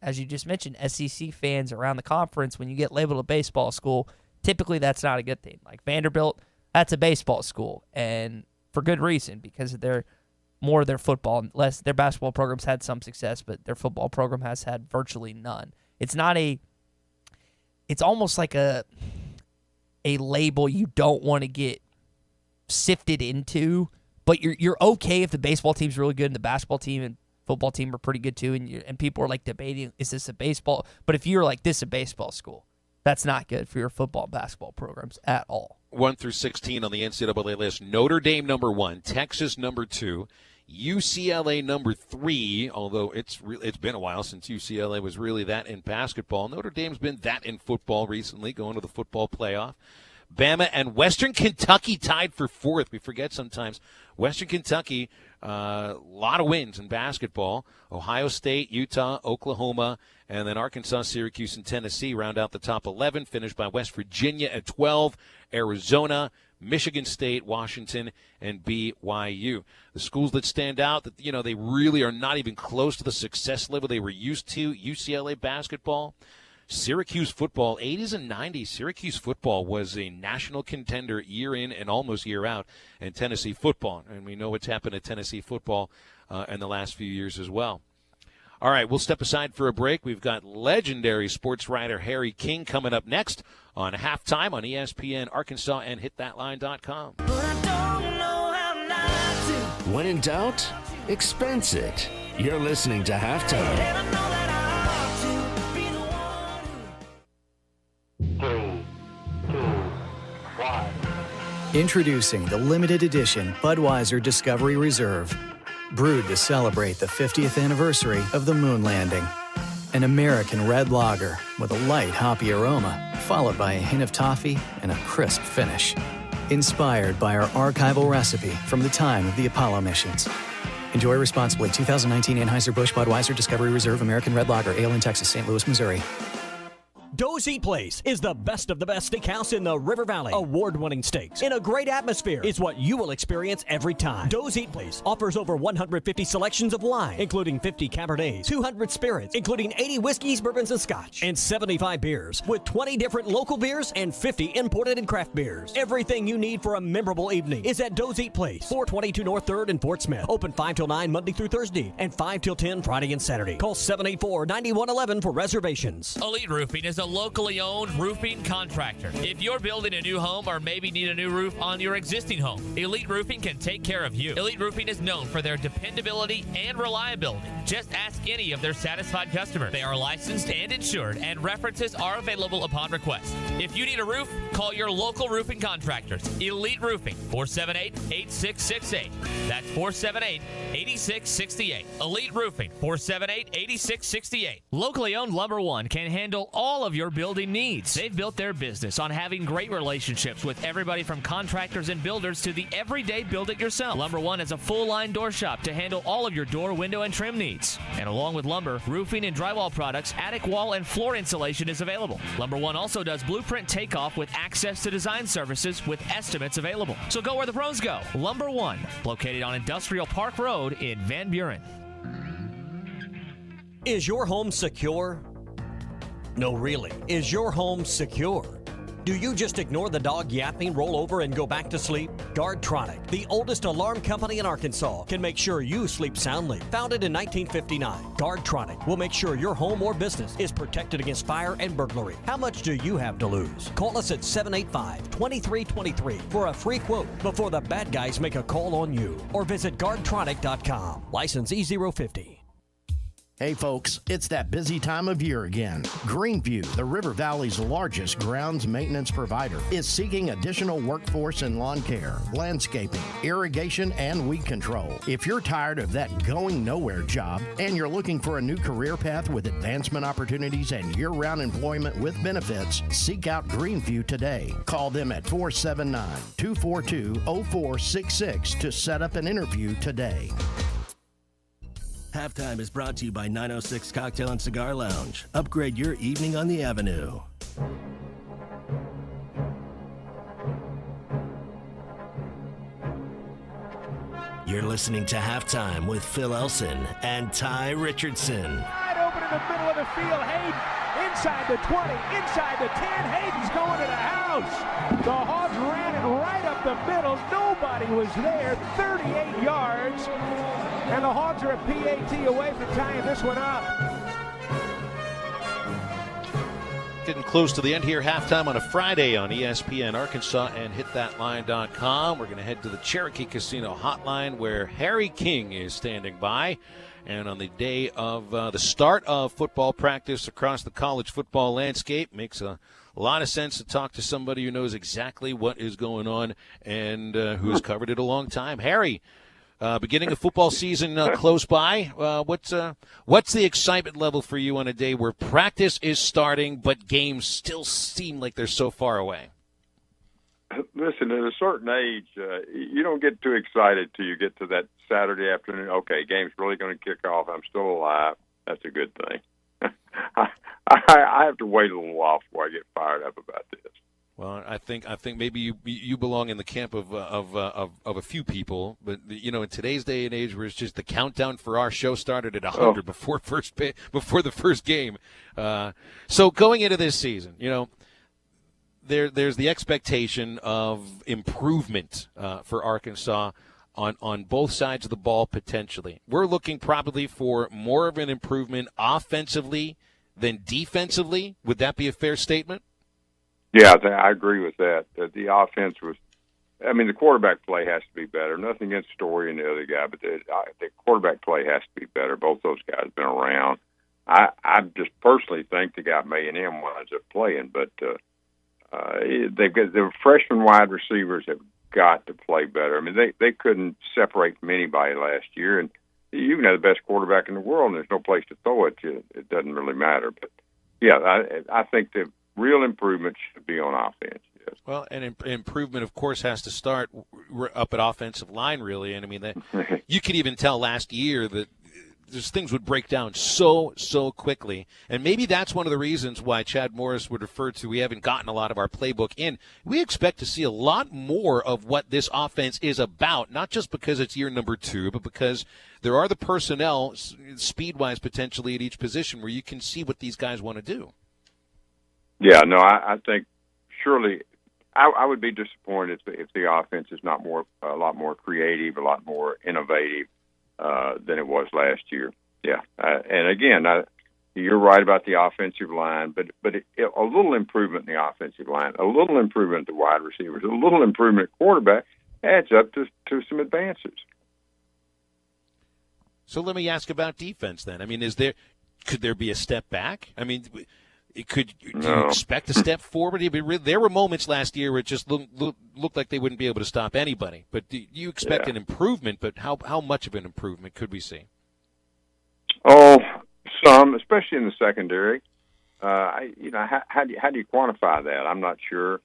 as you just mentioned, SEC fans around the conference, when you get labeled a baseball school, typically that's not a good thing. Like Vanderbilt, that's a baseball school, and for good reason, because they're more of their football, less their basketball programs had some success, but their football program has had virtually none. It's almost like a label you don't want to get sifted into, but you're okay if the baseball team's really good and the basketball team and football team are pretty good too, and people are like debating, is this a baseball? But if you're like, this is a baseball school, that's not good for your football and basketball programs at all. 1 through 16 on the NCAA list. Notre Dame number 1, Texas number 2, UCLA number 3, although it's been a while since UCLA was really that in basketball. Notre Dame's been that in football recently, going to the football playoff. Bama and Western Kentucky tied for 4th. We forget sometimes. Western Kentucky, a lot of wins in basketball. Ohio State, Utah, Oklahoma, and then Arkansas, Syracuse, and Tennessee round out the top 11, finished by West Virginia at 12, Arizona, Michigan State, Washington, and BYU. The schools that stand out, that they really are not even close to the success level they were used to. UCLA basketball, Syracuse football, 80s and 90s. Syracuse football was a national contender year in and almost year out. And Tennessee football, and we know what's happened at Tennessee football in the last few years as well. All right, we'll step aside for a break. We've got legendary sports writer Harry King coming up next on Halftime on ESPN Arkansas and HitThatLine.com. When in doubt, expense it. You're listening to Halftime. 3, 2, 1. Introducing the limited edition Budweiser Discovery Reserve. Brewed to celebrate the 50th anniversary of the moon landing. An American red lager with a light hoppy aroma, followed by a hint of toffee and a crisp finish. Inspired by our archival recipe from the time of the Apollo missions. Enjoy responsibly. 2019 Anheuser-Busch Budweiser Discovery Reserve American Red Lager, Ale in Texas, St. Louis, Missouri. Doe's Eat Place is the best of the best steakhouse in the River Valley. Award-winning steaks in a great atmosphere is what you will experience every time. Doe's Eat Place offers over 150 selections of wine, including 50 Cabernets, 200 spirits, including 80 whiskeys, bourbons, and scotch, and 75 beers, with 20 different local beers and 50 imported and craft beers. Everything you need for a memorable evening is at Doe's Eat Place, 422 North 3rd in Fort Smith. Open 5 till 9 Monday through Thursday and 5 till 10 Friday and Saturday. Call 784-9111 for reservations. Elite Roofing is a locally owned roofing contractor. If you're building a new home or maybe need a new roof on your existing home, Elite Roofing can take care of you. Elite Roofing is known for their dependability and reliability. Just ask any of their satisfied customers. They are licensed and insured, and references are available upon request. If you need a roof, call your local roofing contractors. Elite Roofing, 478-8668. That's 478-8668. Elite Roofing, 478-8668. Locally owned Lumber One can handle all of your building needs. They've built their business on having great relationships with everybody from contractors and builders to the everyday build-it-yourself. Lumber One is a full-line door shop to handle all of your door, window, and trim needs. And along with lumber, roofing, and drywall products, attic wall and floor insulation is available. Lumber One also does blueprint takeoff with access to design services with estimates available. So go where the pros go. Lumber One, located on Industrial Park Road in Van Buren. Is your home secure? No, really. Is your home secure? Do you just ignore the dog yapping, roll over, and go back to sleep? Guardtronic, the oldest alarm company in Arkansas, can make sure you sleep soundly. Founded in 1959, Guardtronic will make sure your home or business is protected against fire and burglary. How much do you have to lose? Call us at 785-2323 for a free quote before the bad guys make a call on you. Or visit Guardtronic.com. License E050. Hey folks, it's that busy time of year again. Greenview, the River Valley's largest grounds maintenance provider, is seeking additional workforce in lawn care, landscaping, irrigation, and weed control. If you're tired of that going nowhere job and you're looking for a new career path with advancement opportunities and year-round employment with benefits, seek out Greenview today. Call them at 479-242-0466 to set up an interview today. Halftime is brought to you by 906 Cocktail and Cigar Lounge. Upgrade your evening on the Avenue. You're listening to Halftime with Phil Elson and Tye Richardson. Wide open in the middle of the field. Hayden inside the 20, inside the 10. Hayden's going to the house. The Hogs ran it right up the middle. Nobody was there. 38 yards. And the Hogs are a PAT away from tying this one up. Getting close to the end here. Halftime on a Friday on ESPN Arkansas and hitthatline.com. We're going to head to the Cherokee Casino hotline where Harry King is standing by. And on the day of the start of football practice across the college football landscape, makes a lot of sense to talk to somebody who knows exactly what is going on and who has covered it a long time. Harry, beginning of football season close by. What's the excitement level for you on a day where practice is starting but games still seem like they're so far away? Listen, at a certain age, you don't get too excited till you get to that Saturday afternoon. Okay, game's really going to kick off. I'm still alive. That's a good thing. I have to wait a little while before I get fired up about this. Well, I think maybe you belong in the camp of a few people, but you know, in today's day and age, where it's just the countdown for our show started at 100 before the first game. So going into this season, you know, there's the expectation of improvement for Arkansas on both sides of the ball potentially. We're looking probably for more of an improvement offensively than defensively. Would that be a fair statement? Yeah, I agree with that. The offense was, I mean, the quarterback play has to be better. Nothing against Story and the other guy, but the quarterback play has to be better. Both those guys have been around. I just personally think the guy May and M winds up playing, but they've got the freshman wide receivers have got to play better. I mean, they couldn't separate from anybody last year, and you can have the best quarterback in the world, and there's no place to throw it. It doesn't really matter. But yeah, I think the real improvement should be on offense. Yes. Well, and improvement, of course, has to start up at offensive line, really. And I mean, you could even tell last year that just things would break down so quickly. And maybe that's one of the reasons why Chad Morris would refer to we haven't gotten a lot of our playbook in. We expect to see a lot more of what this offense is about, not just because it's year number 2, but because there are the personnel, speed-wise, potentially at each position where you can see what these guys want to do. Yeah, no, I think surely I would be disappointed if the offense is not a lot more creative, a lot more innovative than it was last year. Yeah, and again, you're right about the offensive line, but a little improvement in the offensive line, a little improvement in the wide receivers, a little improvement at quarterback adds up to some advances. So let me ask about defense then. I mean, could there be a step back? I mean, Do you expect a step forward? There were moments last year where it just looked like they wouldn't be able to stop anybody. But do you expect an improvement? But how much of an improvement could we see? Oh, some, especially in the secondary. How do you quantify that? I'm not sure.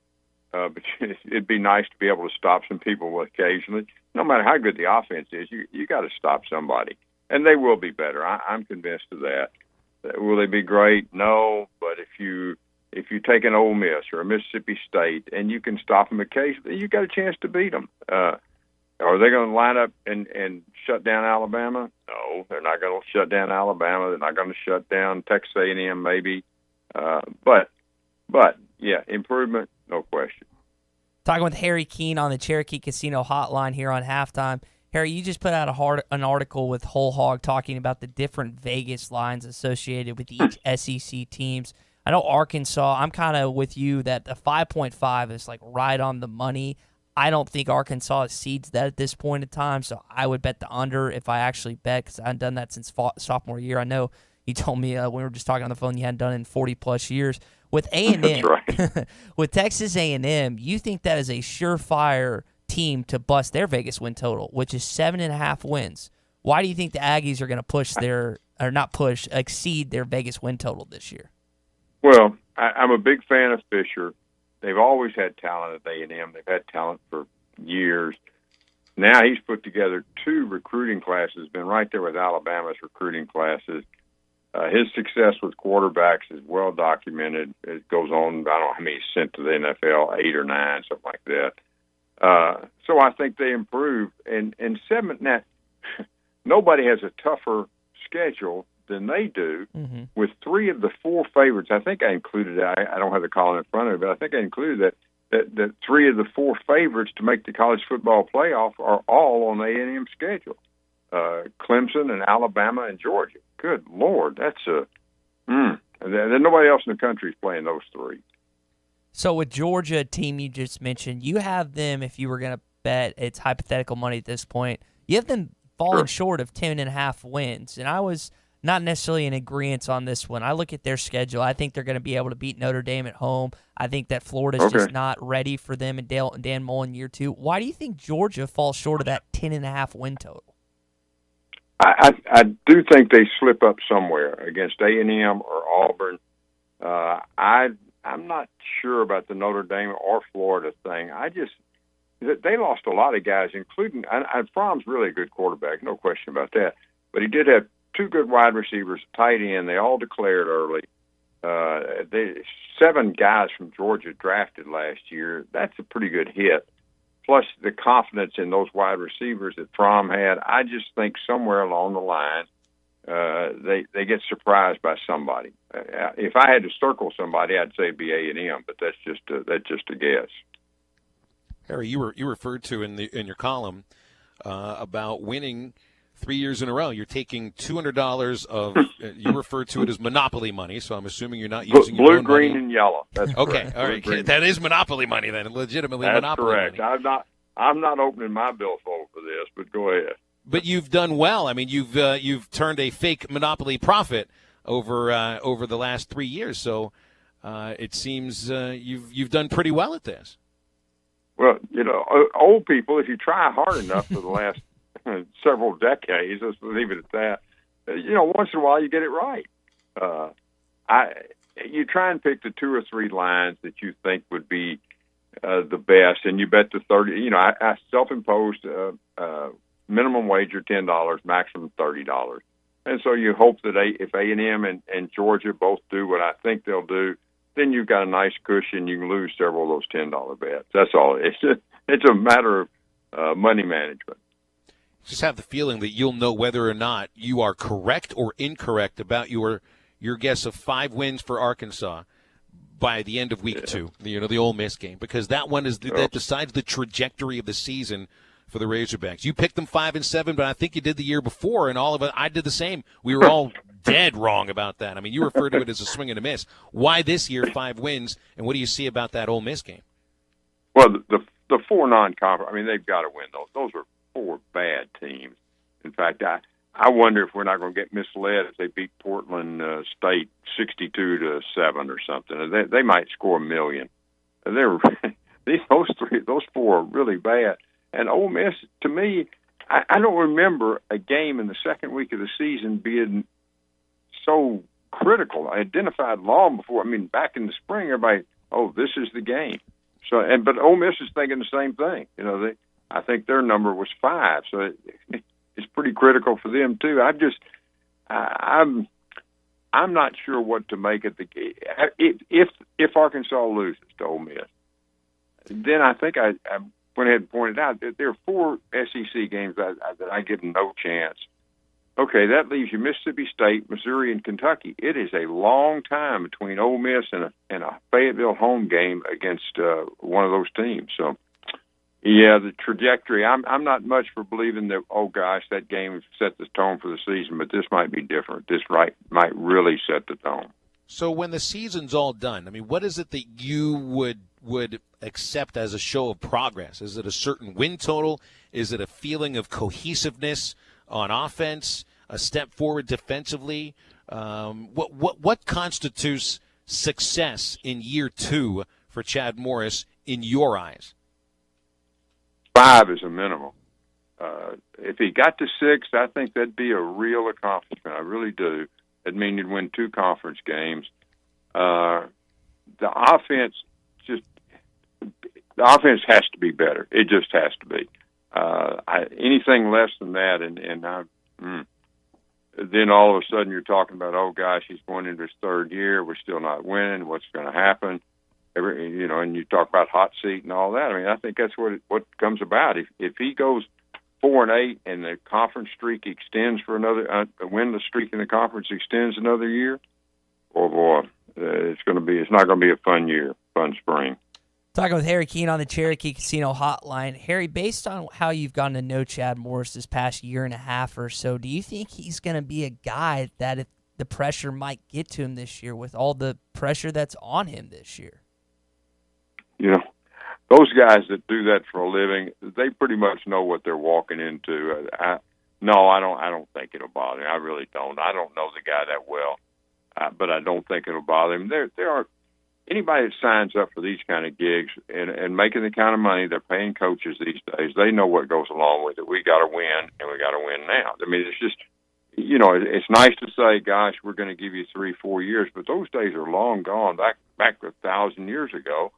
But it'd be nice to be able to stop some people occasionally. No matter how good the offense is, you got to stop somebody, and they will be better. I'm convinced of that. Will they be great? No, but if you take an Ole Miss or a Mississippi State and you can stop them occasionally, you got a chance to beat them. Are they going to line up and shut down Alabama? No, they're not going to shut down Alabama. They're not going to shut down Texas A&M maybe. But yeah, improvement, no question. Talking with Harry Keene on the Cherokee Casino Hotline here on Halftime. Harry, you just put out an article with Whole Hog talking about the different Vegas lines associated with each SEC teams. I know Arkansas, I'm kind of with you that the 5.5 is like right on the money. I don't think Arkansas exceeds that at this point in time, so I would bet the under if I actually bet, because I haven't done that since sophomore year. I know you told me when we were just talking on the phone you hadn't done it in 40-plus years. With A&M, right. With Texas A&M, you think that is a surefire team to bust their Vegas win total, which is 7.5 wins. Why do you think the Aggies are going to exceed their Vegas win total this year? Well, I'm a big fan of Fisher. They've always had talent at A&M. They've had talent for years. Now he's put together 2 recruiting classes, been right there with Alabama's recruiting classes. His success with quarterbacks is well documented. It goes on, I don't know how many he's sent to the NFL, 8 or 9, something like that. So I think they improved. And 7, now, nobody has a tougher schedule than they do, with 3 of the 4 favorites. I think I included, I don't have the column in front of me, but I think I included that 3 of the 4 favorites to make the college football playoff are all on the A&M schedule. Clemson and Alabama and Georgia. Good Lord, that's there's nobody else in the country is playing those 3. So with Georgia, a team you just mentioned, you have them, if you were going to bet, it's hypothetical money at this point, you have them falling short of 10.5 wins. And I was not necessarily in agreement on this one. I look at their schedule. I think they're going to be able to beat Notre Dame at home. I think that Florida's just not ready for them in Dan Mullen year 2. Why do you think Georgia falls short of that 10.5 win total? I do think they slip up somewhere against A&M or Auburn. I'm not sure about the Notre Dame or Florida thing. They lost a lot of guys, including Fromm's really a good quarterback, no question about that. But he did have 2 good wide receivers, tight end. They all declared early. 7 guys from Georgia drafted last year. That's a pretty good hit. Plus the confidence in those wide receivers that Fromm had. I just think somewhere along the line they get surprised by somebody. If I had to circle somebody, I'd say it'd be A&M, but that's just a guess. Harry, you referred to in your column about winning 3 years in a row. You're taking $200 of you refer to it as monopoly money, so I'm assuming you're not using blue, your own green, money. And yellow. That's okay. Correct. All right, green. That is monopoly money then, legitimately That's monopoly correct. money. I'm not opening my billfold for this, but go ahead. But you've done well. I mean, you've turned a fake monopoly profit over the last 3 years. So it seems you've done pretty well at this. Well, old people, if you try hard enough for the last several decades, let's leave it at that. Once in a while you get it right. You try and pick the 2 or 3 lines that you think would be the best, and you bet the 30. I self-imposed minimum wager $10, maximum $30, and so you hope that if A&M and Georgia both do what I think they'll do, then you've got a nice cushion. You can lose several of those $10 bets. That's all. It's a matter of money management. Just have the feeling that you'll know whether or not you are correct or incorrect about your guess of 5 wins for Arkansas by the end of week 2, the Ole Miss game, because that one is that decides the trajectory of the season for the Razorbacks. You picked them 5-7, but I think you did the year before, and all of it. I did the same. We were all dead wrong about that. I mean, you refer to it as a swing and a miss. Why this year 5 wins, and what do you see about that Ole Miss game? Well, the 4 non-conference. I mean, they've got to win those. Those are 4 bad teams. In fact, I wonder if we're not going to get misled if they beat Portland State 62-7 or something. They might score 1 million. Those four are really bad. And Ole Miss, to me, I don't remember a game in the second week of the season being so critical. I identified long before. I mean, back in the spring, everybody, this is the game. So, but Ole Miss is thinking the same thing. I think their number was 5, so it's pretty critical for them too. I'm not sure what to make of the game. If Arkansas loses to Ole Miss, then I think I went ahead and pointed out that there are 4 SEC games that I give no chance. Okay, that leaves you Mississippi State, Missouri, and Kentucky. It is a long time between Ole Miss and a Fayetteville home game against one of those teams. So, yeah, the trajectory. I'm not much for believing that. Oh gosh, that game set the tone for the season, but this might be different. This might really set the tone. So when the season's all done, I mean, what is it that you would accept as a show of progress? Is it a certain win total? Is it a feeling of cohesiveness on offense, a step forward defensively? What constitutes success in year 2 for Chad Morris in your eyes? 5 is a minimum. If he got to 6, I think that'd be a real accomplishment. I really do. It'd mean you'd win 2 conference games. The offense has to be better. It just has to be. Anything less than that, then all of a sudden you're talking about, oh gosh, he's going into his 3rd year. We're still not winning. What's going to happen? And you talk about hot seat and all that. I mean, I think that's what comes about. If he goes 4-8 and the conference streak extends for another, win the streak in the conference extends another year, oh boy, it's not going to be a fun spring. Talking with Harry Keene on the Cherokee Casino Hotline. Harry, based on how you've gotten to know Chad Morris this past year and a half or so, do you think he's going to be a guy that if the pressure might get to him this year with all the pressure that's on him this year? Those guys that do that for a living, they pretty much know what they're walking into. I don't think it'll bother him. I really don't. I don't know the guy that well, but I don't think it'll bother him. There are anybody that signs up for these kind of gigs and making the kind of money they're paying coaches these days, they know what goes along with it. We got to win, and we got to win now. I mean, it's just, it's nice to say, gosh, we're going to give you 3-4 years, but those days are long gone. Back 1,000 years ago,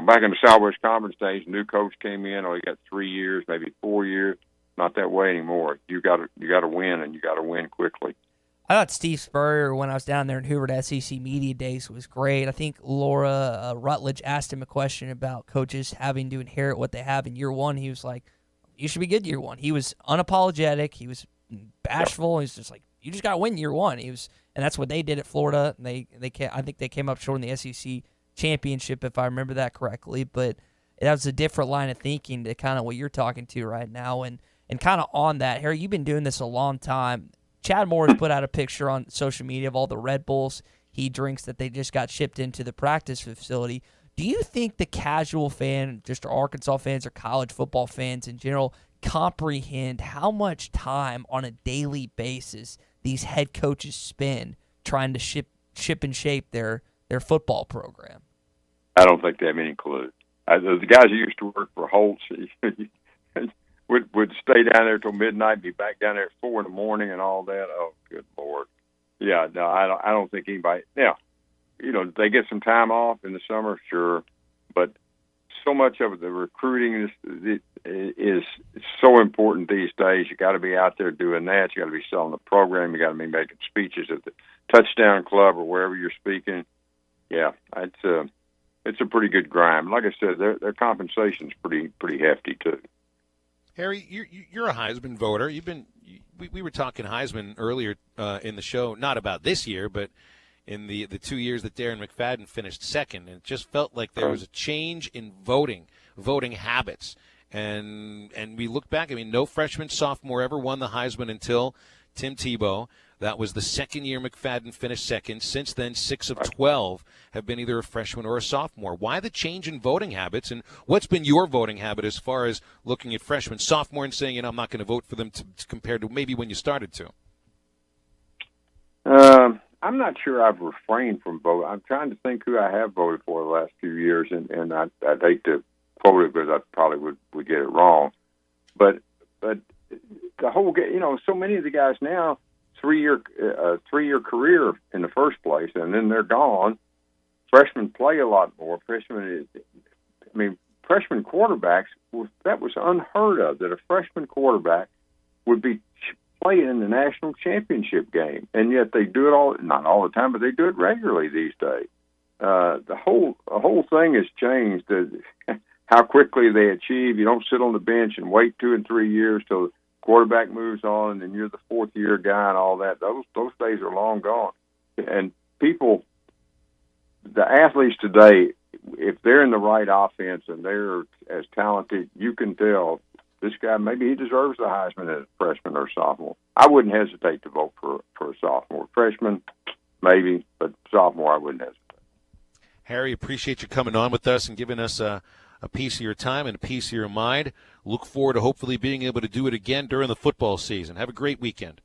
back in the Southwest Conference days, new coach came in, he got 3 years, maybe 4 years. Not that way anymore. You got to win, and you got to win quickly. I thought Steve Spurrier, when I was down there in Hoover at SEC Media Days, was great. I think Laura Rutledge asked him a question about coaches having to inherit what they have in year 1. He was like, you should be good year 1. He was unapologetic. He was bashful. He's just like, you just got to win year 1. And that's what they did at Florida. And I think they came up short in the SEC championship, if I remember that correctly. But that was a different line of thinking to kind of what you're talking to right now. And kind of on that, Harry, you've been doing this a long time. Chad Morris put out a picture on social media of all the Red Bulls he drinks that they just got shipped into the practice facility. Do you think the casual fan, just Arkansas fans or college football fans in general, comprehend how much time on a daily basis these head coaches spend trying to ship and shape their football program? I don't think they have any clue. The guys who used to work for Holtz would stay down there till midnight, be back down there at 4 a.m. and all that. Oh, good Lord. Yeah, no, I don't think anybody. Now, they get some time off in the summer, sure, but so much of the recruiting is so important these days. You got to be out there doing that. You got to be selling the program. You got to be making speeches at the Touchdown Club or wherever you're speaking. Yeah, it's a pretty good grind. Like I said, their compensation's pretty hefty too. Harry, you're a Heisman voter. We were talking Heisman earlier in the show, not about this year, but in the 2 years that Darren McFadden finished second, and it just felt like there was a change in voting habits. And we look back, I mean, no freshman, sophomore ever won the Heisman until Tim Tebow. That was the second year McFadden finished second. Since then, 6 of 12 have been either a freshman or a sophomore. Why the change in voting habits, and what's been your voting habit as far as looking at freshmen, sophomore, and saying, I'm not going to vote for them compared to maybe when you started to? I'm not sure I've refrained from voting. I'm trying to think who I have voted for the last few years, and I'd hate to quote it because I probably would get it wrong. But the whole, so many of the guys now, three-year career in the first place, and then they're gone. Freshmen play a lot more. Freshman quarterbacks, that was unheard of, that a freshman quarterback would be playing in the national championship game, and yet they do it not all the time, but they do it regularly these days. The whole thing has changed. How quickly they achieve. You don't sit on the bench and wait 2 and 3 years till the quarterback moves on, and then you're the fourth-year guy and all that. Those days are long gone. And the athletes today, if they're in the right offense and they're as talented, you can tell this guy, maybe he deserves the Heisman as a freshman or sophomore. I wouldn't hesitate to vote for a sophomore. Freshman, maybe, but sophomore, I wouldn't hesitate. Harry, appreciate you coming on with us and giving us a piece of your time and a piece of your mind. Look forward to hopefully being able to do it again during the football season. Have a great weekend.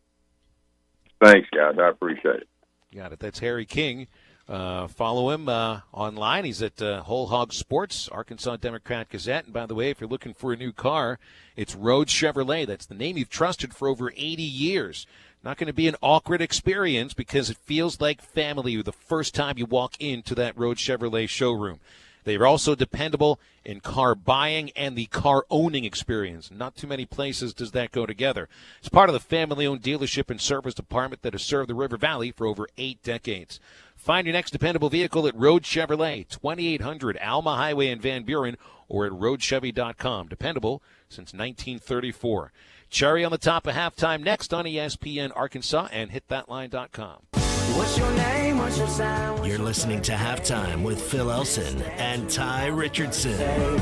Thanks, guys. I appreciate it. Got it. That's Harry King. Follow him online. He's at Whole Hog Sports, Arkansas Democrat-Gazette. And by the way, if you're looking for a new car, it's Road Chevrolet. That's the name you've trusted for over 80 years. Not going to be an awkward experience because it feels like family the first time you walk into that Road Chevrolet showroom. They are also dependable in car buying and the car owning experience. Not too many places does that go together. It's part of the family-owned dealership and service department that has served the River Valley for over 8 decades. Find your next dependable vehicle at Road Chevrolet, 2800 Alma Highway in Van Buren, or at roadchevy.com. Dependable since 1934. Cherry on the top of halftime next on ESPN Arkansas and hitthatline.com. What's your name? What's your sound? You're listening to Halftime with Phil Elson and Tye Richardson.